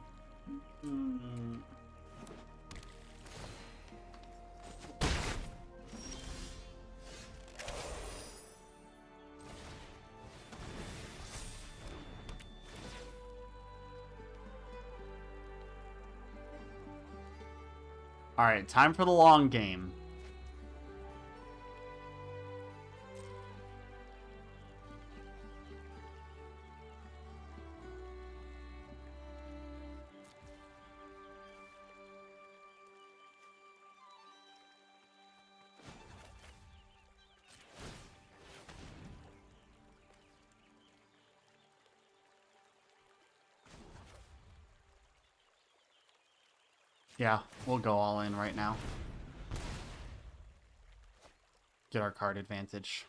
Alright, time for the long game. Yeah, we'll go all in right now. Get our card advantage.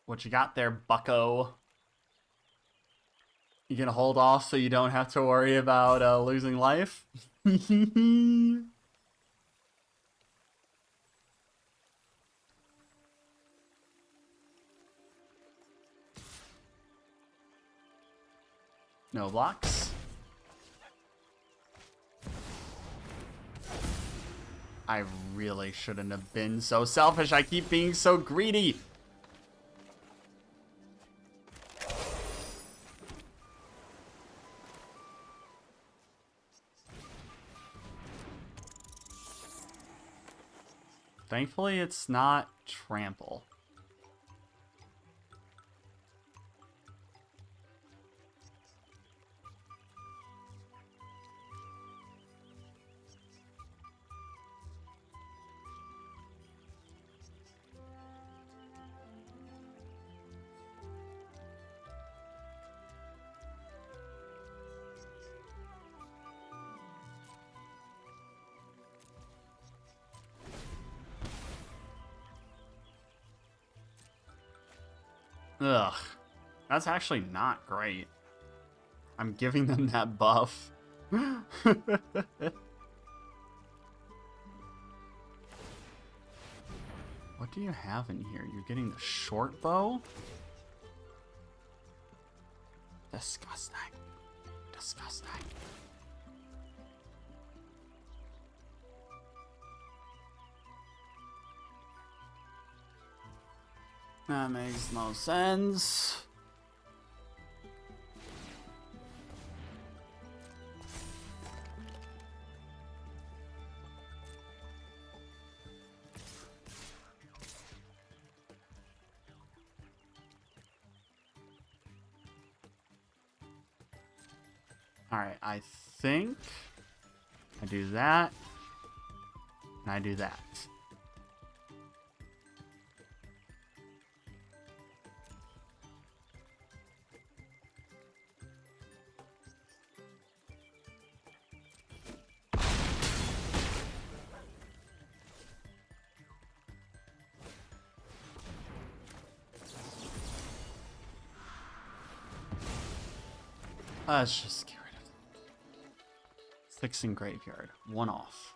What you got there, bucko? You gonna hold off so you don't have to worry about losing life? No blocks. I really shouldn't have been so selfish. I keep being so greedy. Thankfully, it's not trample. Ugh. That's actually not great. I'm giving them that buff. What do you have in here? You're getting the short bow? Disgusting. Disgusting. That makes no sense. Alright, I think I do that, and I do that. Let's just get rid of it. 6 in graveyard. 1 off.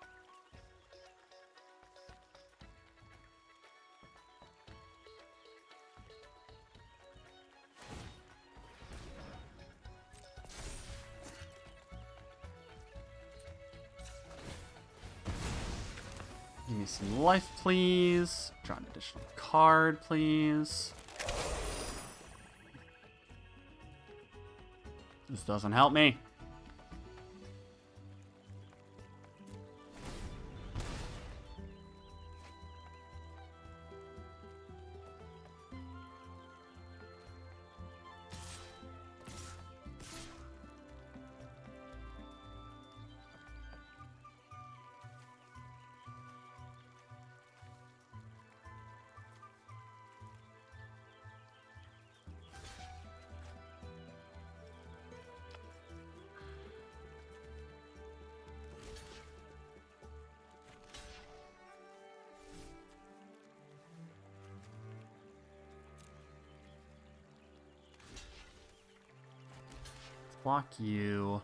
Give me some life, please. Draw an additional card, please. This doesn't help me. block you.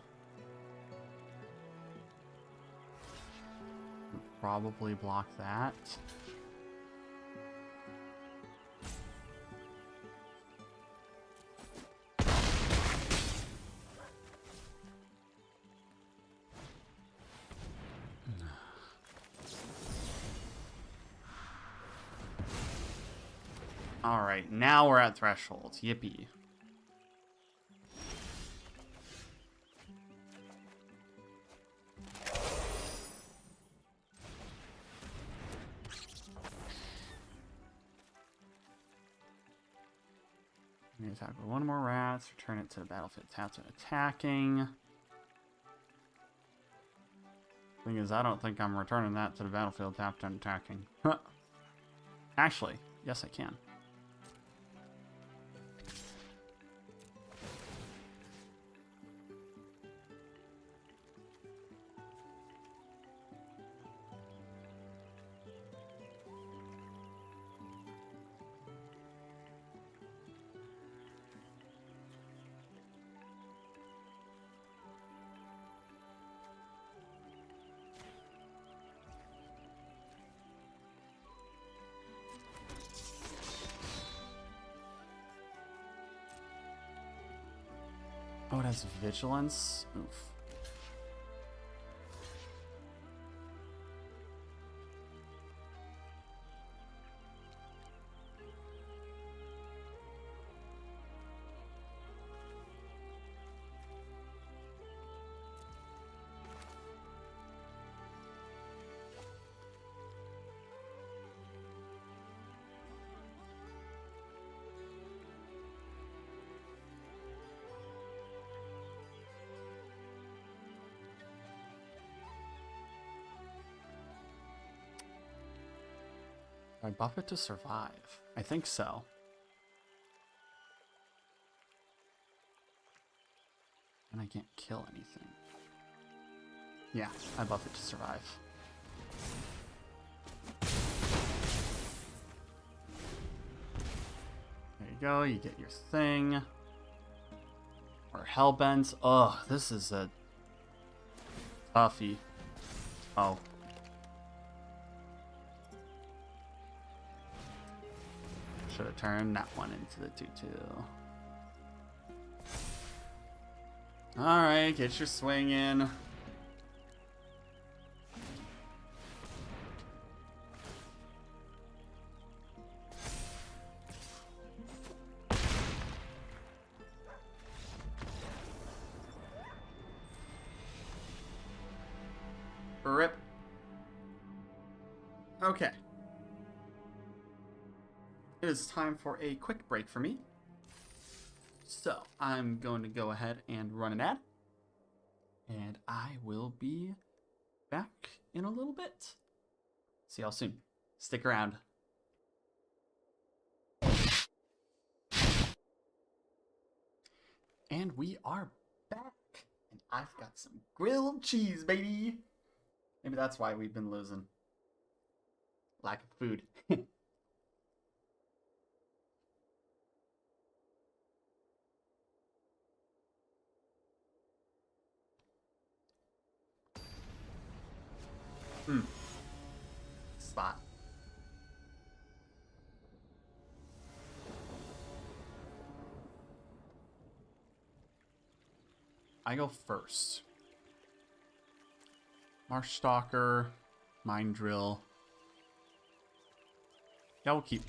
Probably block that. All right, now we're at threshold. Yippee. Attack with one more rats. Return it to the battlefield. Tapped and attacking. Thing is, I don't think I'm returning that to the battlefield. Tapped and attacking. Actually, yes, I can. Oh, it has vigilance? Oof. Do I buff it to survive? I think so. And I can't kill anything. Yeah, I buff it to survive. There you go, you get your thing. Or Hellbent. Ugh, this is a toughie. Oh. Should have turned that one into the 2-2. Alright, get your swing in. Rip. Okay. It is time for a quick break for me. So, I'm going to go ahead and run an ad. And I will be back in a little bit. See y'all soon. Stick around. And we are back. And I've got some grilled cheese, baby. Maybe that's why we've been losing. Lack of food. Spot. I go first. Marsh Stalker, Mine Drill. Yeah, we'll keep.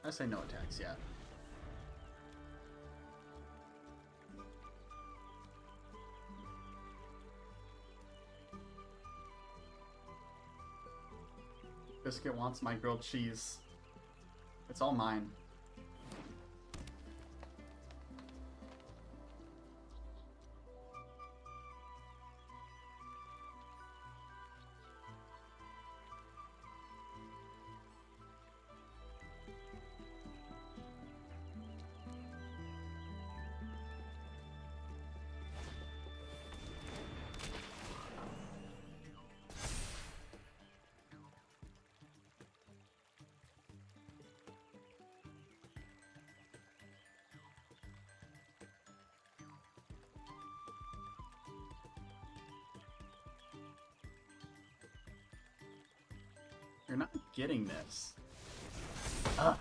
I say no attacks yet. Biscuit wants my grilled cheese. It's all mine. You're not getting this. Ugh.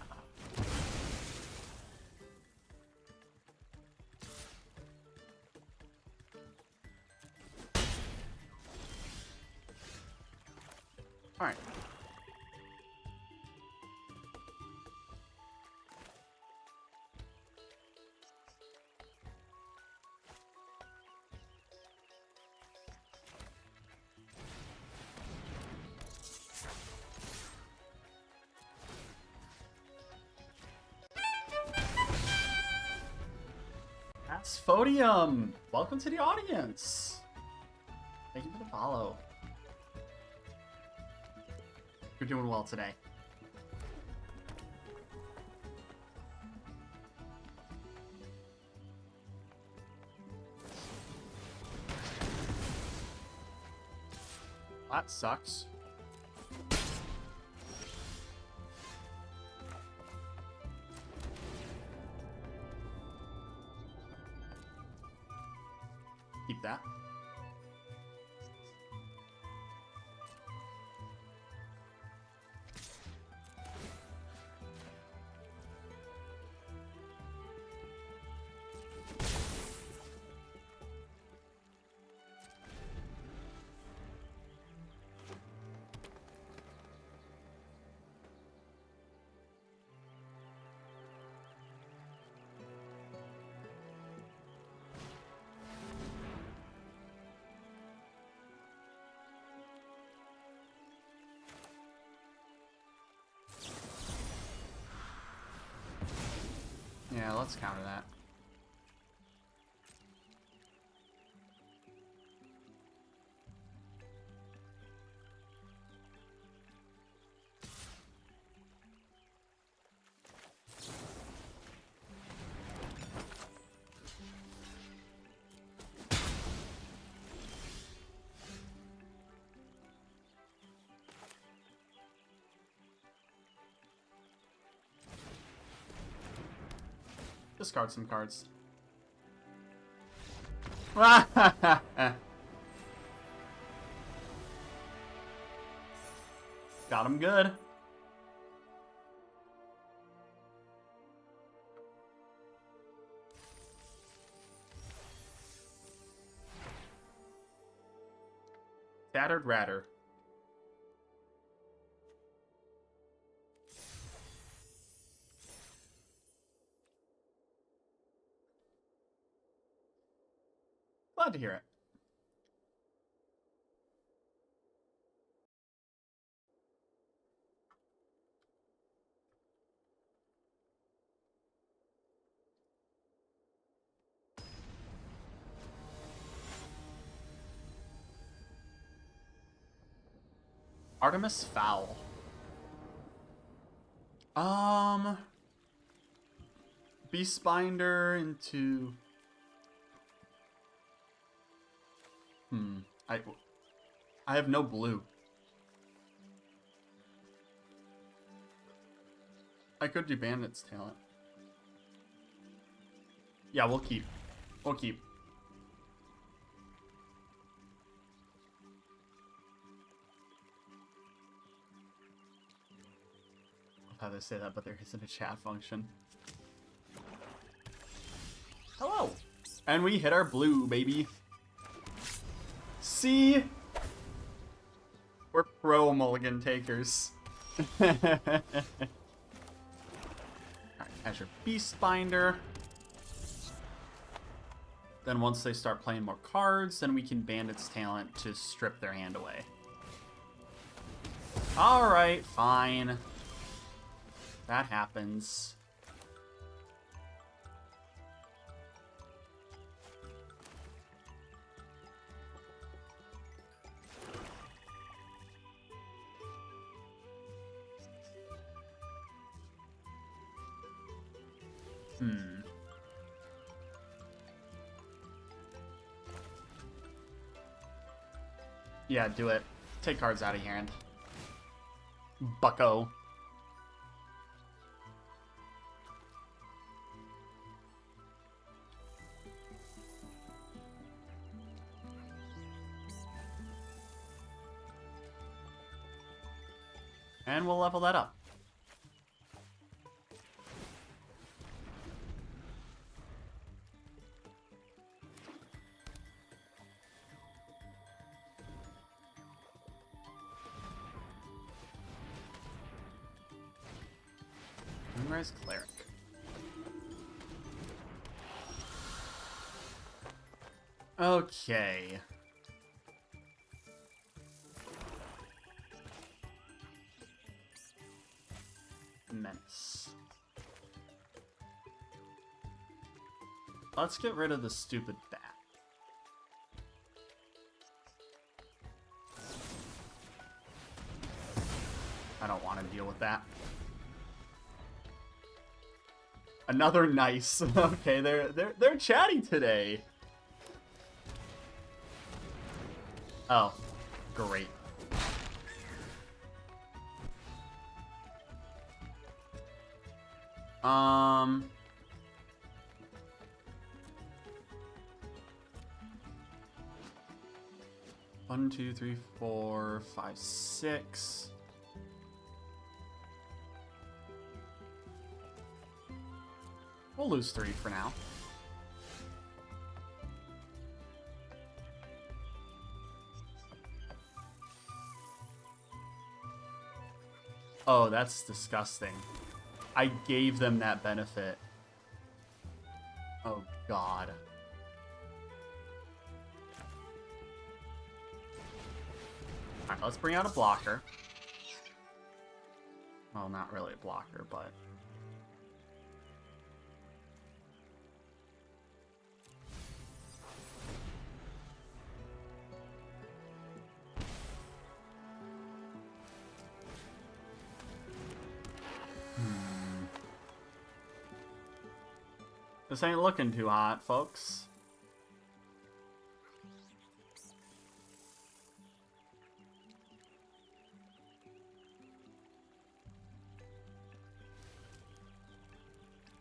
All right. Asphodium! Welcome to the audience! Thank you for the follow. You're doing well today. That sucks. Keep that. Yeah, let's counter that. Discard some cards. Got him good. Tattered Ratter. Glad to hear it. Artemis Fowl. Beastbinder into... I have no blue. I could do Bandit's Talent. Yeah, we'll keep. We'll keep. I love how they say that, but there isn't a chat function. Hello! And we hit our blue, baby. See? We're pro mulligan takers. as your Beast Binder. Then once they start playing more cards, then we can Bandit's Talent to strip their hand away. Alright, fine. That happens. Yeah, do it. Take cards out of your hand. Bucko. And we'll level that up. Moonrise Cleric. Okay. Menace. Let's get rid of the stupid bat. I don't want to deal with that. Another nice. Okay, they're chatty today. Oh, great. One, two, three, 4, 5, 6. We'll lose 3 for now. Oh, that's disgusting. I gave them that benefit. Oh, God. Alright, let's bring out a blocker. Well, not really a blocker, but... This ain't looking too hot, folks.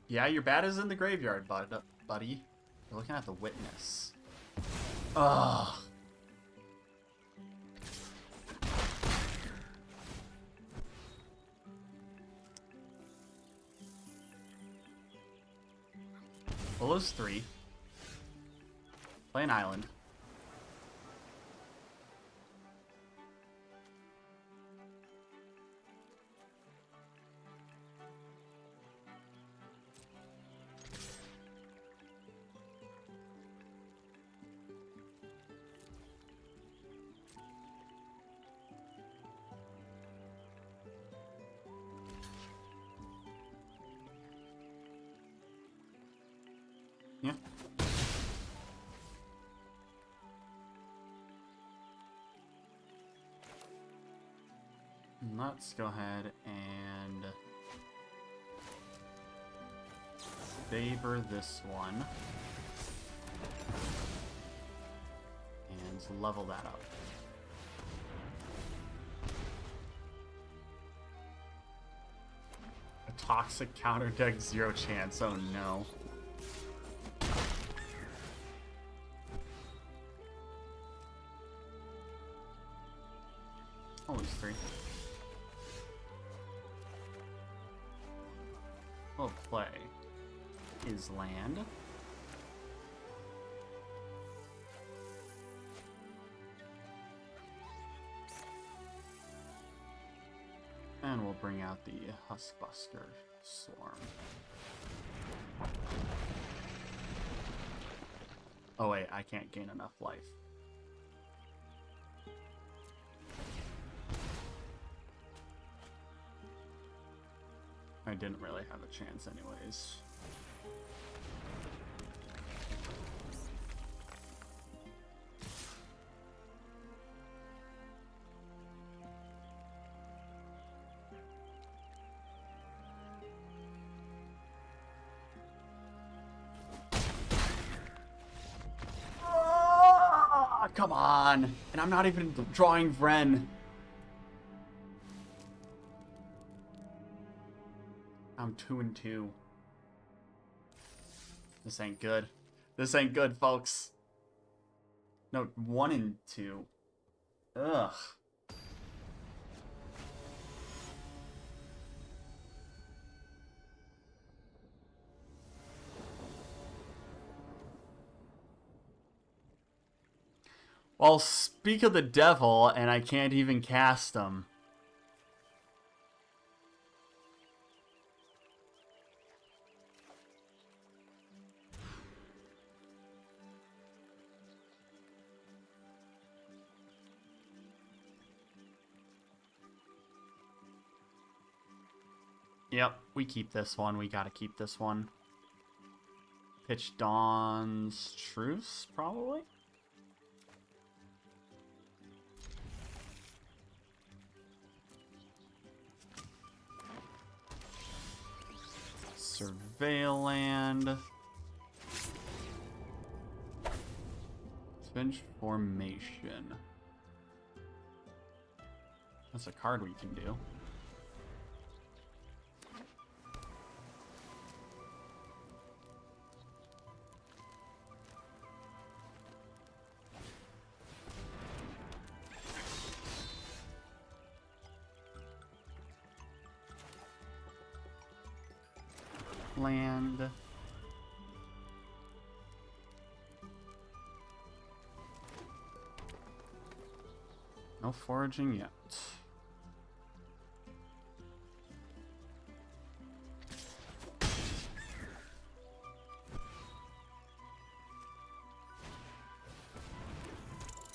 Yeah, your bat is in the graveyard, buddy. You're looking at the witness. Ugh. We'll lose 3. Play an island. Yeah. Let's go ahead and favor this one and level that up. A toxic counter deck, 0 chance. Oh no. I'll lose 3. We'll play his land. And we'll bring out the Huskbuster Swarm. Oh wait, I can't gain enough life. I didn't really have a chance anyways. Ah, come on! And I'm not even drawing Vren. I'm 2-2. This ain't good. This ain't good, folks. No, 1-2. Ugh. Well, speak of the devil, and I can't even cast him. Yep, we keep this one. We gotta keep this one. Pitch Dawn's Truce, probably? Surveilland. Finch Formation. That's a card we can do. Land. No foraging yet.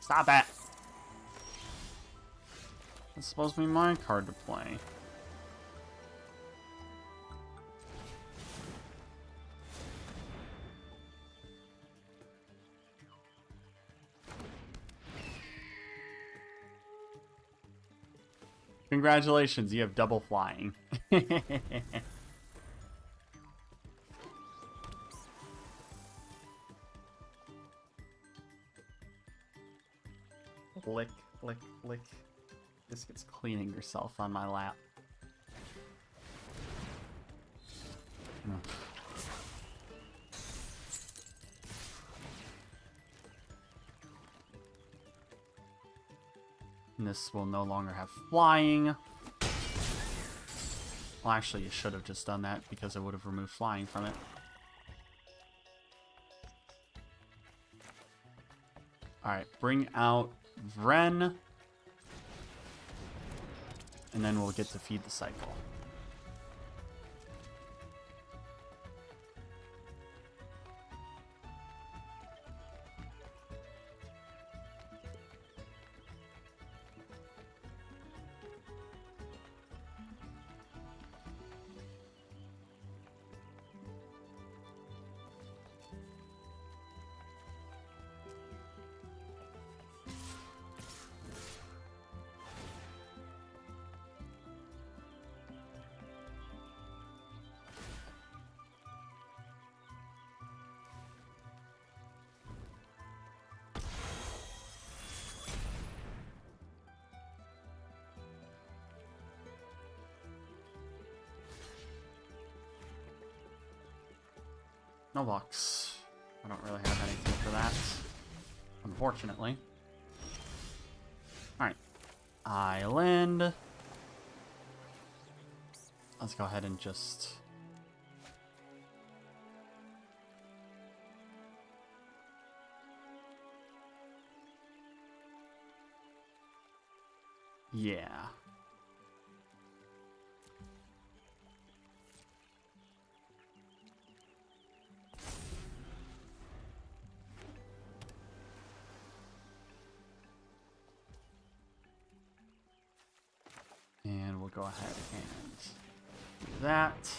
Stop it! That's supposed to be my card to play. Congratulations, you have double flying. Lick, lick, lick. This gets cleaning yourself on my lap. And this will no longer have flying. Well, actually, you should have just done that because it would have removed flying from it. Alright, bring out Vren. And then we'll get to feed the cycle. No box. I don't really have anything for that, unfortunately. Alright. Island. Let's go ahead and just... Yeah. go ahead and do that.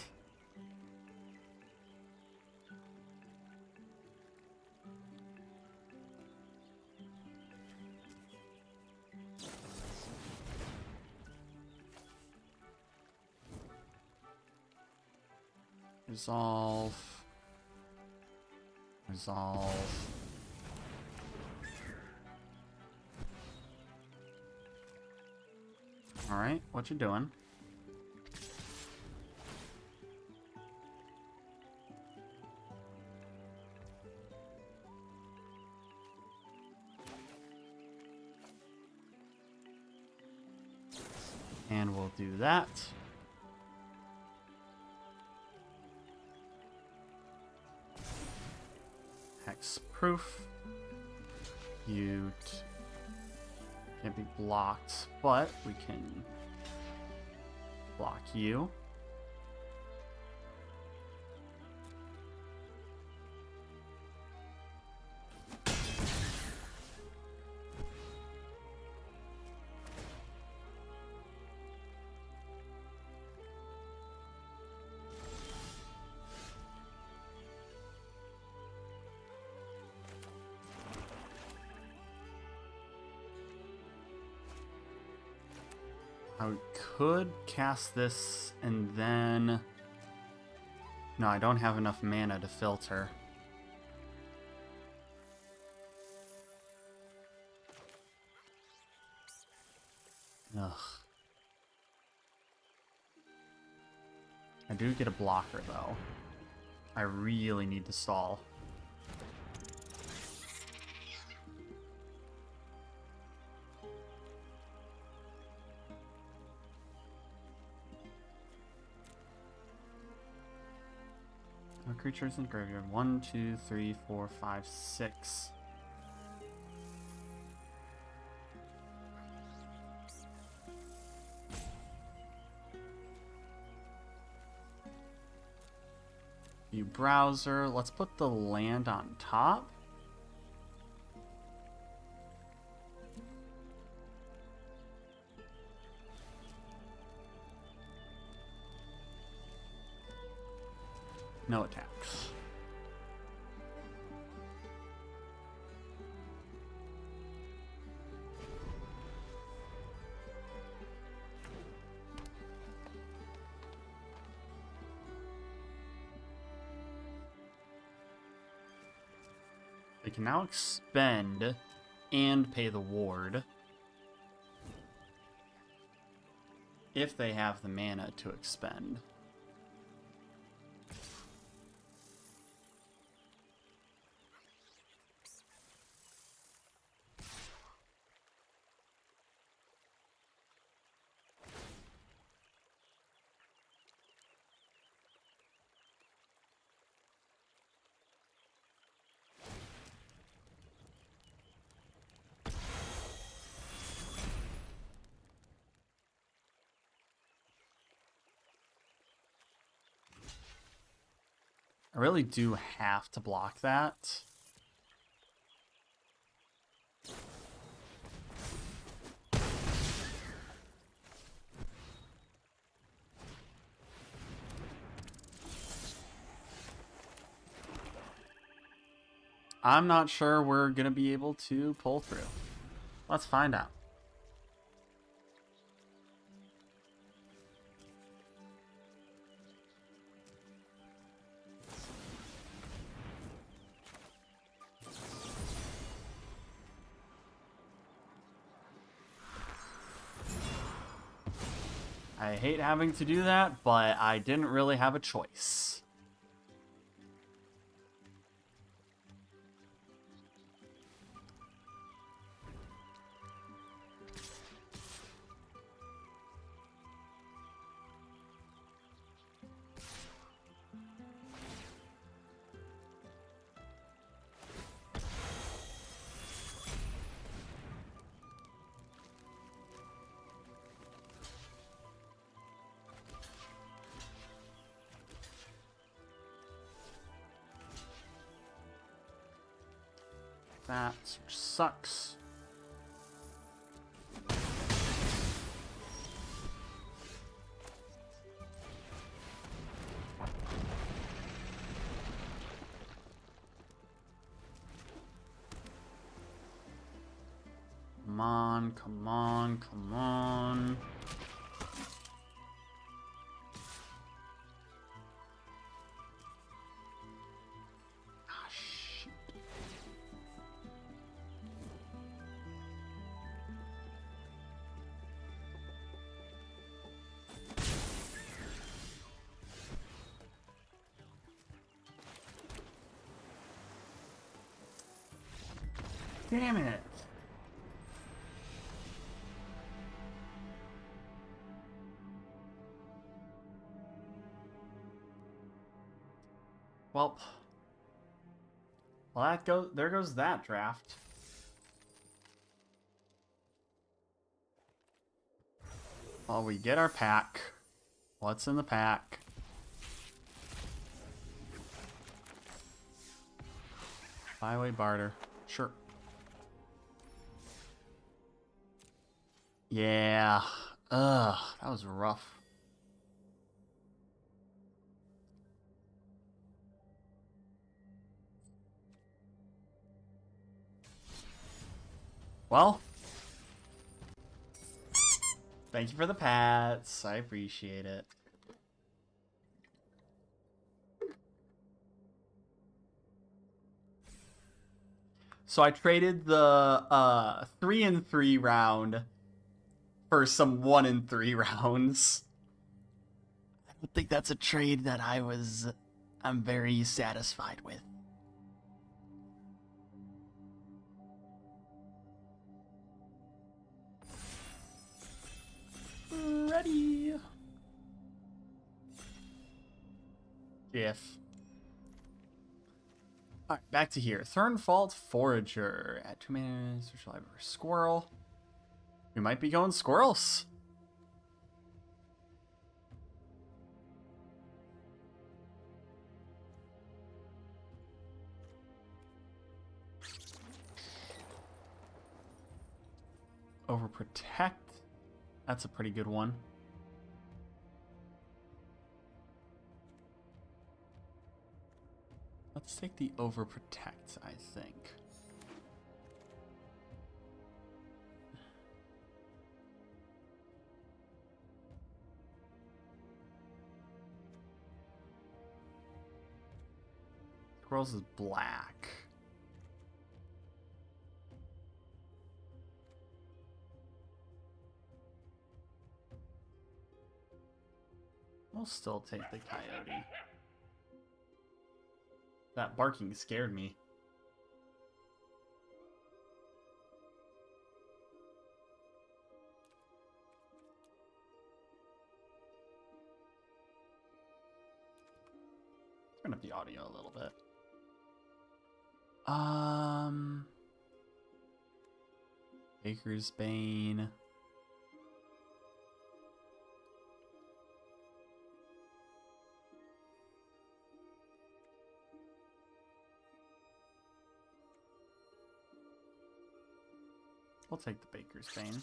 Resolve. Resolve. Alright, what you doing? And we'll do that. Hexproof. You can't be blocked, but we can block you. I could cast this and then... No, I don't have enough mana to filter. Ugh. I do get a blocker, though. I really need to stall. No creatures in the graveyard. 1, 2, 3, 4, 5, 6. View browser. Let's put the land on top. No attacks. They can now expend and pay the ward if they have the mana to expend. I really do have to block that. I'm not sure we're going to be able to pull through. Let's find out. I hate having to do that, but I didn't really have a choice. That which sucks. Come on, come on, come on. Ah, shoot. Damn it. Well, there goes that draft. Well, we get our pack. What's in the pack? Byway barter. Sure. Yeah. Ugh, that was rough. Well, thank you for the pats. I appreciate it. So I traded the 3-3 round for some 1-3 rounds. I don't think that's a trade that I'm very satisfied with. Ready. GIF. Alright, back to here. Thornfault Forager. At 2 mana, social library squirrel. We might be going squirrels. Overprotect. That's a pretty good one. Let's take the overprotect, I think. Squirrels is black. We'll still take the coyote. That barking scared me. Turn up the audio a little bit. Baker's Bane. We'll take the Baker's Bane.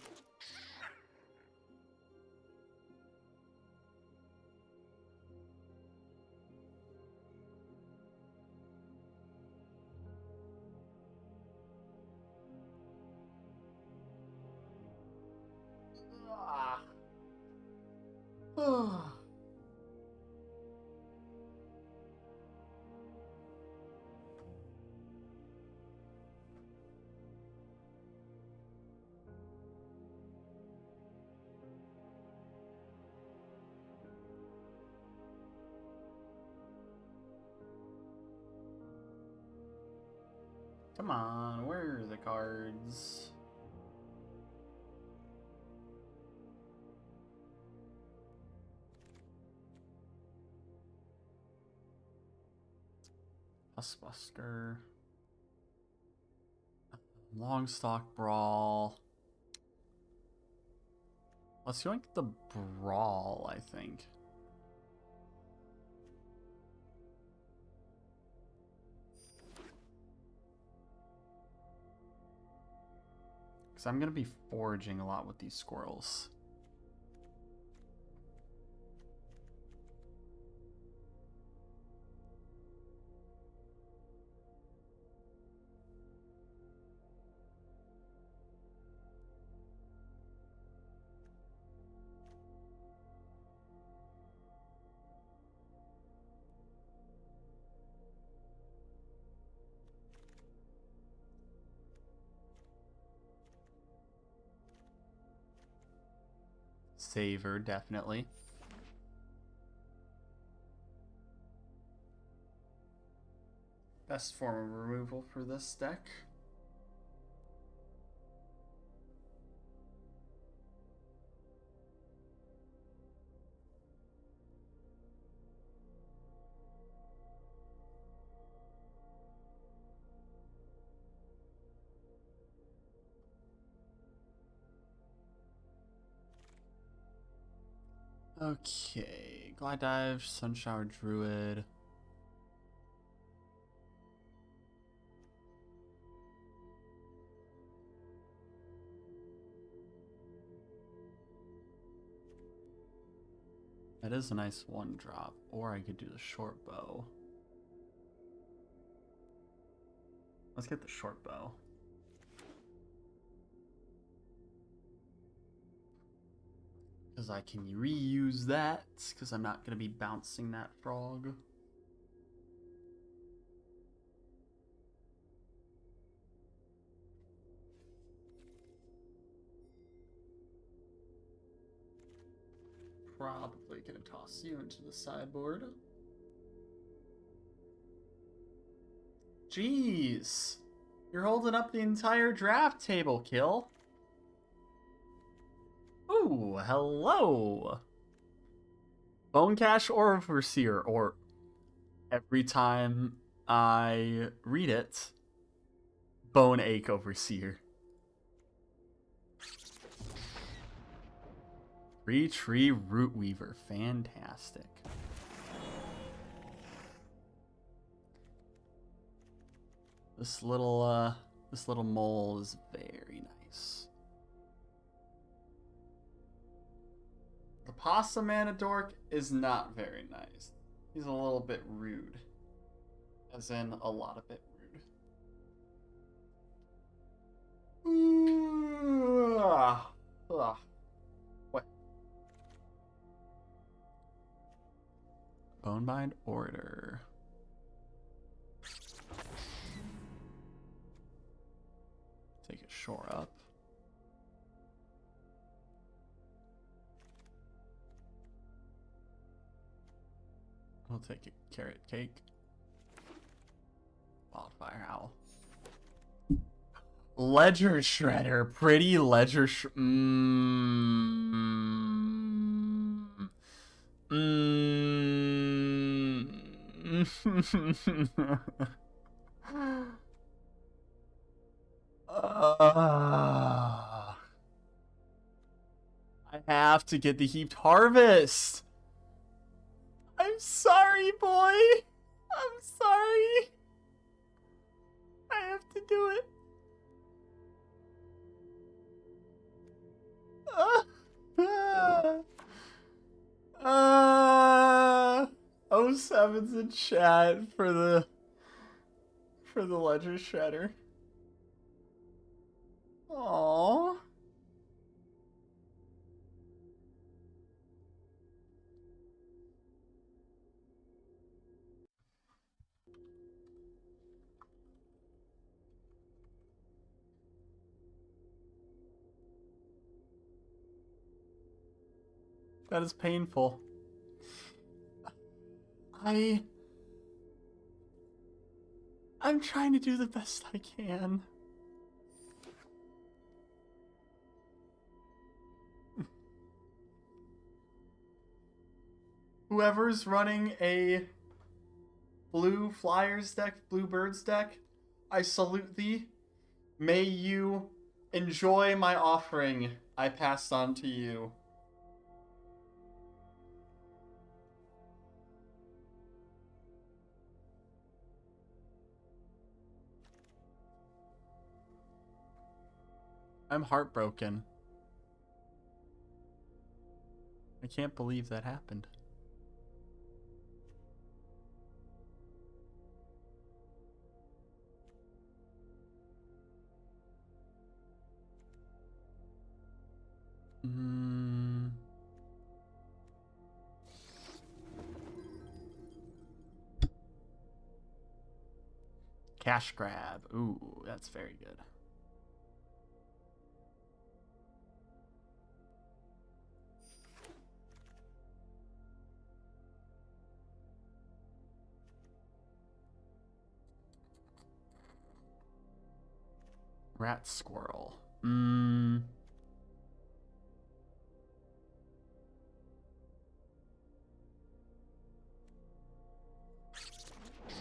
Come on, where are the cards? Huskbuster. Longstock Brawl. Let's yoink the Brawl, I think. Because I'm going to be foraging a lot with these squirrels. Saver, definitely. Best form of removal for this deck. Okay, Glide Dive, Sunshower Druid. That is a nice 1-drop, or I could do the short bow. Let's get the short bow. Because I can reuse that, because I'm not going to be bouncing that frog. Probably going to toss you into the sideboard. Jeez! You're holding up the entire draft table, Kill. Ooh, hello! Bone Cache or Overseer, or every time I read it, Bone Ache Overseer. Tree Root Weaver, fantastic. This little mole is very nice. The Possum Manadork is not very nice. He's a little bit rude. As in, a lot of bit rude. What? Bonebind Order. Take it shore up. I'll take a Carrot Cake. Wildfire Owl. Ledger Shredder. Pretty Ledger I have to get the Heaped Harvest. I'm sorry, boy. I'm sorry. I have to do it. 07's in chat for the Ledger Shredder. Aww. That is painful. I'm trying to do the best I can. Whoever's running a blue Flyers deck, blue Birds deck, I salute thee. May you enjoy my offering I passed on to you. I'm heartbroken. I can't believe that happened. Cash grab. Ooh, that's very good. Rat squirrel. Gonna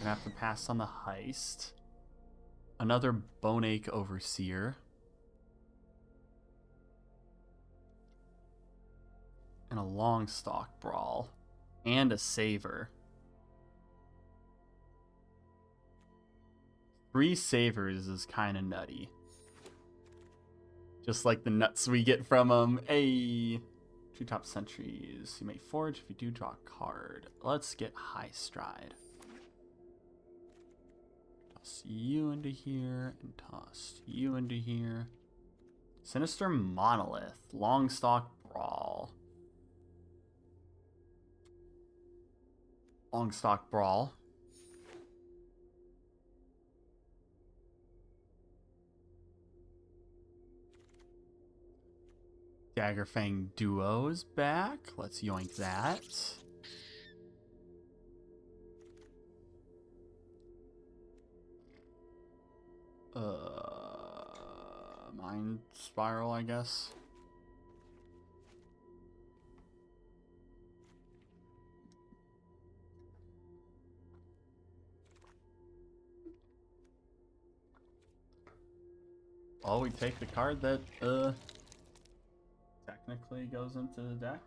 have to pass on the heist. Another Boneache Overseer. And a Longstalk Brawl. And a Saver. 3 Savers is kind of nutty. Just like the nuts we get from them. Hey! Treetop Sentries. You may forage if you do draw a card. Let's get High Stride. Toss you into here, and toss you into here. Sinister Monolith. Longstalk Brawl. Longstalk Brawl. Daggerfang Duo is back. Let's yoink that. Mind Spiral, I guess. Oh, we take the card that technically goes into the deck.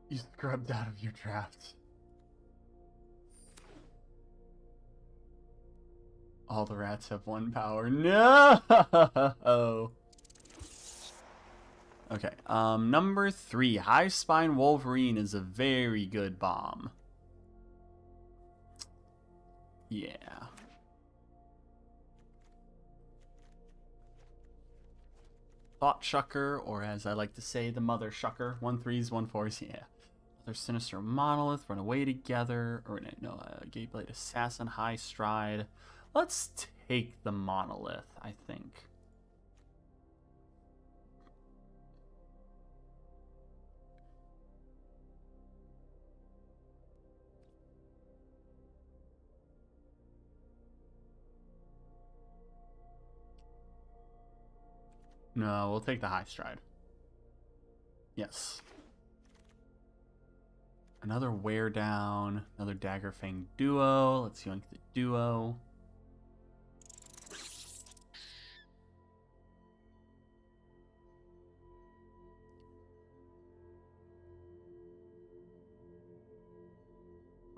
You scrubbed out of your draft. All the rats have 1 power. No! Okay, number 3. High Spine Wolverine is a very good bomb. Yeah. Thought Shucker, or as I like to say, the Mother Shucker. 1/3s, 1/4s, yeah. Another Sinister Monolith, Run Away Together, or no, Gateblade Assassin, High Stride. Let's take the Monolith, I think. No, we'll take the High Stride. Yes. Another Wear Down. Another Daggerfang Duo. Let's yoink the Duo.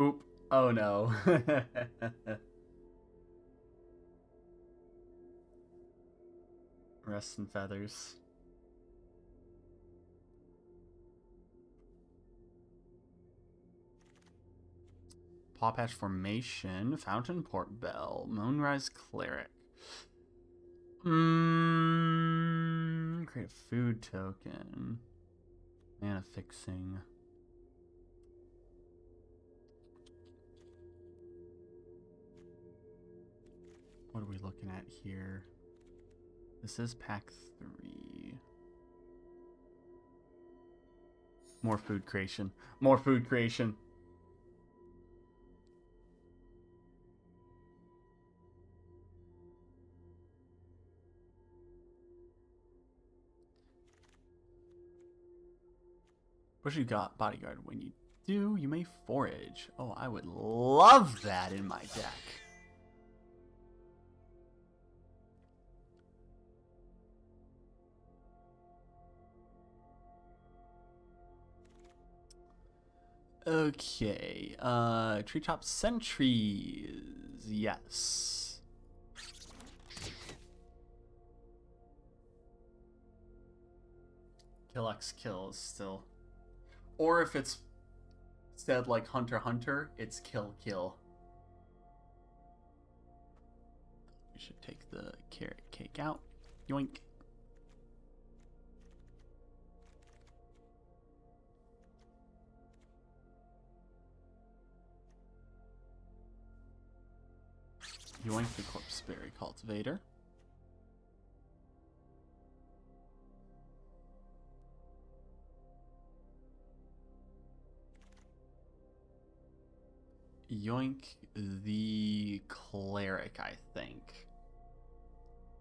Oop. Oh no. Rest and Feathers. Pawpatch Formation, Fountain Port Bell, Moonrise Cleric. Create a food token. Mana Fixing. What are we looking at here? This is pack 3. More food creation. More food creation. What you got, Bodyguard? When you do, you may forage. Oh, I would love that in my deck. Okay, Treetop Sentries, yes. Kill X Kill is still... Or if it's said like Hunter x Hunter, it's Kill Kill. We should take the carrot cake out. Yoink. Yoink the Corpseberry Cultivator. yoink the cleric, I think.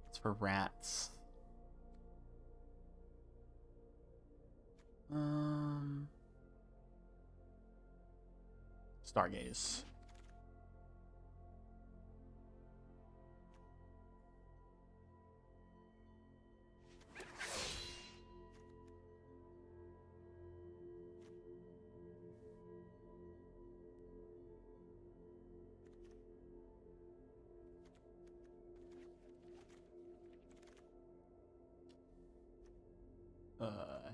It's for rats. Stargaze.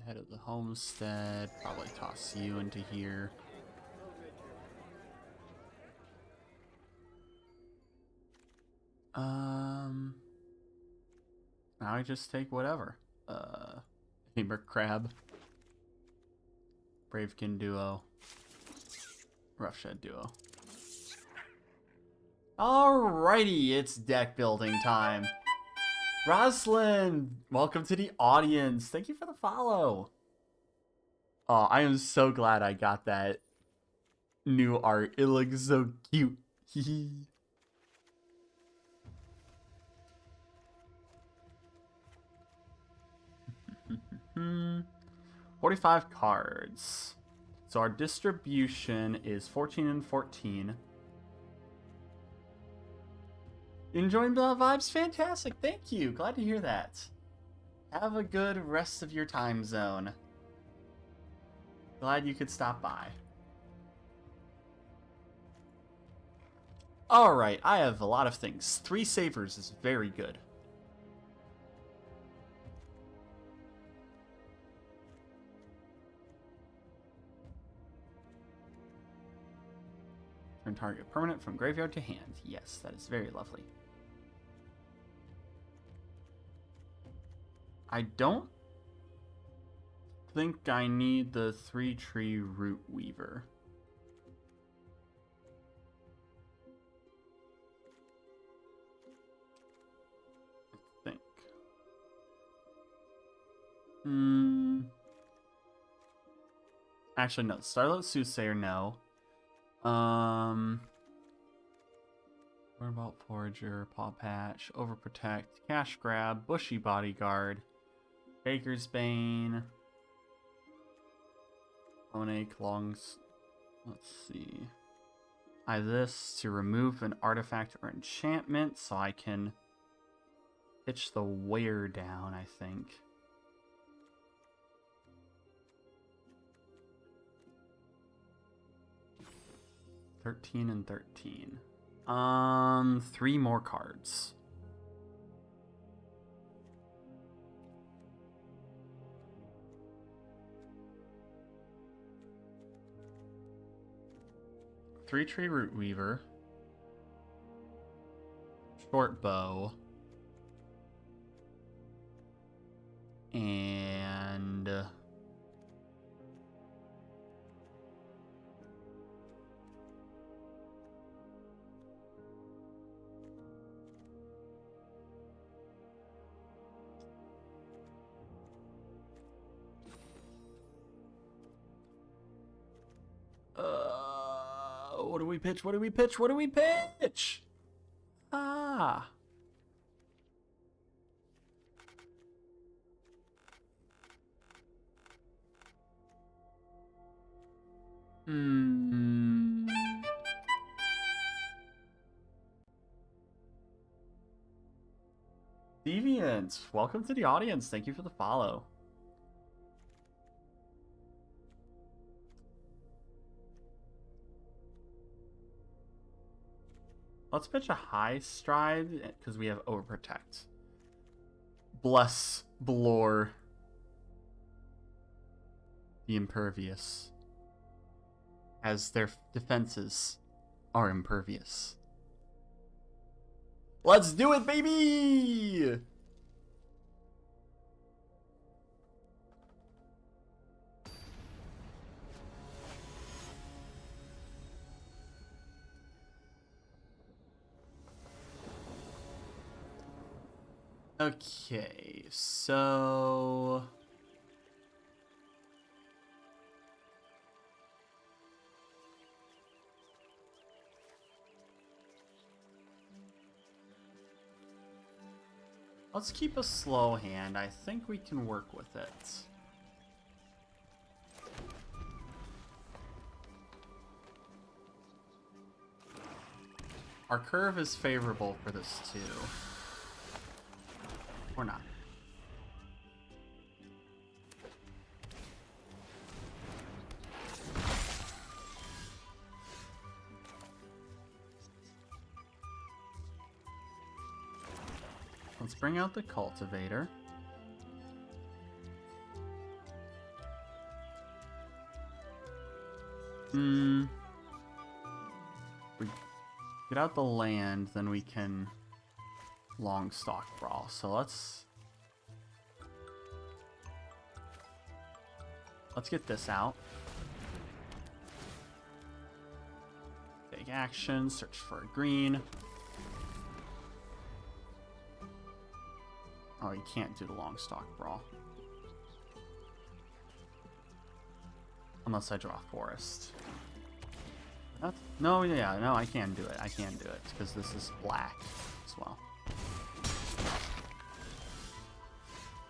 Head of the homestead. Probably toss you into here. Now I just take whatever. Hammer Crab. Bravekin duo. Roughshed duo. Alrighty, it's deck building time. Roslyn, welcome to the audience. Thank you for the follow. Oh, I am so glad I got that new art. It looks so cute. 45 cards. So our distribution is 14 and 14. Enjoying the vibes? Fantastic. Thank you. Glad to hear that. Have a good rest of your time zone. Glad you could stop by. Alright, I have a lot of things. 3 savers is very good. Turn target permanent from graveyard to hand. Yes, that is very lovely. I don't think I need the 3-tree root weaver. I think. Actually, no. Starlit Soothsayer, no. What about Forager, Paw Patch, Overprotect, Cash Grab, Bushy Bodyguard, Baker's Bane, Onake, Longs. Let's see. I have this to remove an artifact or enchantment, so I can pitch the wear down, I think. $13 and $13. 3 more cards. Three-tree root weaver. Short bow. And what do we pitch? What do we pitch? What do we pitch? Ah. Deviant, welcome to the audience. Thank you for the follow. Let's pitch a high stride because we have Overprotect. Bless Blore the Impervious, as their defenses are impervious. Let's do it, baby! Okay, so Let's keep a slow hand. I think we can work with it. Our curve is favorable for this too. Or not. Let's bring out the cultivator. We get out the land, then we can long stalk brawl. So let's get this out. Take action, search for a green. Oh, you can't do the long stalk brawl. Unless I draw forest. No, yeah, no, I can do it. I can do it because this is black as well.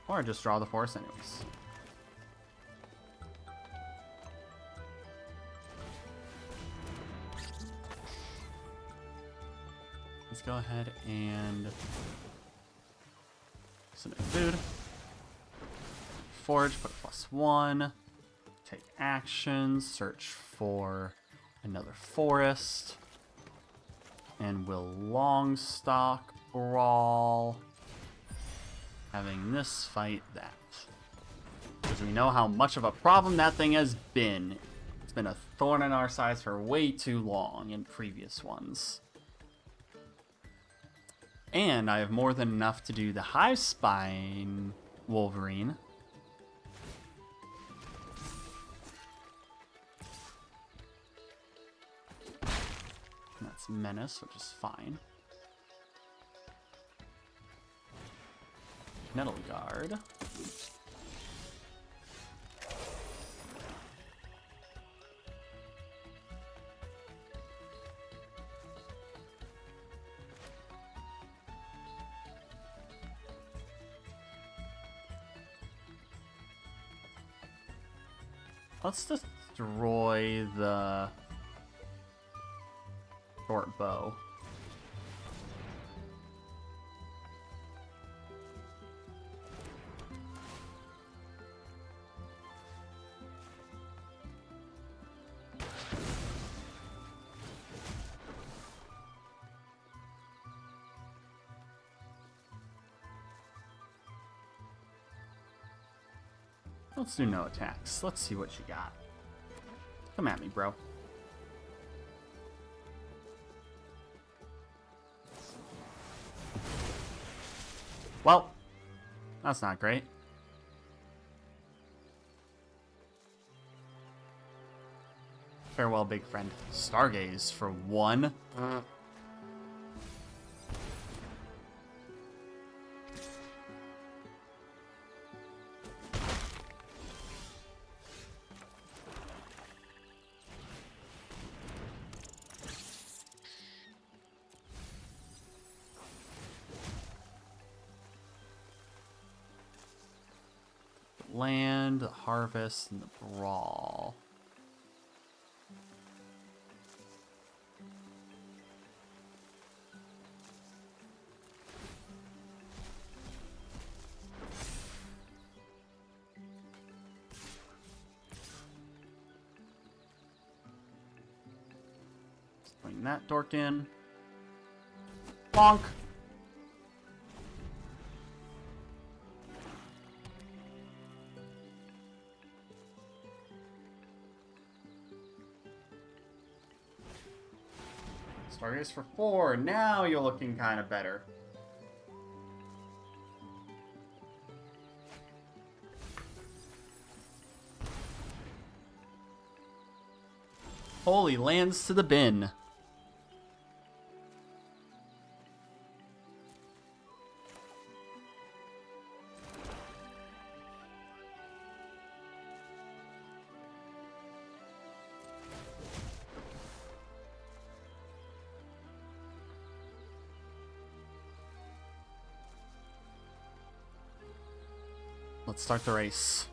Or I just draw the forest anyways. Let's go ahead and submit food. Forage, put +1. Take action, search for another forest. And we'll long stalk brawl. Having this fight that. Because we know how much of a problem that thing has been. It's been a thorn in our sides for way too long in previous ones. And I have more than enough to do the Hive Spine Wolverine. And that's Menace, which is fine. Nettle Guard. Let's destroy the short bow. Let's do no attacks. Let's see what you got. Come at me, bro. Well, that's not great. Farewell, big friend. Stargaze for 1. Land, the harvest, and the brawl. Bring that dork in. Bonk. Stargaze for 4. Now you're looking kind of better. Holy lands to the bin. Let's start the race.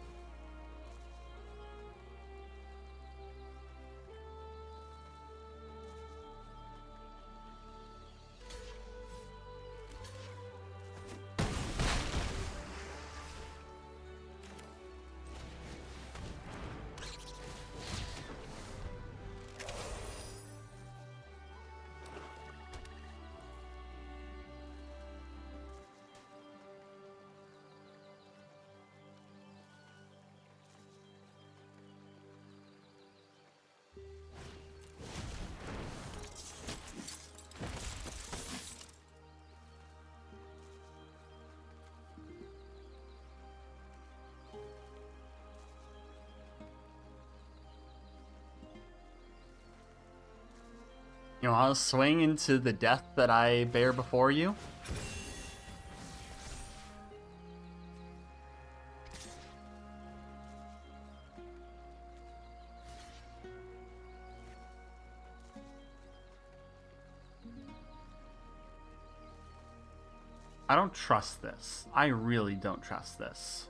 You know, I'll swing into the death that I bear before you. I don't trust this. I really don't trust this.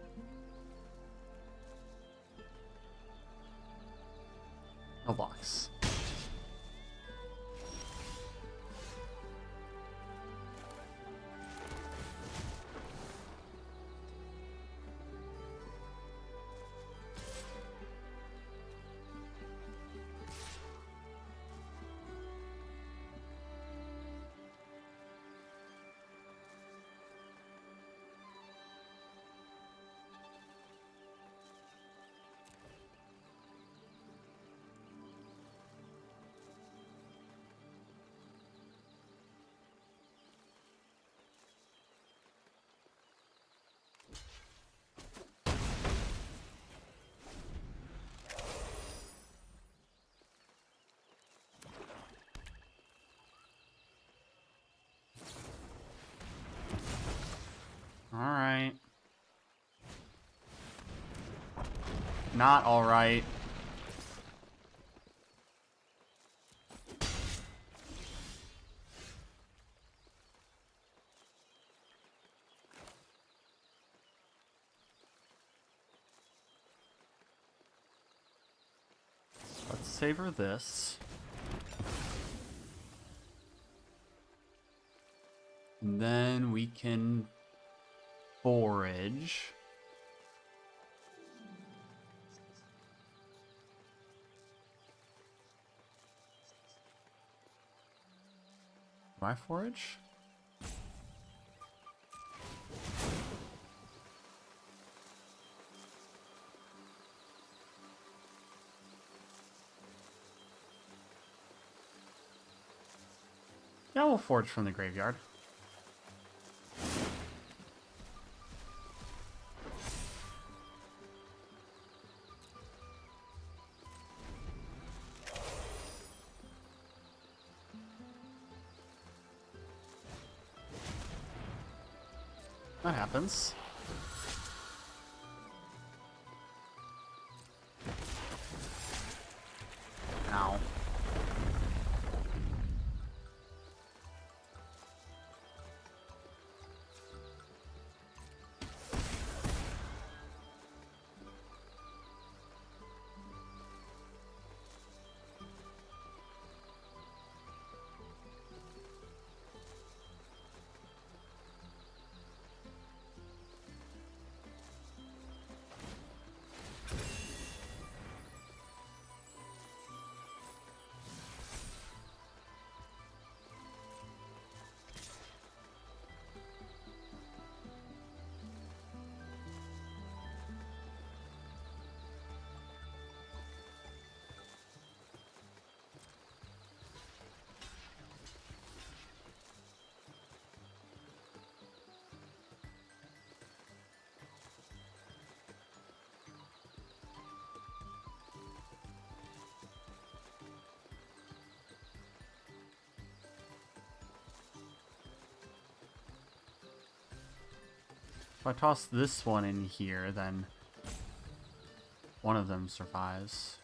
No blocks. Alright. Not alright. Let's savor this. And then we can forage. Do I forage? Yeah, we'll forage from the graveyard. That happens. Ow. If I toss this one in here, then one of them survives.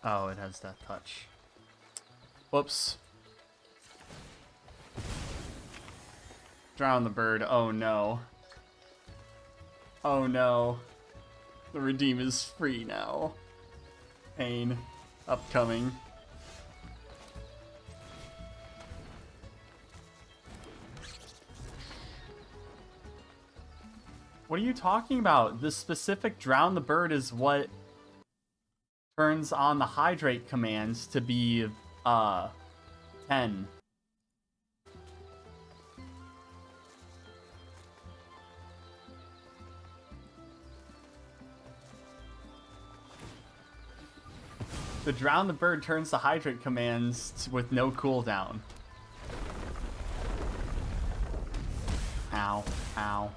Oh, it has Death Touch. Whoops. Drown the bird. Oh no. Oh no. The redeem is free now. Pain. Upcoming. What are you talking about? The specific drown the bird is what turns on the hydrate commands to be 10. The drown the bird turns the hydrate commands with no cooldown. Ow, ow.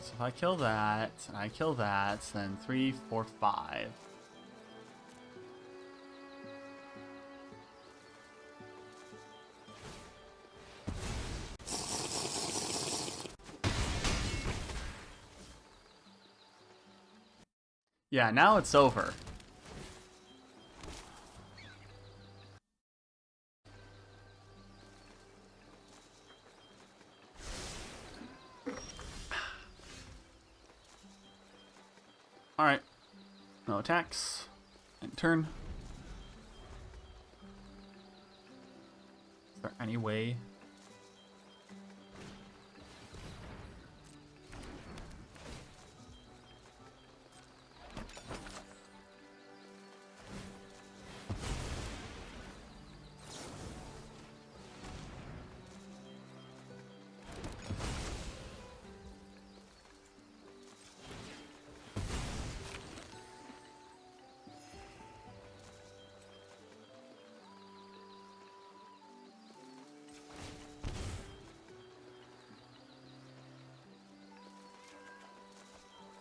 So if I kill that, and I kill that, then 3, 4, 5. Yeah, now it's over. Alright. No attacks. And turn. Is there any way?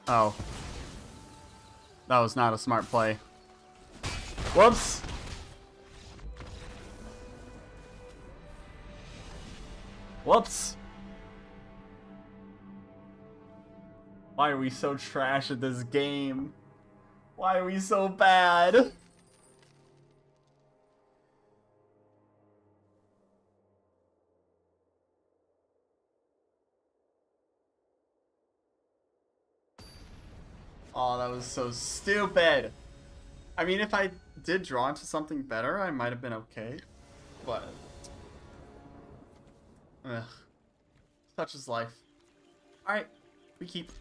Oh. That was not a smart play. Whoops! Whoops! Why are we so trash at this game? Why are we so bad? Oh, that was so stupid. I mean, if I did draw into something better, I might have been okay. But... ugh. Such is life. Alright, we keep.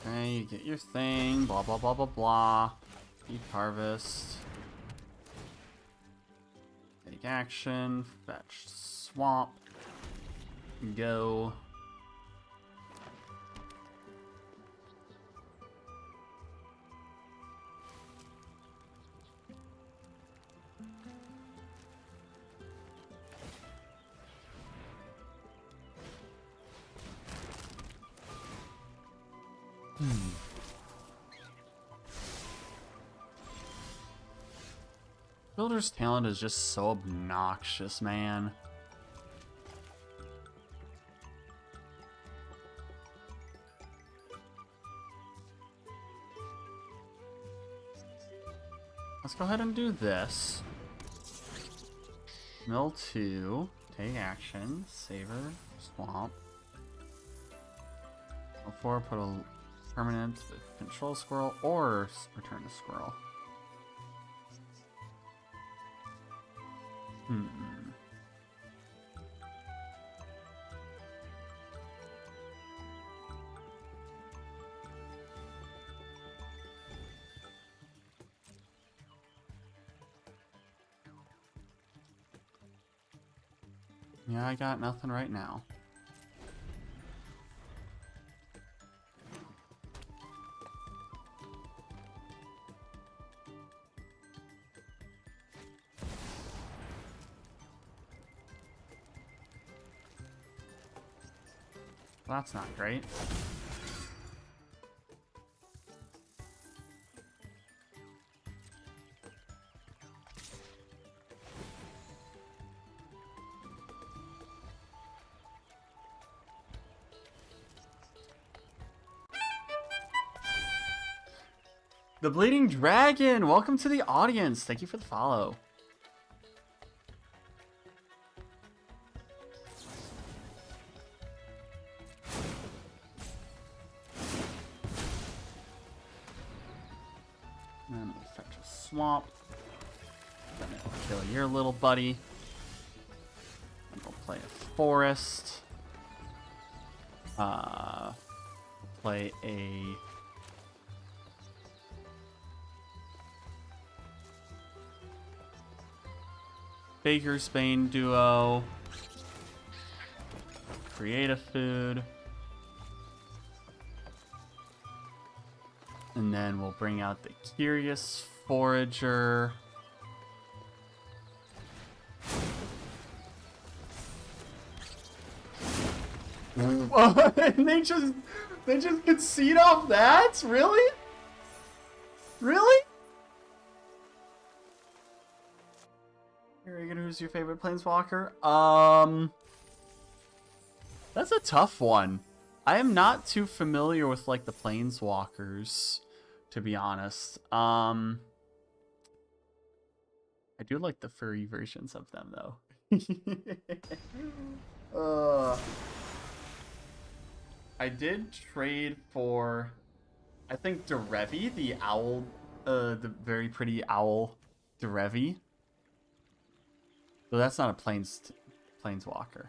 Okay, you get your thing, blah blah blah blah blah. Deep harvest. Take action, fetch swamp. Go. Builder's talent is just so obnoxious, man. Let's go ahead and do this. Mill 2, take action, savor, swamp. Mill 4, put a permanent control squirrel or return a squirrel. Yeah, I got nothing right now. Well, that's not great. The Bleeding Dragon, welcome to the audience. Thank you for the follow. And then we'll fetch a swamp. Then it'll kill your little buddy. And we'll play a forest. Play a Baker's Bane duo. Create a food. And then we'll bring out the Curious Forager. And they just concede off that? Really? Really? Reagan, who's your favorite planeswalker? That's a tough one. I am not too familiar with like the planeswalkers, to be honest. I do like the furry versions of them though. I did trade for, I think, Derevi, the owl, the very pretty owl Derevi. So that's not a planeswalker.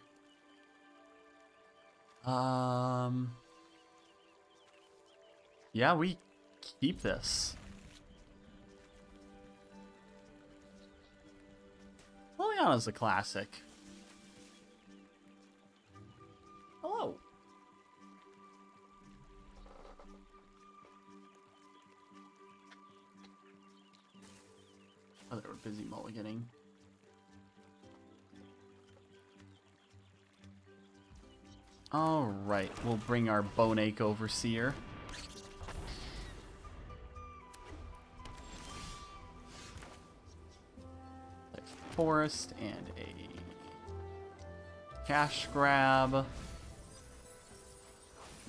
Yeah, we keep this. Liliana's a classic. Hello. Oh, they were busy mulliganing. Alright, we'll bring our Boneache Overseer. A forest and a cash grab. And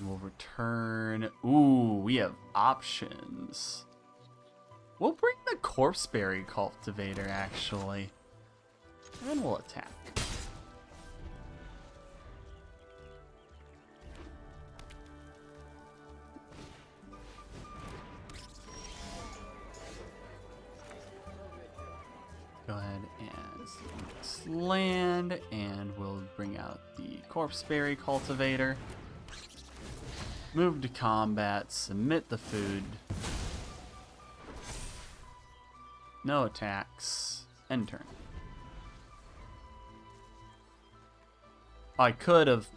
we'll return. Ooh, we have options. We'll bring the Corpseberry Cultivator, actually. And we'll attack. Go ahead and land, and we'll bring out the Corpseberry Cultivator. Move to combat, submit the food. No attacks. End turn. I could have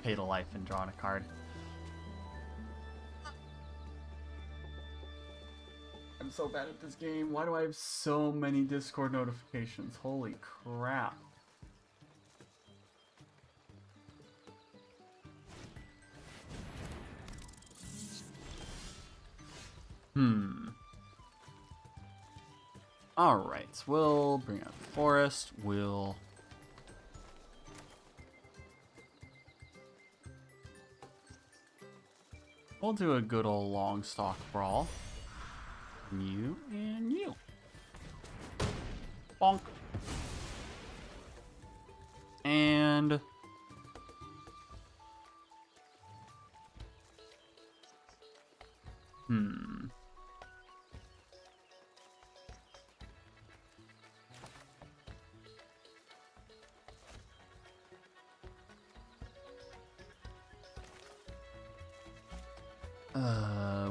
paid a life and drawn a card. I'm so bad at this game. Why do I have so many Discord notifications? Holy crap. Alright, we'll bring out the forest. We'll do a good old long stalk brawl. You and you. Bonk. And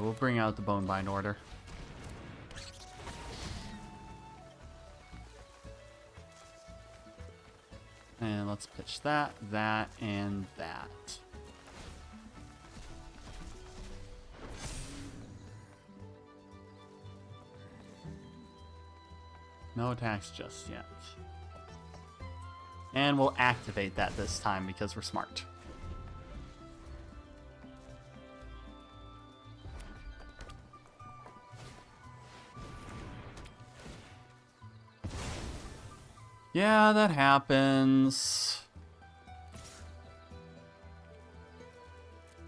we'll bring out the Bonebind Order. And let's pitch that, that, and that. No attacks just yet. And we'll activate that this time because we're smart. Yeah, that happens.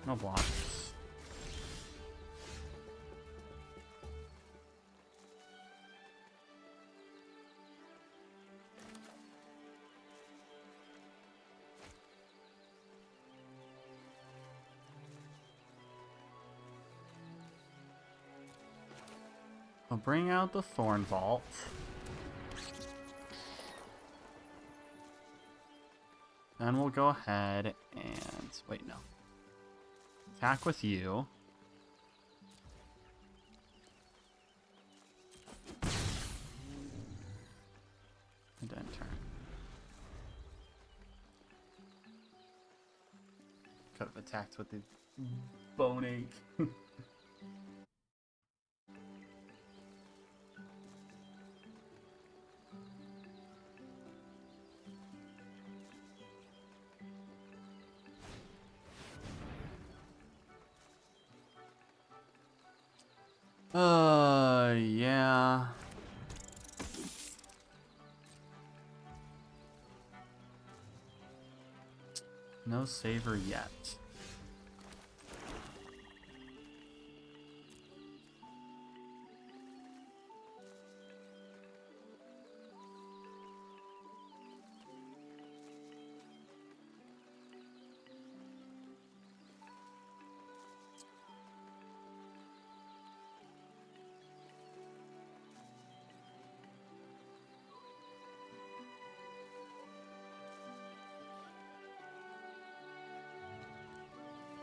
No blocks. I'll bring out the Thorn Vault. Then we'll go ahead and... Wait, no. Attack with you. And then turn. Could have attacked with the Bone Ache. Yeah. No saver yet.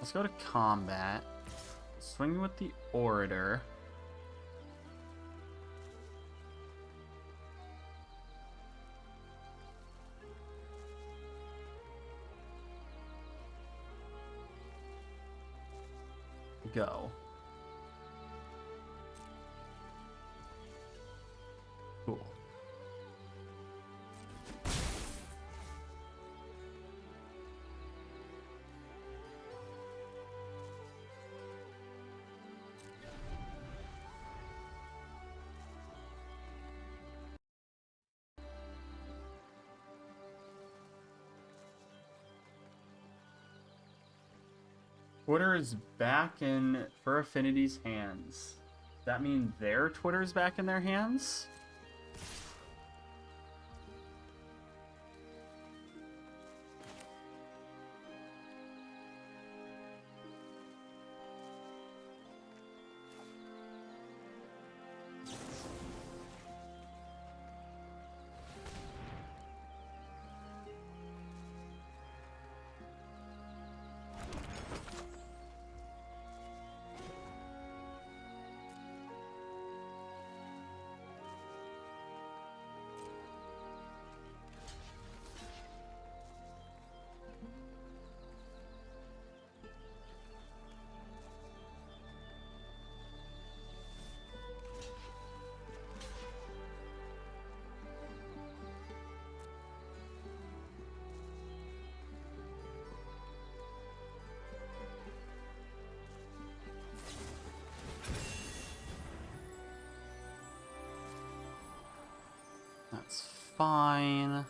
Let's go to combat. Swing with the Orator. Go. Cool. Twitter is back in Fur Affinity's hands. Does that mean their Twitter's back in their hands? That's fine.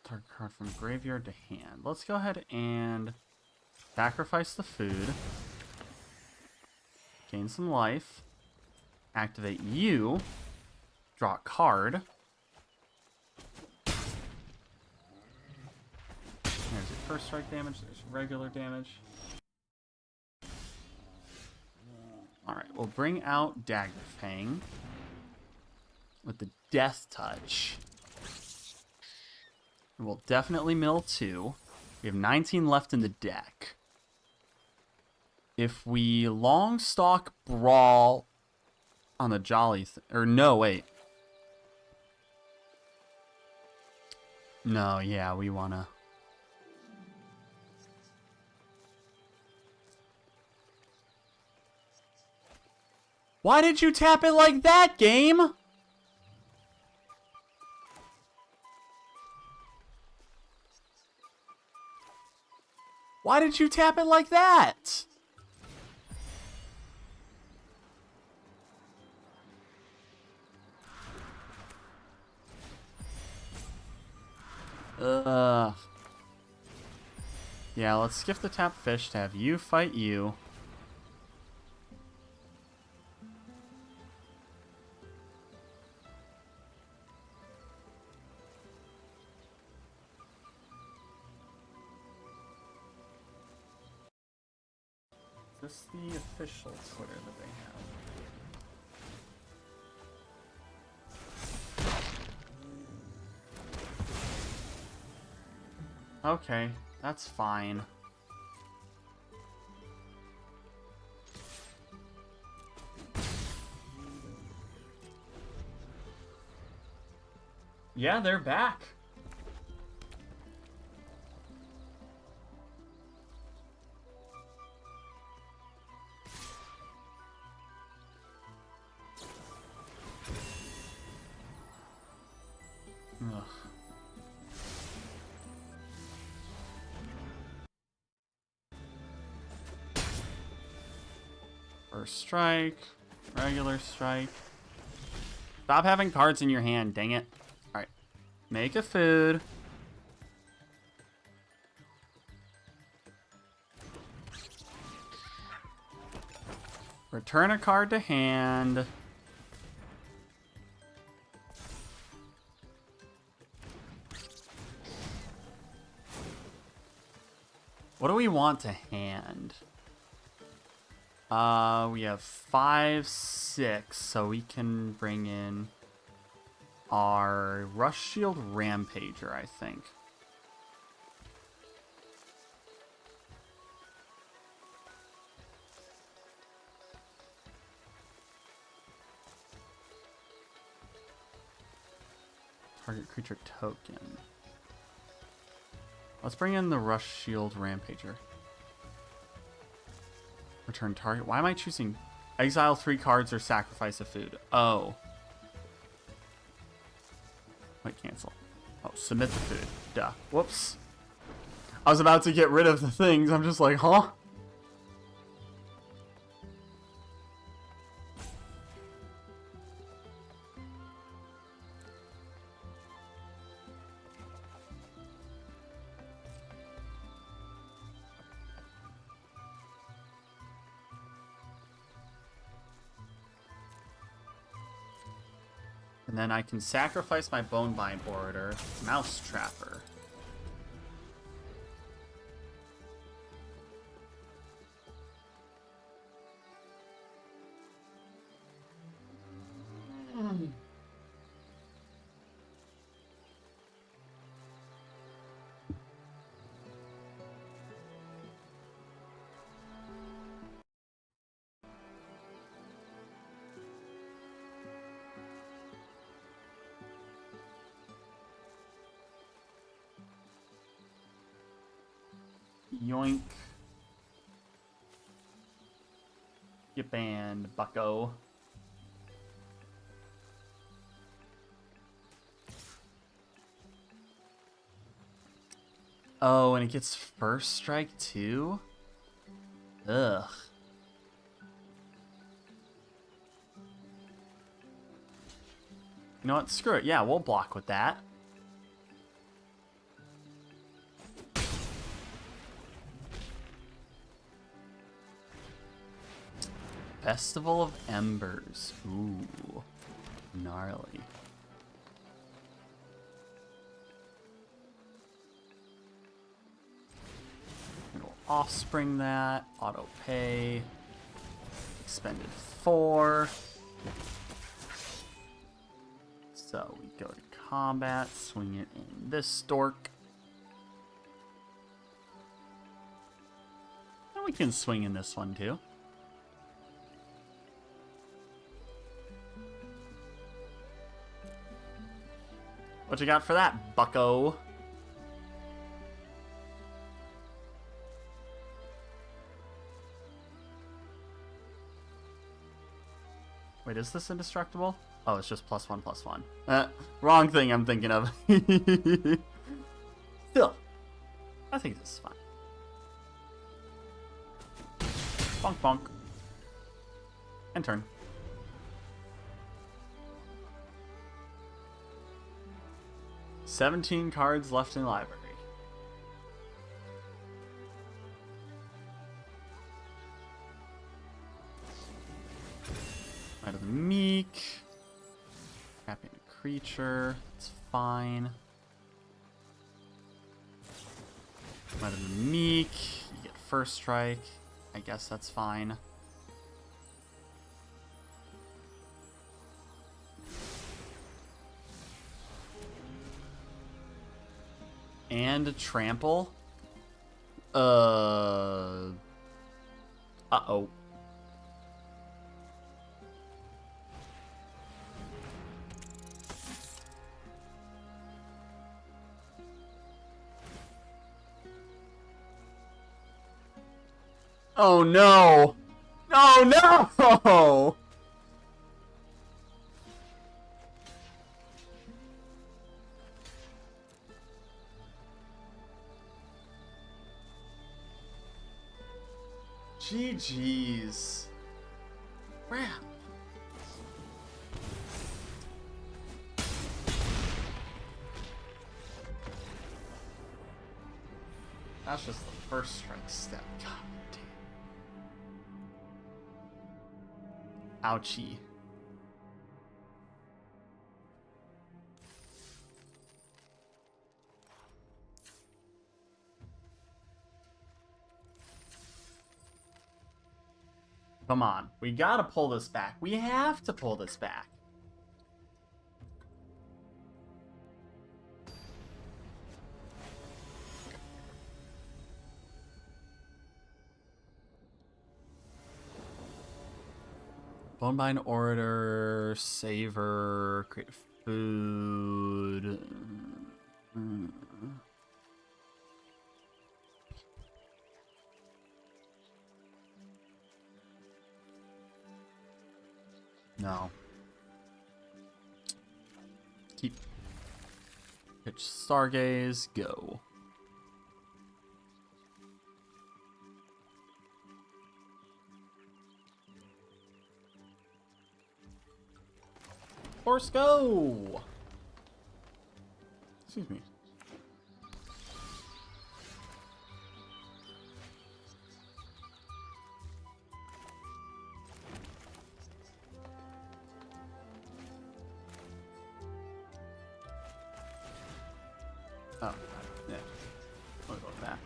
Target card from graveyard to hand. Let's go ahead and sacrifice the food. Gain some life. Activate you. Draw a card. There's your first strike damage. There's regular damage. Alright, we'll bring out Daggerfang with the Death Touch. We'll definitely mill 2. We have 19 left in the deck. If we long stalk Brawl on the Jolly... or no, wait. No, yeah, we want to... Why did you tap it like that, game? Why did you tap it like that? Yeah, let's skip the tap fish to have you fight you. Is this the official Twitter that they have? Okay, that's fine. Yeah, they're back. Ugh. First strike, regular strike. Stop having cards in your hand, dang it. Alright, make a food. Return a card to hand. What do we want to hand? We have 5, 6, so we can bring in our Rush Shield Rampager, I think. Target creature token. Let's bring in the Rush Shield Rampager. Return target. Why am I choosing exile 3 cards or sacrifice a food? Oh. Wait, cancel. Oh, submit the food. Duh. Whoops. I was about to get rid of the things. I'm just like, huh? And then I can sacrifice my Bonebind Orator, Mouse Trapper. Yoink. Get banned, bucko. Oh, and it gets first strike too? Ugh. You know what? Screw it. Yeah, we'll block with that. Festival of Embers. Ooh. Gnarly. We'll offspring that. Auto pay. Expended 4. So we go to combat. Swing it in this stork. And we can swing in this one too. What you got for that, bucko? Wait, is this indestructible? Oh, it's just +1/+1. Wrong thing I'm thinking of. Still, I think this is fine. Bonk bonk. And turn. "17 cards left in library." Might of the Meek. Tapping a creature. It's fine. Might of the Meek. You get first strike. I guess that's fine. And a trample. Uh-oh. Oh no! Oh no! GG's. Crap. That's just the first strike step. God damn. Ouchie. Come on. We gotta pull this back. We have to pull this back. Bonebine Orator, Savor, create food. No. Keep. Pitch Stargaze, go. Horse, go! Excuse me. Oh, yeah. We'll go with that.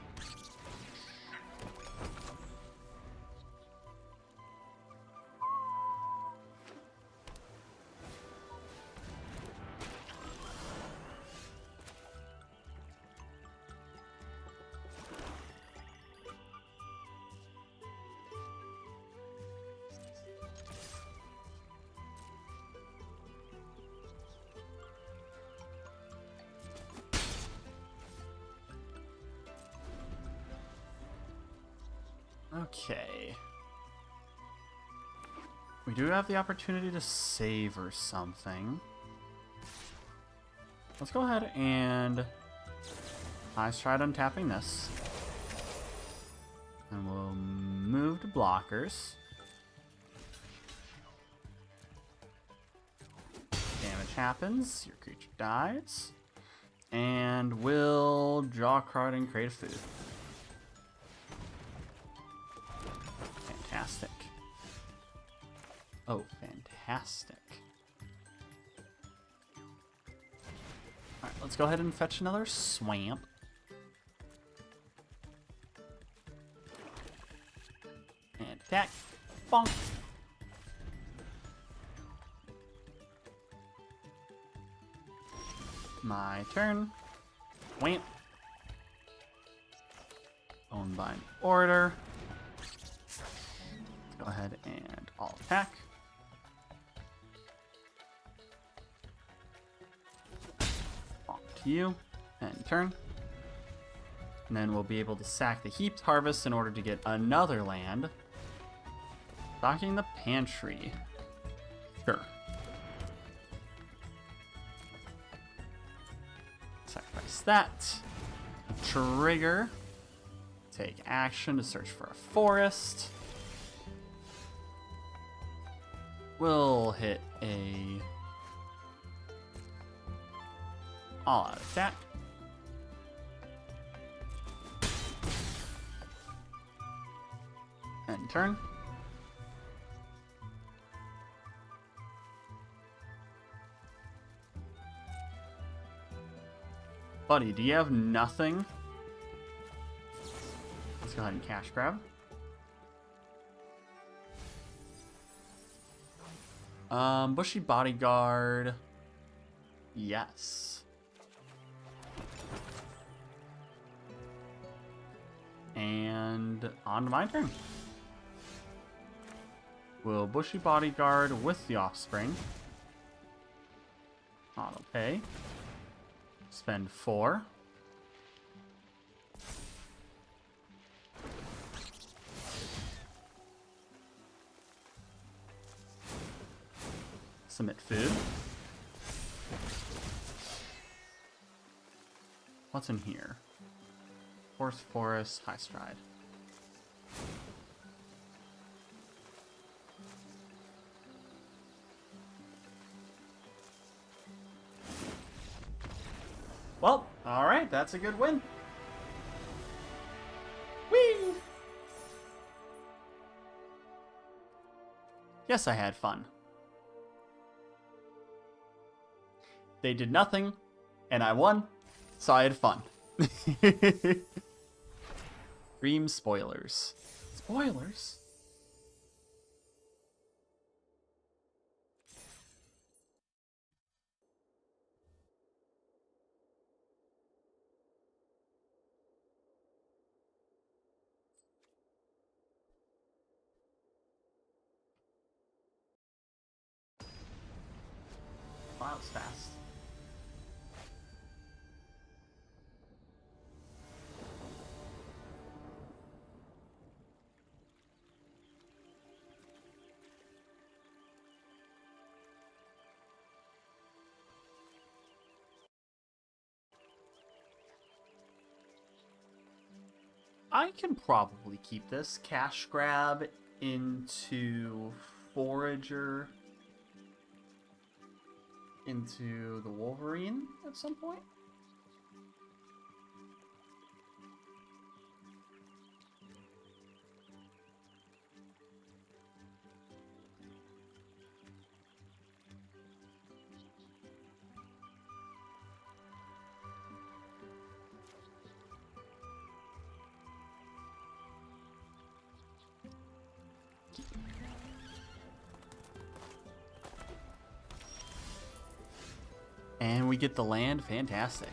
Okay. We do have the opportunity to save or something. Let's go ahead and I tried untapping this. And we'll move to blockers. Damage happens, your creature dies. And we'll draw a card and create a food. Fantastic. Oh, fantastic. Alright, let's go ahead and fetch another swamp. And attack. Bonk. My turn. Wham. Owned by an order. Let's go ahead and I'll attack. Off to you. And turn. And then we'll be able to sack the heaped harvest in order to get another land. Stocking the pantry. Sure. Sacrifice that. Trigger. Take action to search for a forest. We'll hit a all-out attack. And turn. Buddy, do you have nothing? Let's go ahead and cash grab. Bushy bodyguard. Yes. And on to my turn. We'll bushy bodyguard with the offspring. Auto pay. Spend 4. Submit food. What's in here? Forest, high stride. Well, alright, that's a good win. Whee! Yes, I had fun. They did nothing, and I won, so I had fun. Dream spoilers. Spoilers? Wow, that was fast. I can probably keep this cash grab into Forager into the Wolverine at some point. And we get the land. Fantastic.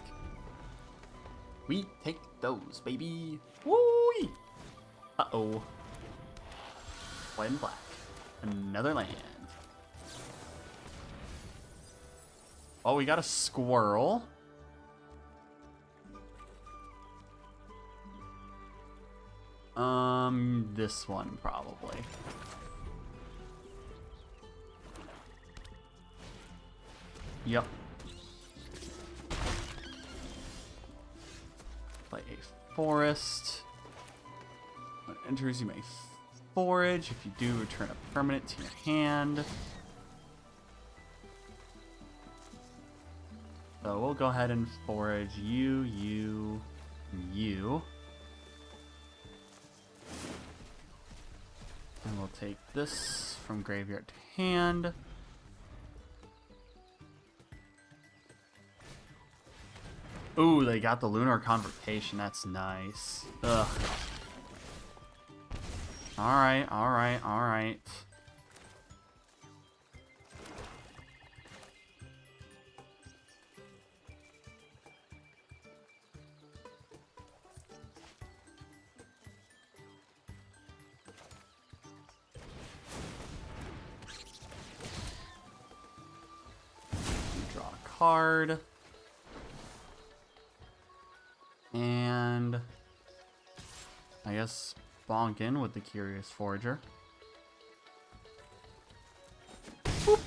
We take those, baby. Woo-wee! Uh-oh. White and black. Another land. Oh, we got a squirrel. This one probably. Yep. Play a forest. When it enters, you may forage. If you do, return a permanent to your hand. So we'll go ahead and forage you, you, you. And we'll take this from graveyard to hand. Ooh, they got the Lunar Convocation. That's nice. Ugh. Alright, alright, alright. card. And I guess bonk in with the Curious Forager. Boop.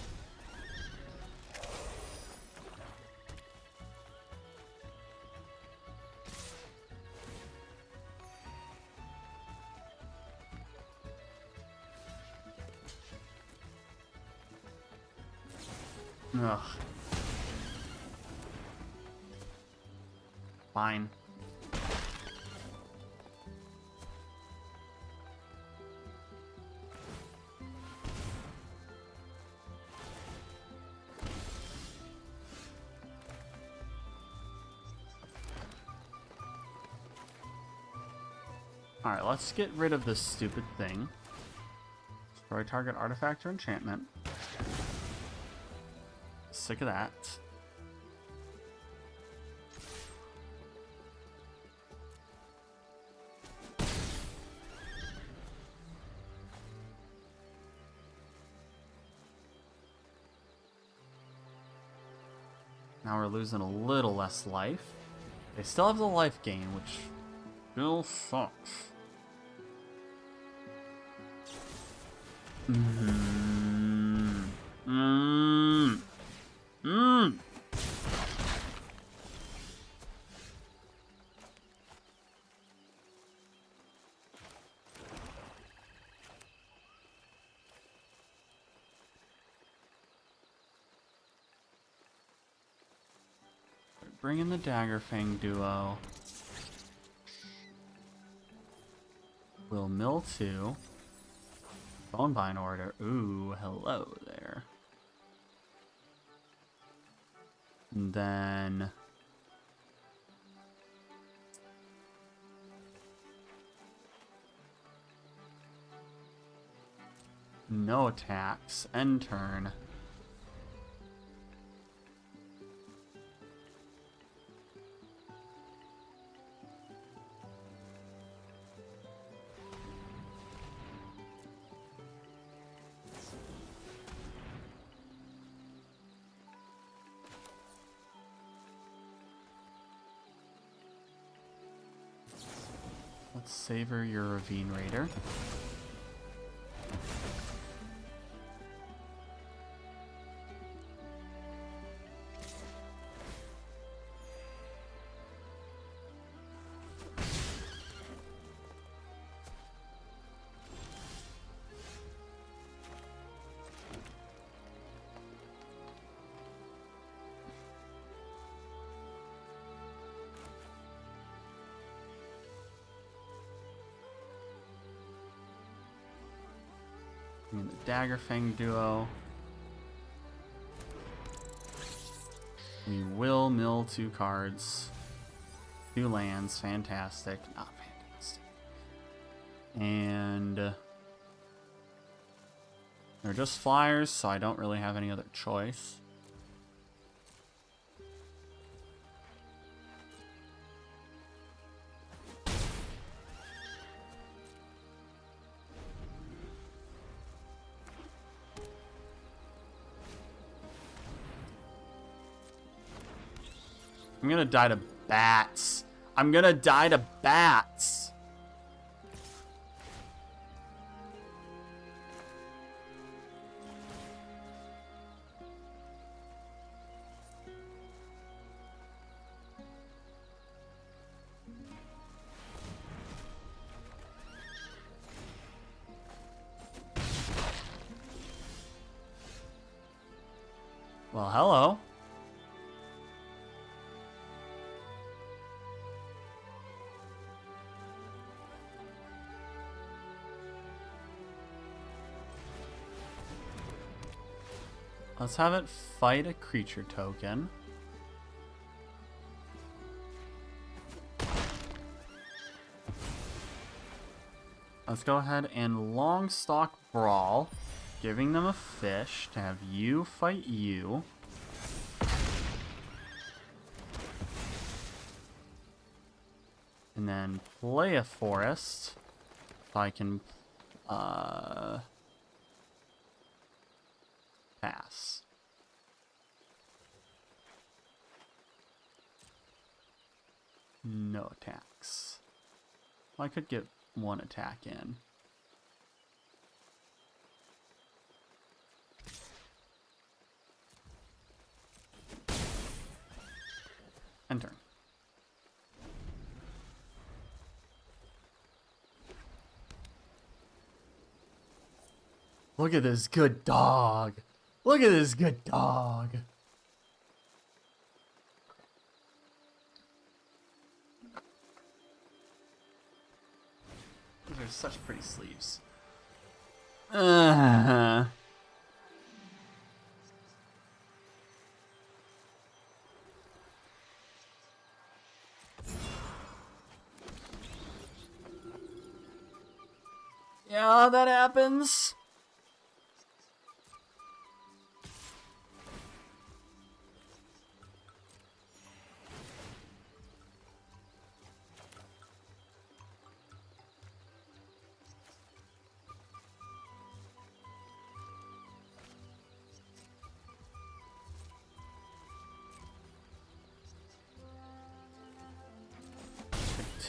Ugh. Fine. Alright, let's get rid of this stupid thing. Destroy target artifact or enchantment. Sick of that. Now we're losing a little less life. They still have the life gain, which still sucks. Bring in the Daggerfang duo. We'll mill 2. Bonevine order. Ooh, hello there. And then no attacks. End turn. Let's savor your Ravine Raider. And the Daggerfang duo. We will mill 2 cards. 2 lands. Fantastic. Not fantastic. And they're just flyers, so I don't really have any other choice. I'm gonna die to bats. I'm gonna die to bats. Well, hello. Let's have it fight a creature token. Let's go ahead and Longstock Brawl, giving them a fish to have you fight you. And then play a forest. If I can pass. No attacks. Well, I could get one attack in. End turn. Look at this good dog. Look at this good dog. These are such pretty sleeves. Yeah, that happens.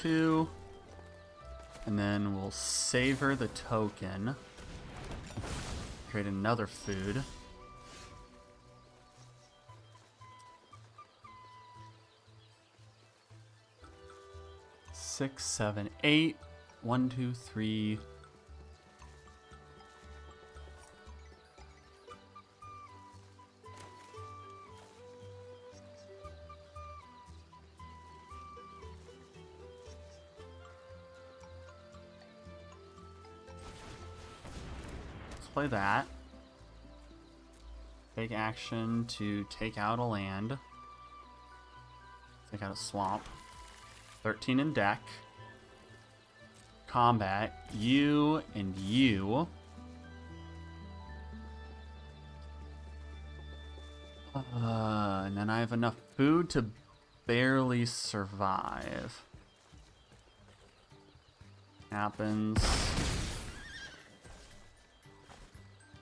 Two. And then we'll savor the token. Create another food. Six, seven, eight. 1, 2, 3. Play that. Take action to take out a land. Take out a swamp. 13 in deck. Combat. You and you. And then I have enough food to barely survive. Happens.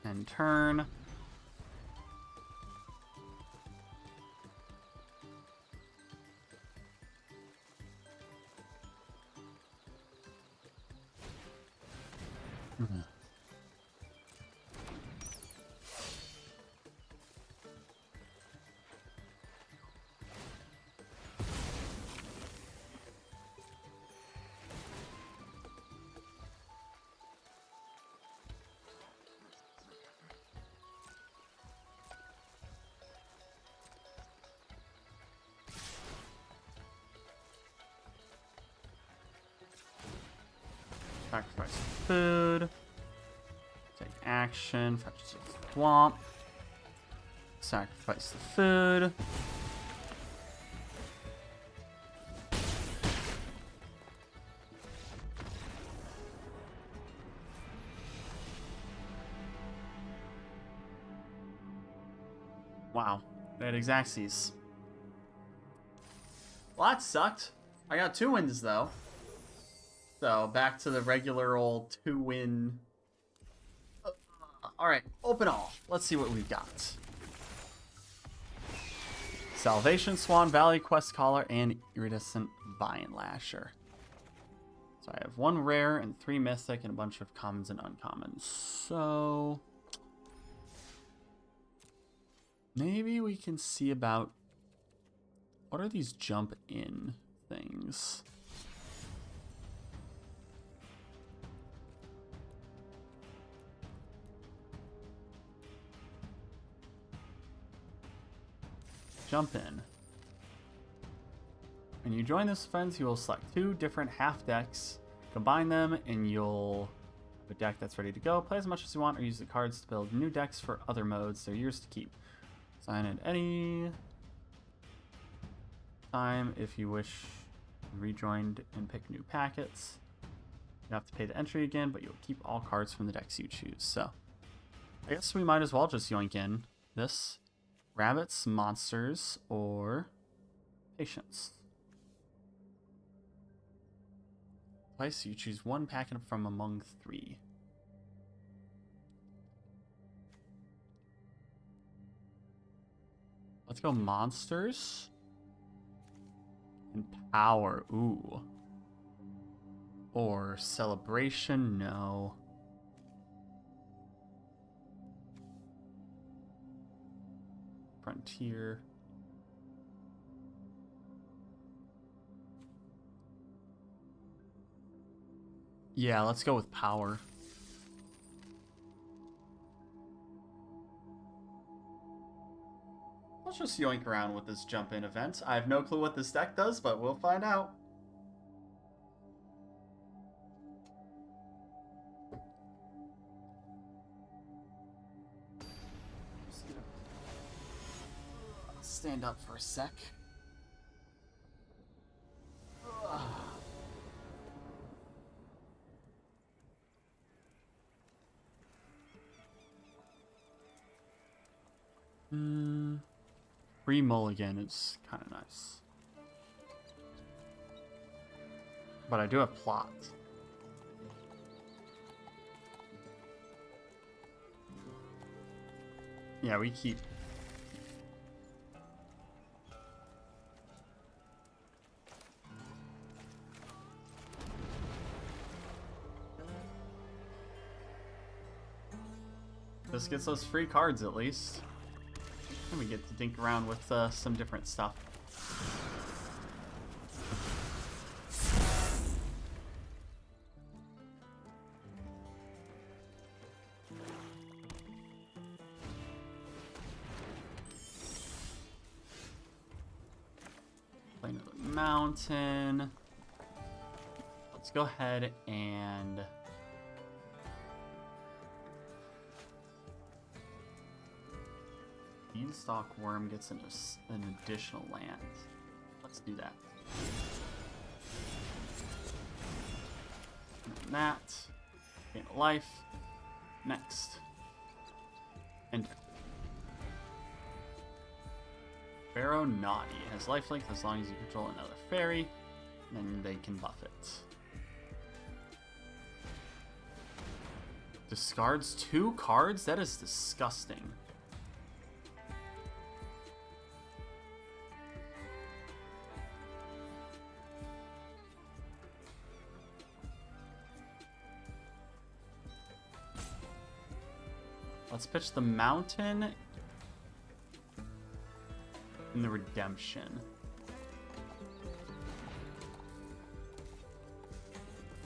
And turn. Sacrifice food. Take action. Fetch the swamp. Sacrifice the food. Wow. They had Xaxes. Well, that sucked. I got 2 wins, though. So, back to the regular old 2-win. Alright, open all. Let's see what we've got. Salvation, Swan Valley, Quest Caller, and Iridescent Vine Lasher. So I have 1 rare and 3 mythic and a bunch of commons and uncommons. So maybe we can see about what are these jump in things. Jump in. When you join this friends, you will select 2 different half decks, combine them, and you'll have a deck that's ready to go. Play as much as you want or use the cards to build new decks for other modes. They're yours to keep. Sign at any time if you wish. Rejoined and pick new packets. You have to pay the entry again, but you'll keep all cards from the decks you choose. So I guess we might as well just yoink in this. Rabbits, monsters, or patience. Twice you choose 1 packet from among 3. Let's go monsters. And power, ooh. Or celebration, no. Frontier. Yeah, let's go with power. Let's just yoink around with this jump-in event. I have no clue what this deck does, but we'll find out. Just gonna stand up for a sec. Free mulligan is kind of nice. But I do have plot. Yeah, we keep. This gets us free cards at least. And we get to dink around with some different stuff. Play another mountain. Let's go ahead and... Beanstalk Worm gets an additional land. Let's do that. And that. Gain a life. Next. Enter. Pharaoh Naughty has lifelink as long as you control another fairy. Then they can buff it. Discards 2 cards? That is disgusting. Let's pitch the mountain and the redemption.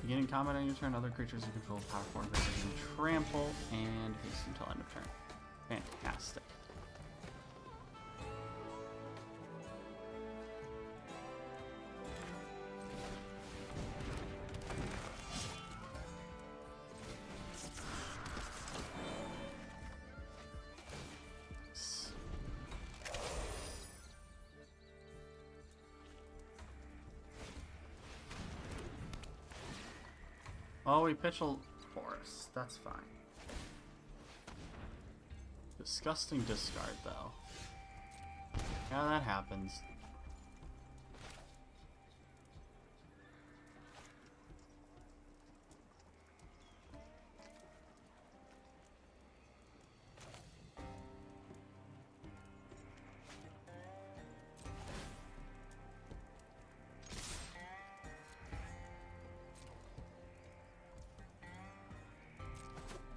Beginning combat on your turn, other creatures you control power 4 and trample and haste until end of turn. Fantastic. Oh, we pitch a forest. That's fine. Disgusting discard, though. Yeah, that happens.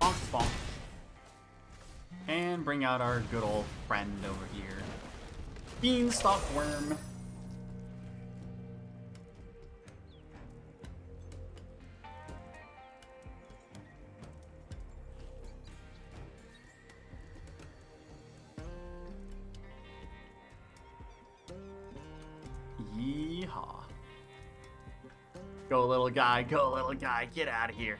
Bonk, bonk. And bring out our good old friend over here. Beanstalk Worm. Yeehaw. Go, little guy. Go, little guy. Get out of here.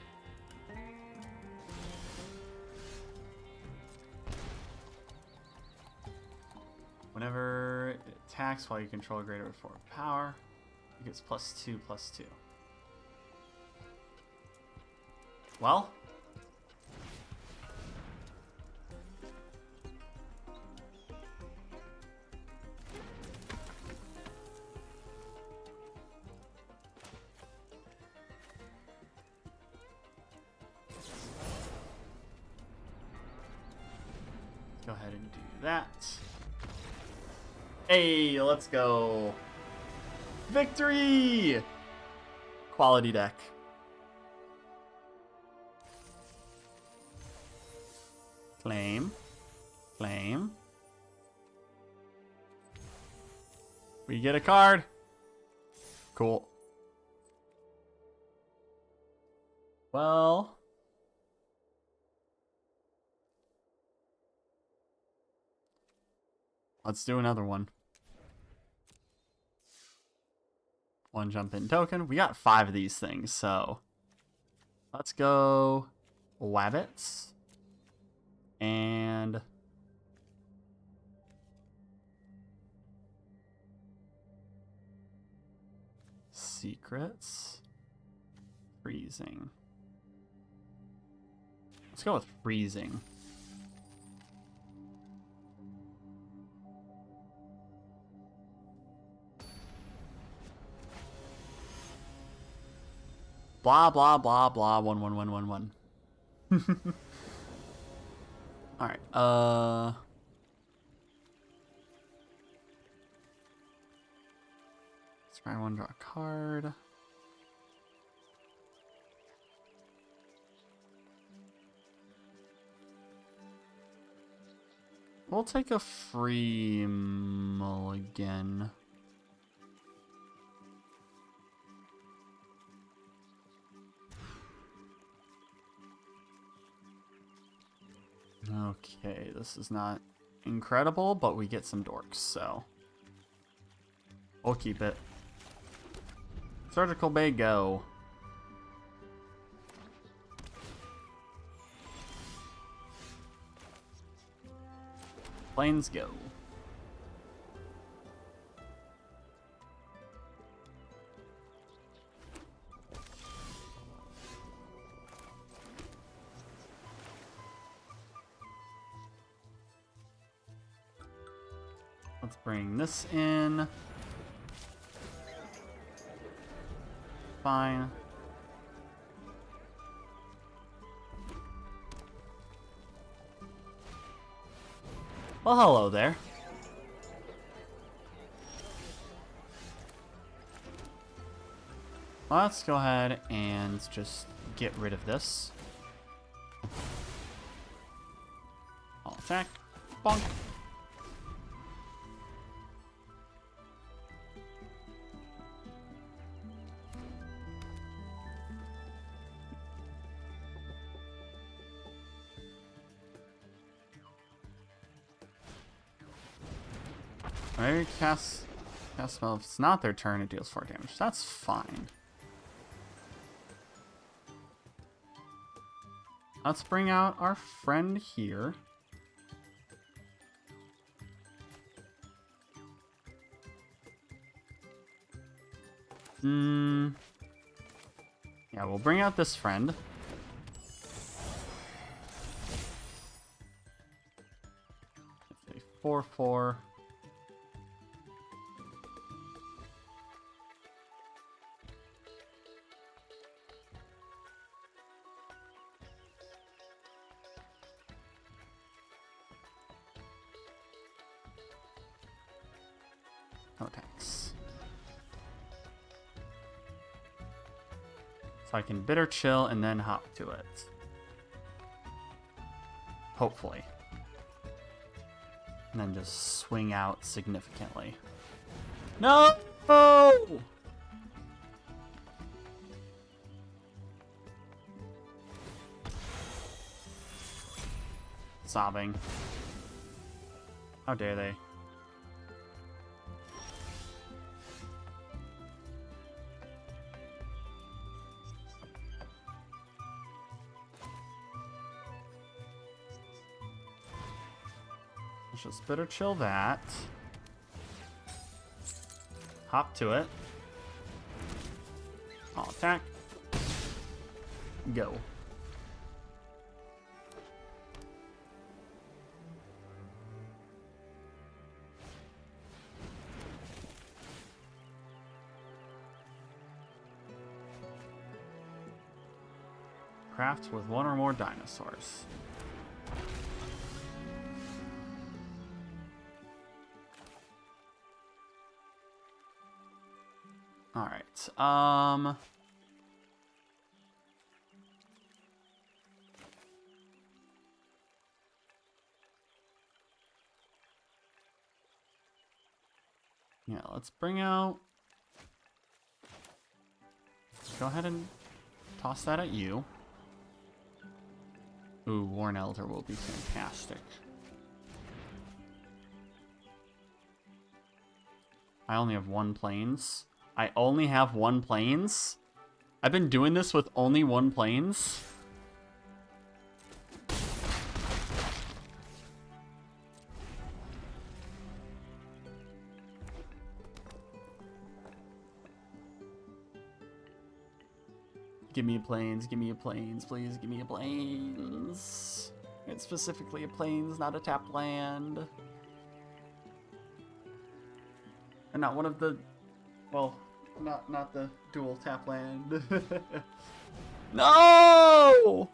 Whenever it attacks while you control a greater 4 power, it gets +2/+2. Well, go ahead and do that. Hey, let's go. Victory! Quality deck. Claim. Claim. We get a card. Cool. Well. Let's do another one. One jump in token. We got 5 of these things, so let's go Wabbits and Secrets. Freezing. Let's go with Freezing. Blah, blah, blah, blah, 11111. Alright, scry one, draw a card. We'll take a free mulligan. Okay, this is not incredible, but we get some dorks, so we'll keep it. Surgical Bay, go. Planes, go. Let's bring this in. Fine. Well, hello there. Let's go ahead and just get rid of this. I'll attack. Bonk. Maybe cast spell. If it's not their turn, it deals 4 damage. That's fine. Let's bring out our friend here. Yeah, we'll bring out this friend. It's a 4/4. No attacks. So I can bitter chill and then hop to it. Hopefully. And then just swing out significantly. No! Sobbing. How dare they? Let's just bitter chill that. Hop to it. I'll attack. Go. Craft with 1 or more dinosaurs. Alright, yeah, let's bring out... Go ahead and toss that at you. Ooh, Worn Elder will be fantastic. I only have 1 plains. I only have 1 plains? I've been doing this with only 1 plains? Give me a plains, give me a plains, please give me a plains. It's specifically a plains, not a tapped land. And not one of the, well, not the dual tap land. No!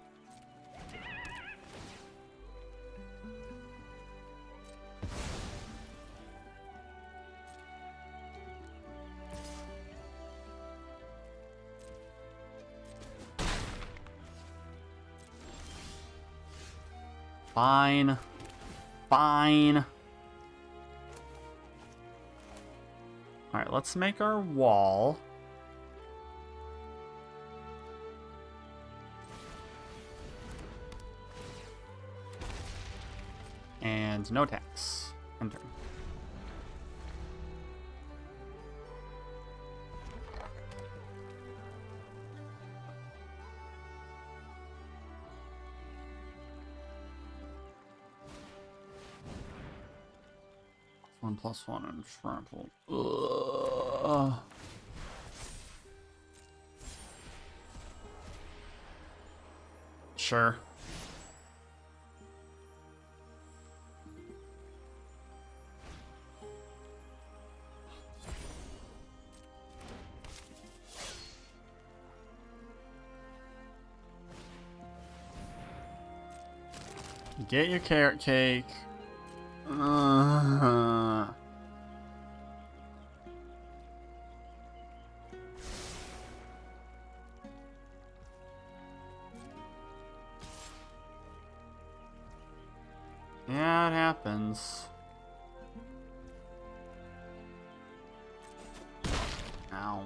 Fine. Fine. Alright, let's make our wall. And no tax. Enter. +1/+1 and trample. Ugh. Sure. Get your carrot cake. Yeah, it happens. Ow.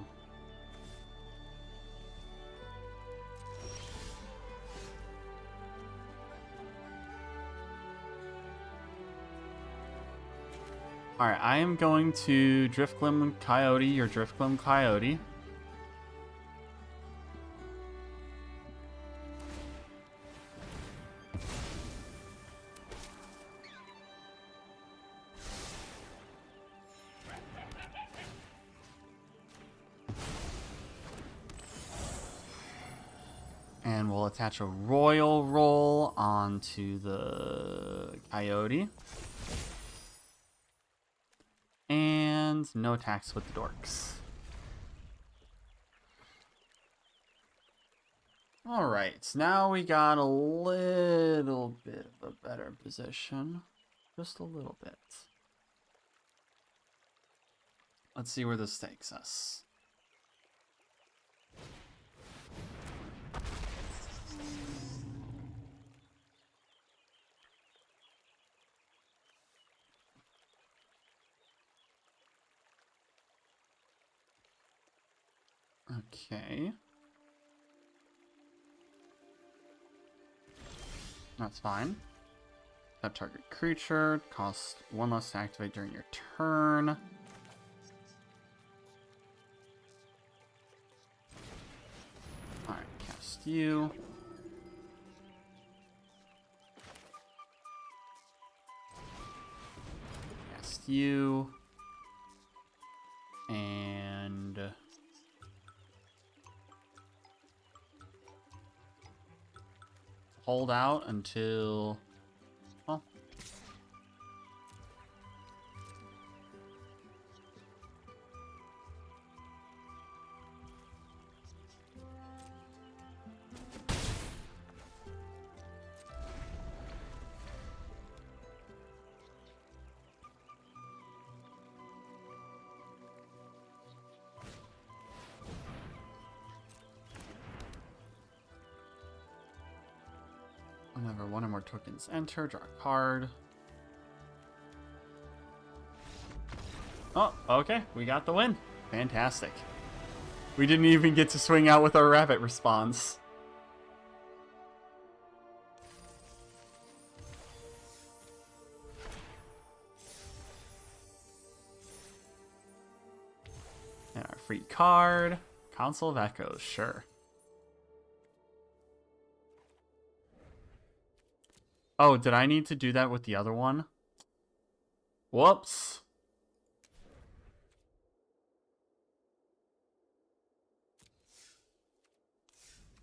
Alright, I am going to Driftglim Coyote, your Driftglim Coyote. And we'll attach a royal roll onto the coyote. And no attacks with the dorks. Alright, now we got a little bit of a better position. Just a little bit. Let's see where this takes us. Okay. That's fine. That target creature costs 1 less to activate during your turn. Alright, cast you. Cast you. And hold out until, well, one or more tokens enter, draw a card. Oh, okay, we got the win. Fantastic. We didn't even get to swing out with our rabbit response. And our free card, Council of Echoes, sure. Oh, did I need to do that with the other one? Whoops.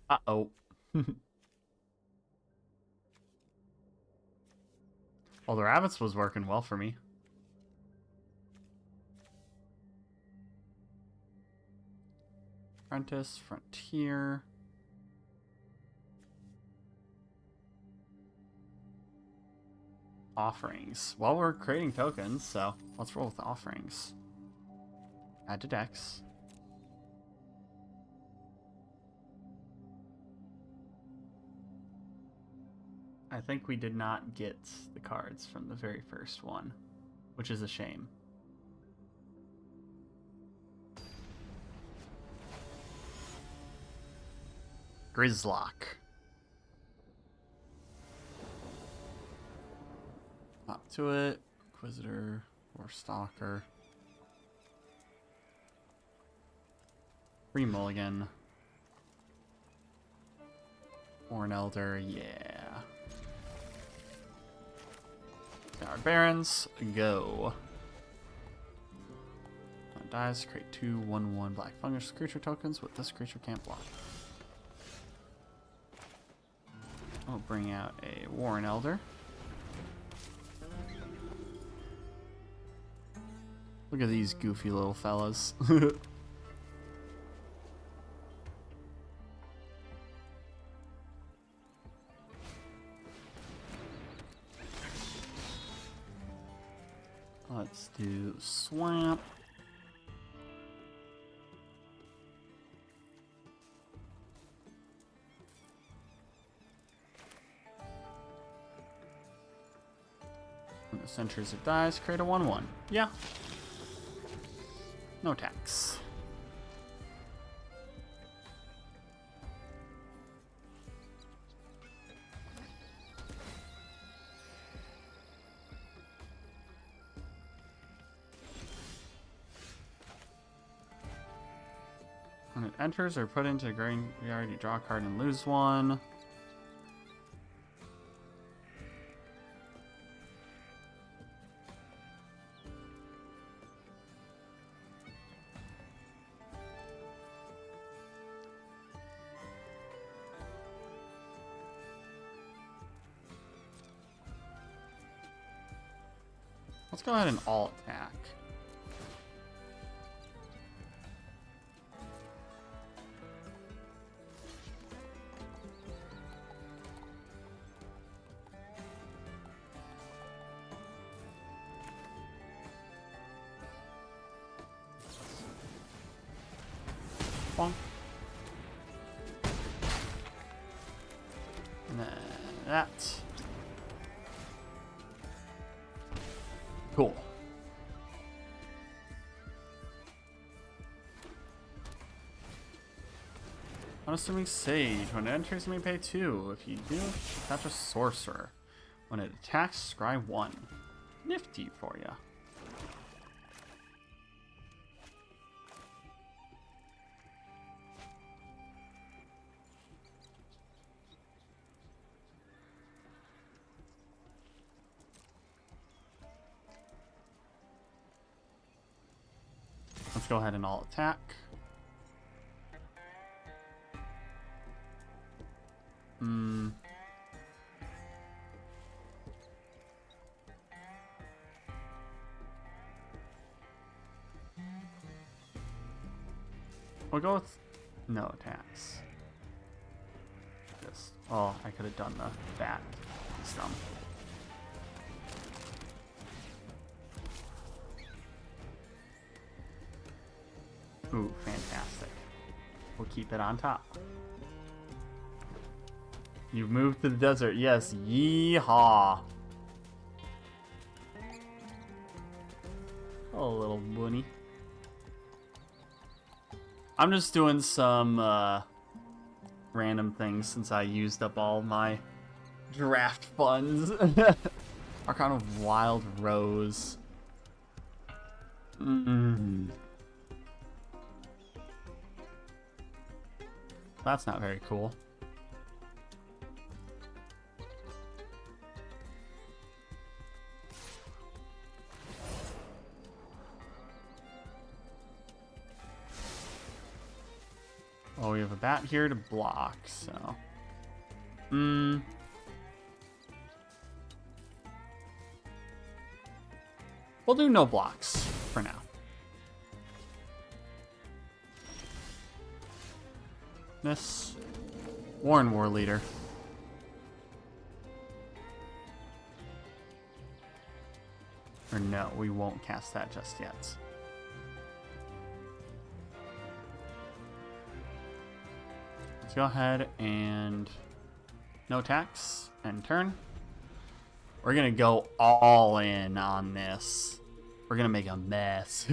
Uh-oh. Well, the rabbits was working well for me. Apprentice, Frontier. Offerings. Well, we're creating tokens, so let's roll with the offerings. Add to Dex. I think we did not get the cards from the very first one, which is a shame. Grizzlock. Up to it. Inquisitor or Stalker. Free Mulligan. Or an Elder, yeah. Got our Barons, go. Dies, create 2 1/1 black fungus creature tokens with this creature can't block. I'll bring out a Warren Elder. Look at these goofy little fellas. Let's do Swamp. When the Centuries of Dies, create a 1/1. Yeah. No tax. When it enters or put into a graveyard, you draw a card and lose one. Let's go ahead and all attack. Bonk. And then that. Cool. Unassuming Sage. When it enters, you may pay 2. If you do, catch a Sorcerer. When it attacks, scry 1. Nifty for ya. Let's go ahead and all attack. We'll go with no attacks. Just, oh, I could have done the bat stump. Ooh, fantastic. We'll keep it on top. You moved to the desert. Yes. Yeehaw. Oh, little bunny. I'm just doing some random things since I used up all my draft funds. Are kind of wild rose. That's not very cool. Oh, we have a bat here to block, so. We'll do no blocks for now. Miss. Warren War Leader. Or no, we won't cast that just yet. Let's go ahead and no attacks and turn. We're gonna go all in on this. We're gonna make a mess.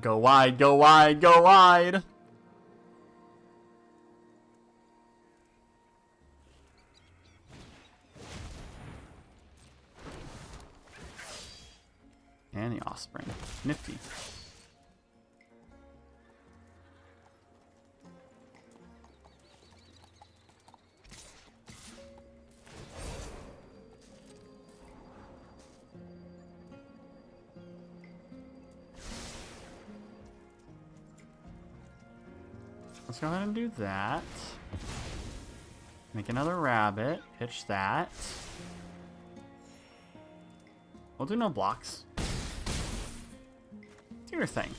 Go wide, go wide, go wide! And the offspring. Nifty. Let's go ahead and do that. Make another rabbit. Pitch that. We'll do no blocks. Do your thing.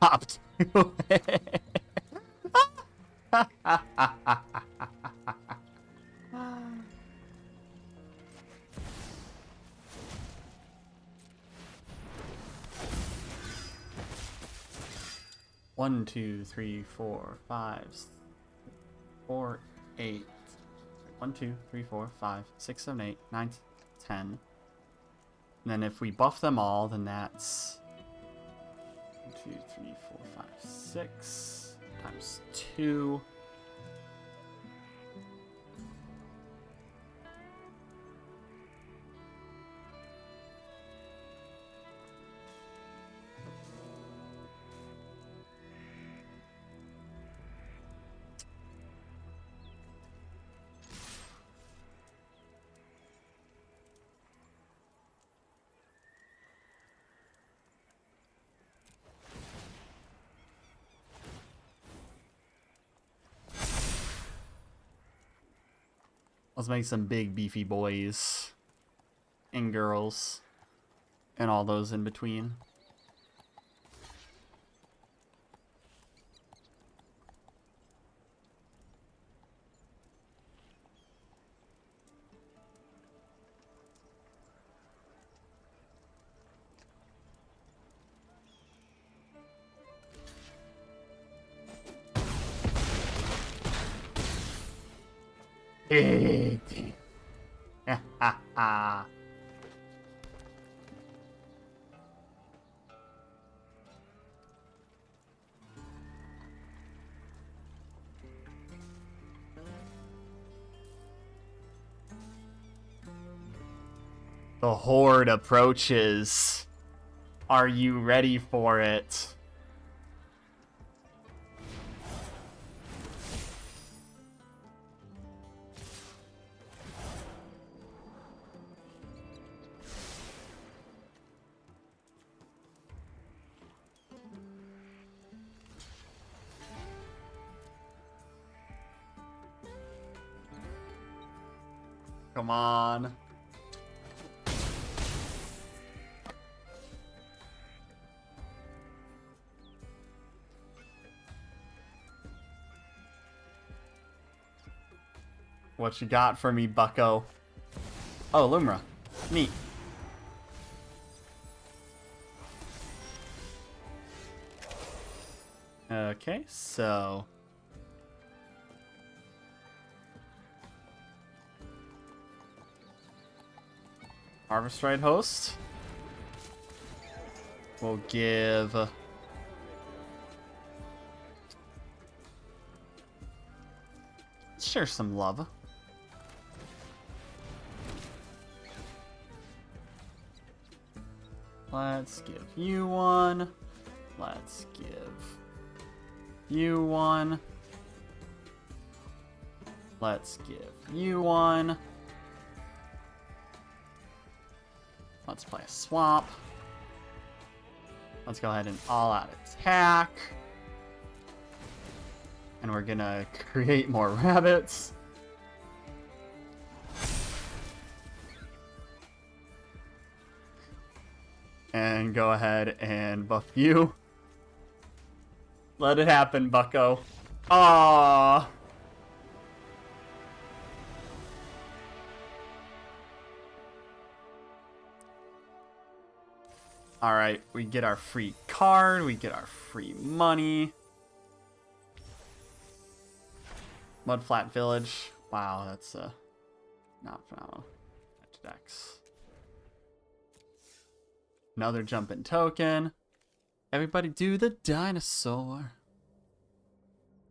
Popped. 1, 2, 3, 4, 5, 4, 8. 1, 2, 3, 4, 5, 6, 7, 8, 9, 10. And then if we buff them all, then that's 1, 2, 3, 4, 5, 6 times 2. Let's make some big beefy boys and girls and all those in between. The horde approaches. Are you ready for it? Come on. What you got for me, bucko? Oh, Lumra. Neat. Okay, so Harvest Rite host. We'll give share some love. Let's give you one. Let's give you one. Let's give you one. Let's play a swap. Let's go ahead and all-out attack. And we're gonna create more rabbits. And go ahead and buff you. Let it happen, bucko. Aww. Alright, we get our free card, we get our free money. Mudflat Village. Wow, that's not phenomenal. Dex. Another jumping token. Everybody do the dinosaur.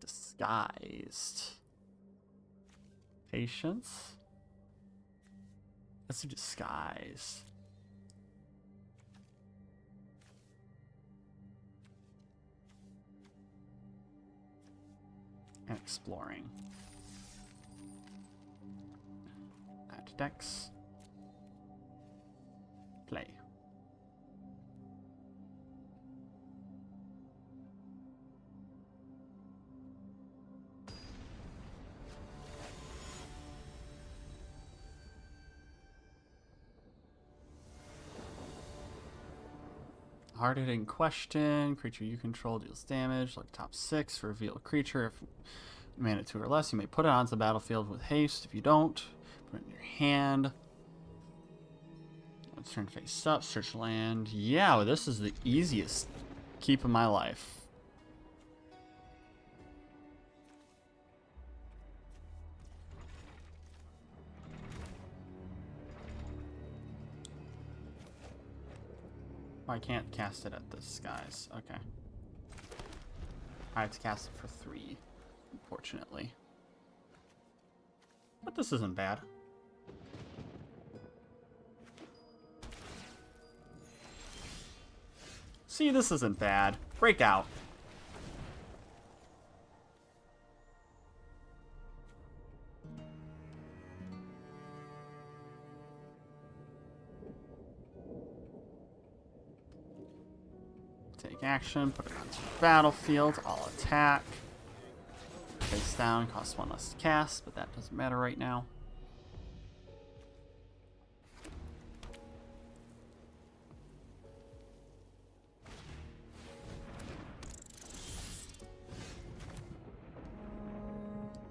Disguised. Patience. Let's do disguise. And exploring. Add to Dex. Play. Hard-hitting question. Creature you control deals damage. Like top 6 for reveal a creature. If mana 2 or less, you may put it onto the battlefield with haste. If you don't, put it in your hand. Let's turn face up. Search land. Yeah, well, this is the easiest keep of my life. I can't cast it at this, guys. Okay. I have to cast it for 3, unfortunately. But this isn't bad. See, this isn't bad. Breakout. Take action, put it onto the battlefield, I'll attack. Face down, costs 1 less to cast, but that doesn't matter right now.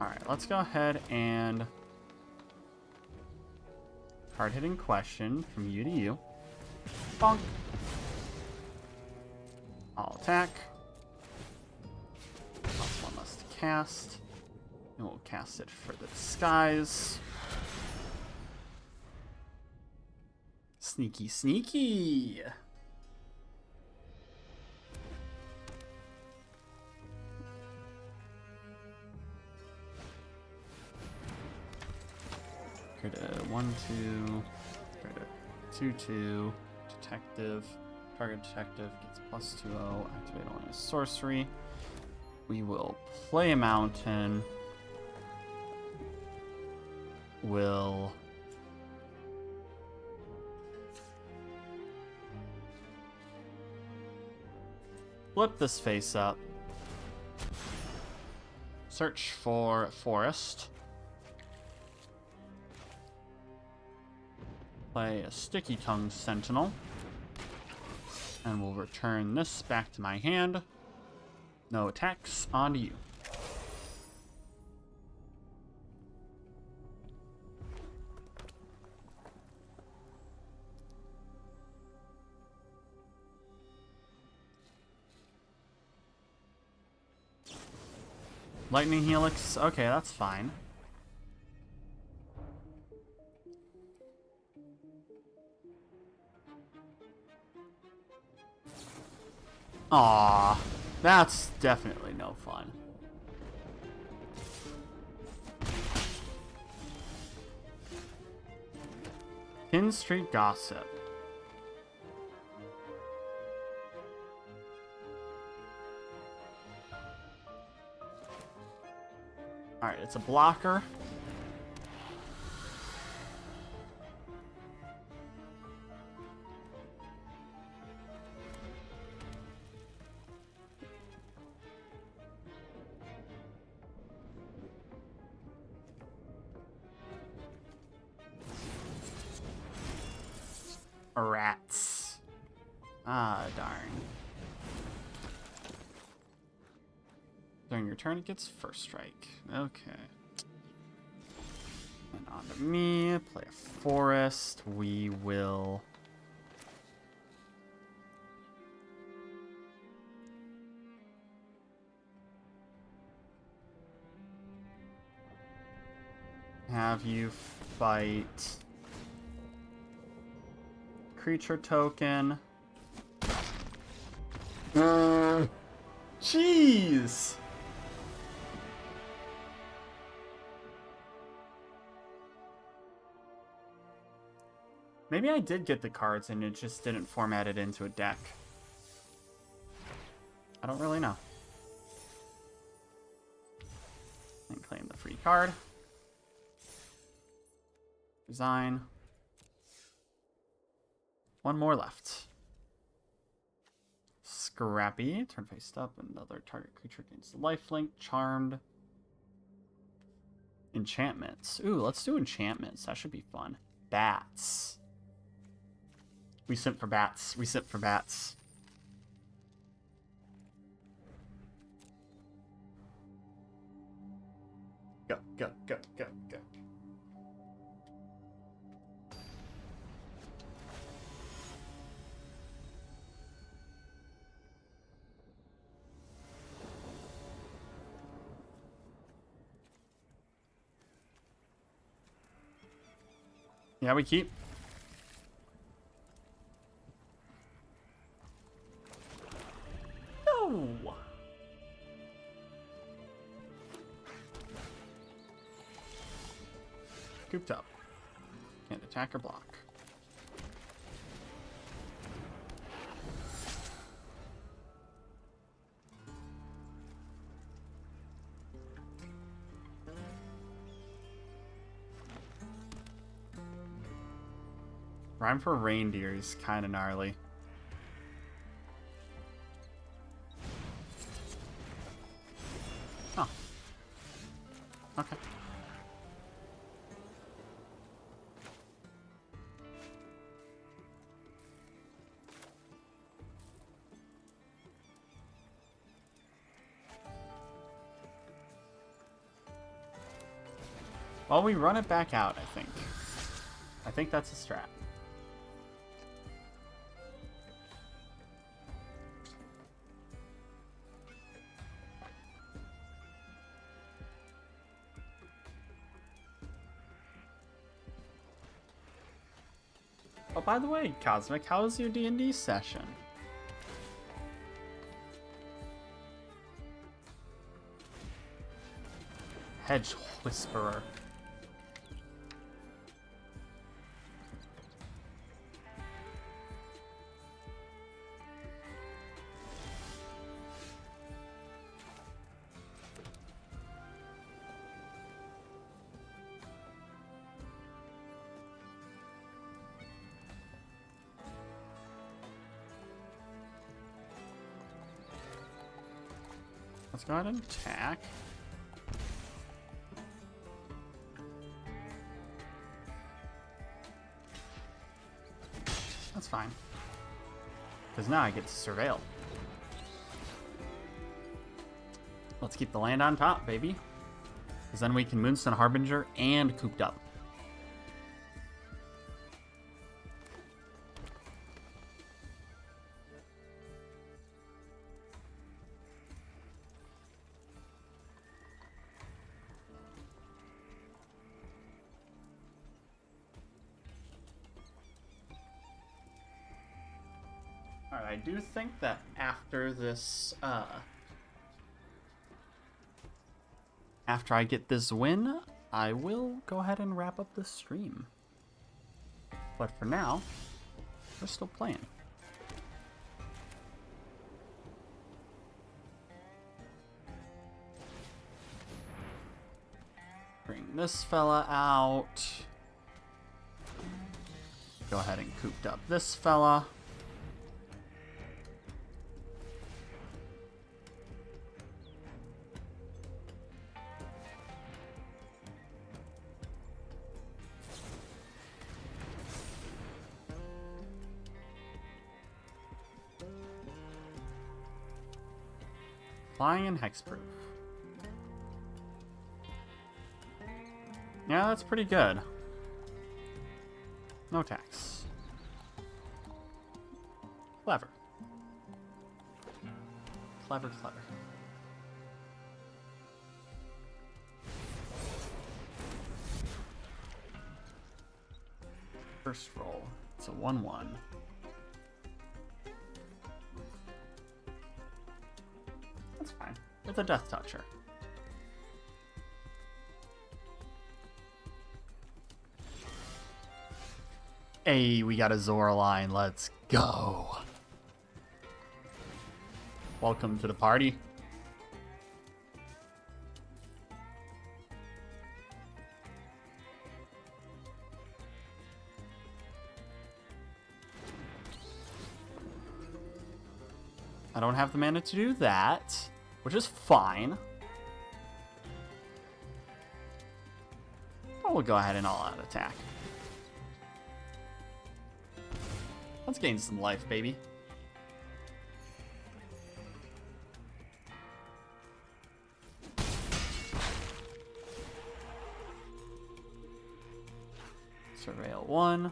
Alright, let's go ahead and hard-hitting question from you to you. Bonk. I'll attack. Plus 1 less to cast. And we'll cast it for the disguise. Sneaky, sneaky! Create a 1/2. Create a 2/2. Detective. Target detective gets +2/0. Activate on a sorcery. We will play a mountain. Will flip this face up. Search for forest. Play a Sticky Tongue Sentinel. And we'll return this back to my hand. No attacks, on to you. Lightning Helix. Okay, that's fine. Aww. That's definitely no fun. Pin Street Gossip. Alright, it's a blocker. Rats. Ah, darn. During your turn, it gets first strike. Okay. And on to me. Play a forest. We will... have you fight... creature token. Jeez! Maybe I did get the cards and it just didn't format it into a deck. I don't really know. And claim the free card. Resign. One more left. Scrappy. Turn faced up. Another target creature gains lifelink. Charmed. Enchantments. Ooh, let's do enchantments. That should be fun. Bats. We simp for bats. We simp for bats. Go, go, go, go, go. Yeah, we keep. No. Cooped up. Can't attack or block. Rhyme for reindeer is kind of gnarly. Oh. Okay. Well, we run it back out, I think. I think that's a strat. Oh, by the way, Cosmic, how was your D&D session? Hedge Whisperer. Let's go ahead and attack. That's fine. Because now I get to surveil. Let's keep the land on top, baby. Because then we can Moonstone Harbinger and Cooped Up. Alright, I do think that after this, after I get this win, I will go ahead and wrap up the stream. But for now, we're still playing. Bring this fella out. Go ahead and cooped up this fella. Flying and hexproof. Yeah, that's pretty good. No tax. Clever. Clever, clever. First roll. It's a 1-1. That's fine. It's a Death Toucher. Hey, we got a Zoraline. Let's go. Welcome to the party. I don't have the mana to do that, which is fine. But we'll go ahead and all-out attack. Let's gain some life, baby. Surveil 1.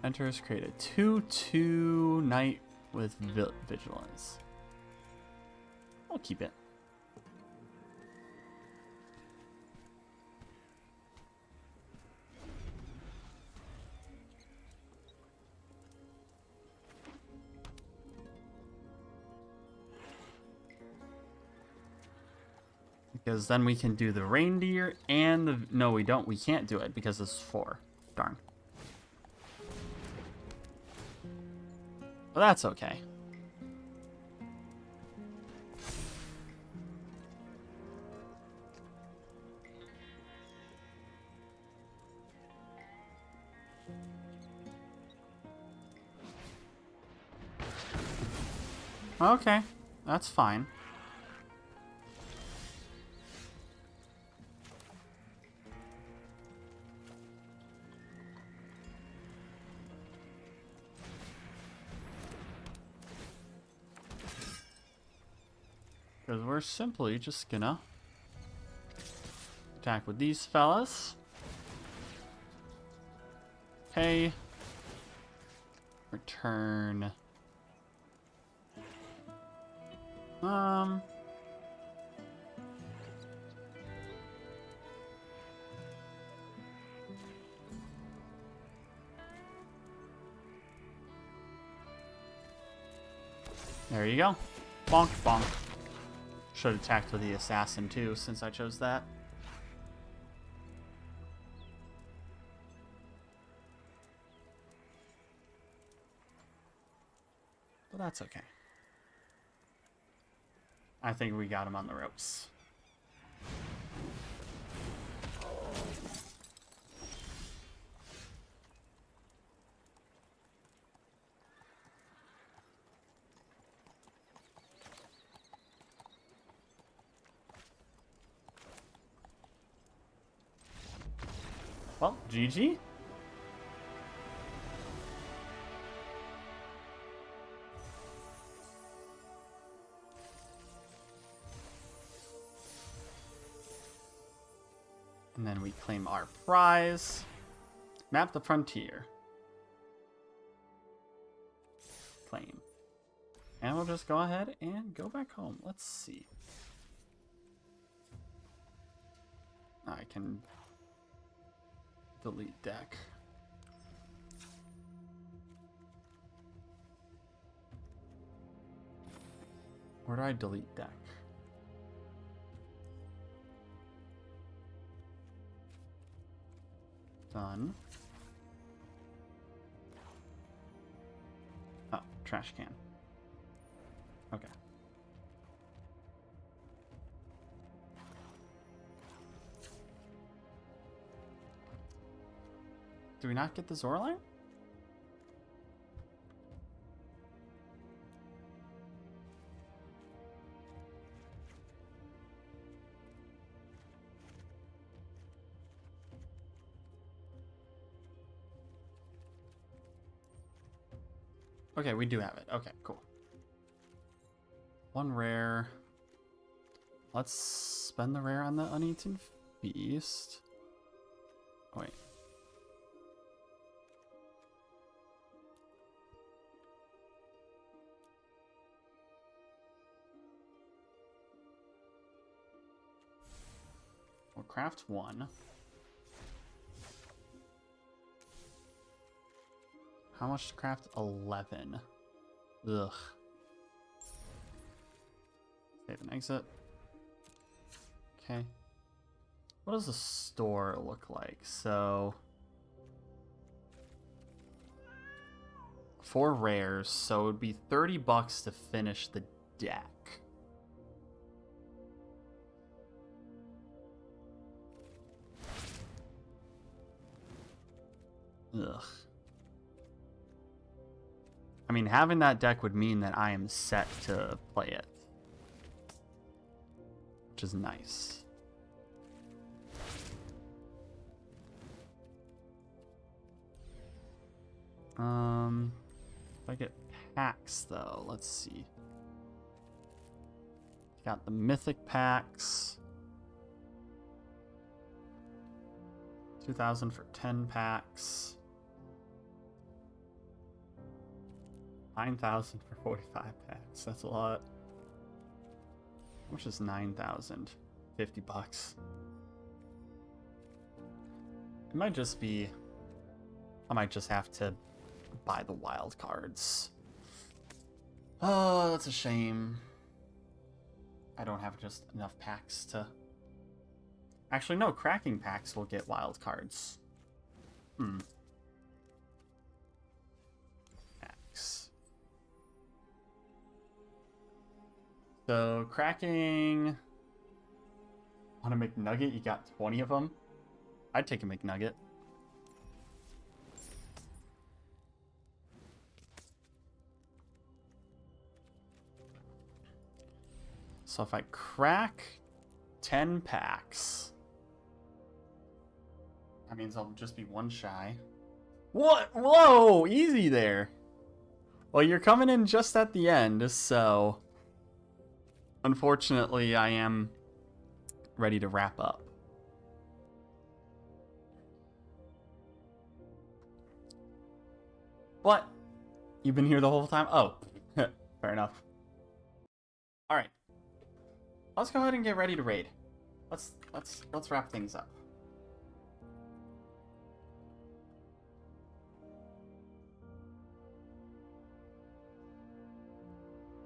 Enters, create a 2/2 knight with vigilance. I'll keep it. Because then we can do the reindeer and the... No, we don't. We can't do it because this is 4. Darn. But that's okay. Okay, that's fine. Because we're simply just gonna attack with these fellas. Okay. Return. There you go. Bonk, bonk. Should have attacked with the assassin too, since I chose that. But that's okay. I think we got him on the ropes. Well, GG. And then we claim our prize. Map the frontier. Claim. And we'll just go ahead and go back home. Let's see. I can delete deck. Where do I delete deck? Done. Oh, trash can. Okay. Do we not get the Zoraline? Okay, we do have it. Okay, cool. One rare. Let's spend the rare on the Uneaten Feast. Oh, wait. We'll craft one. How much to craft? 11. Ugh. Save and exit. Okay. What does the store look like? So 4 rares, so it would be $30 to finish the deck. Ugh. I mean, having that deck would mean that I am set to play it, which is nice. If I get packs though, let's see. Got the mythic packs. 2,000 for 10 packs. 9,000 for 45 packs. That's a lot. How much is 9,000? $50. It might just be... I might just have to buy the wild cards. Oh, that's a shame. I don't have just enough packs to... Actually, no. Cracking packs will get wild cards. Packs. So, cracking... Want a McNugget? You got 20 of them? I'd take a McNugget. So if I crack 10 packs, that means I'll just be one shy. What? Whoa! Easy there. Well, you're coming in just at the end, so... Unfortunately, I am ready to wrap up. What? You've been here the whole time? Oh, fair enough. All right, let's go ahead and get ready to raid. Let's wrap things up.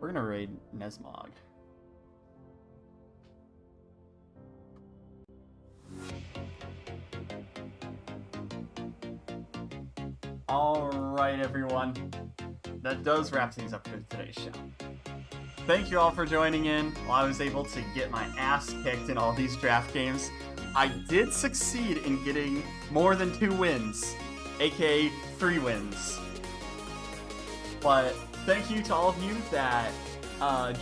We're gonna raid Nesmog. Alright, everyone. That does wrap things up for today's show. Thank you all for joining in while I was able to get my ass kicked in all these draft games. I did succeed in getting more than 2 wins, aka 3 wins. But thank you to all of you that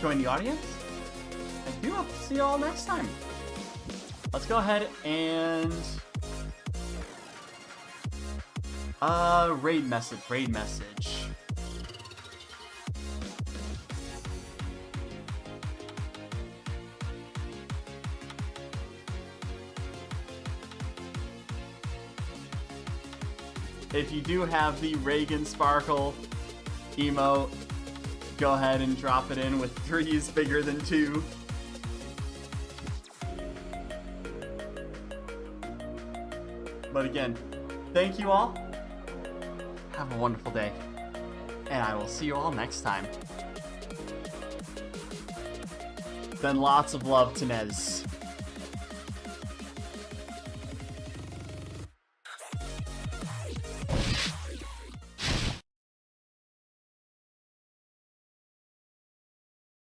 joined the audience. I do hope to see you all next time. Let's go ahead and... raid message. If you do have the Reagan Sparkle emote, go ahead and drop it in with 3's bigger than 2. But again, thank you all. Have a wonderful day. And I will see you all next time. then lots of love to Nez.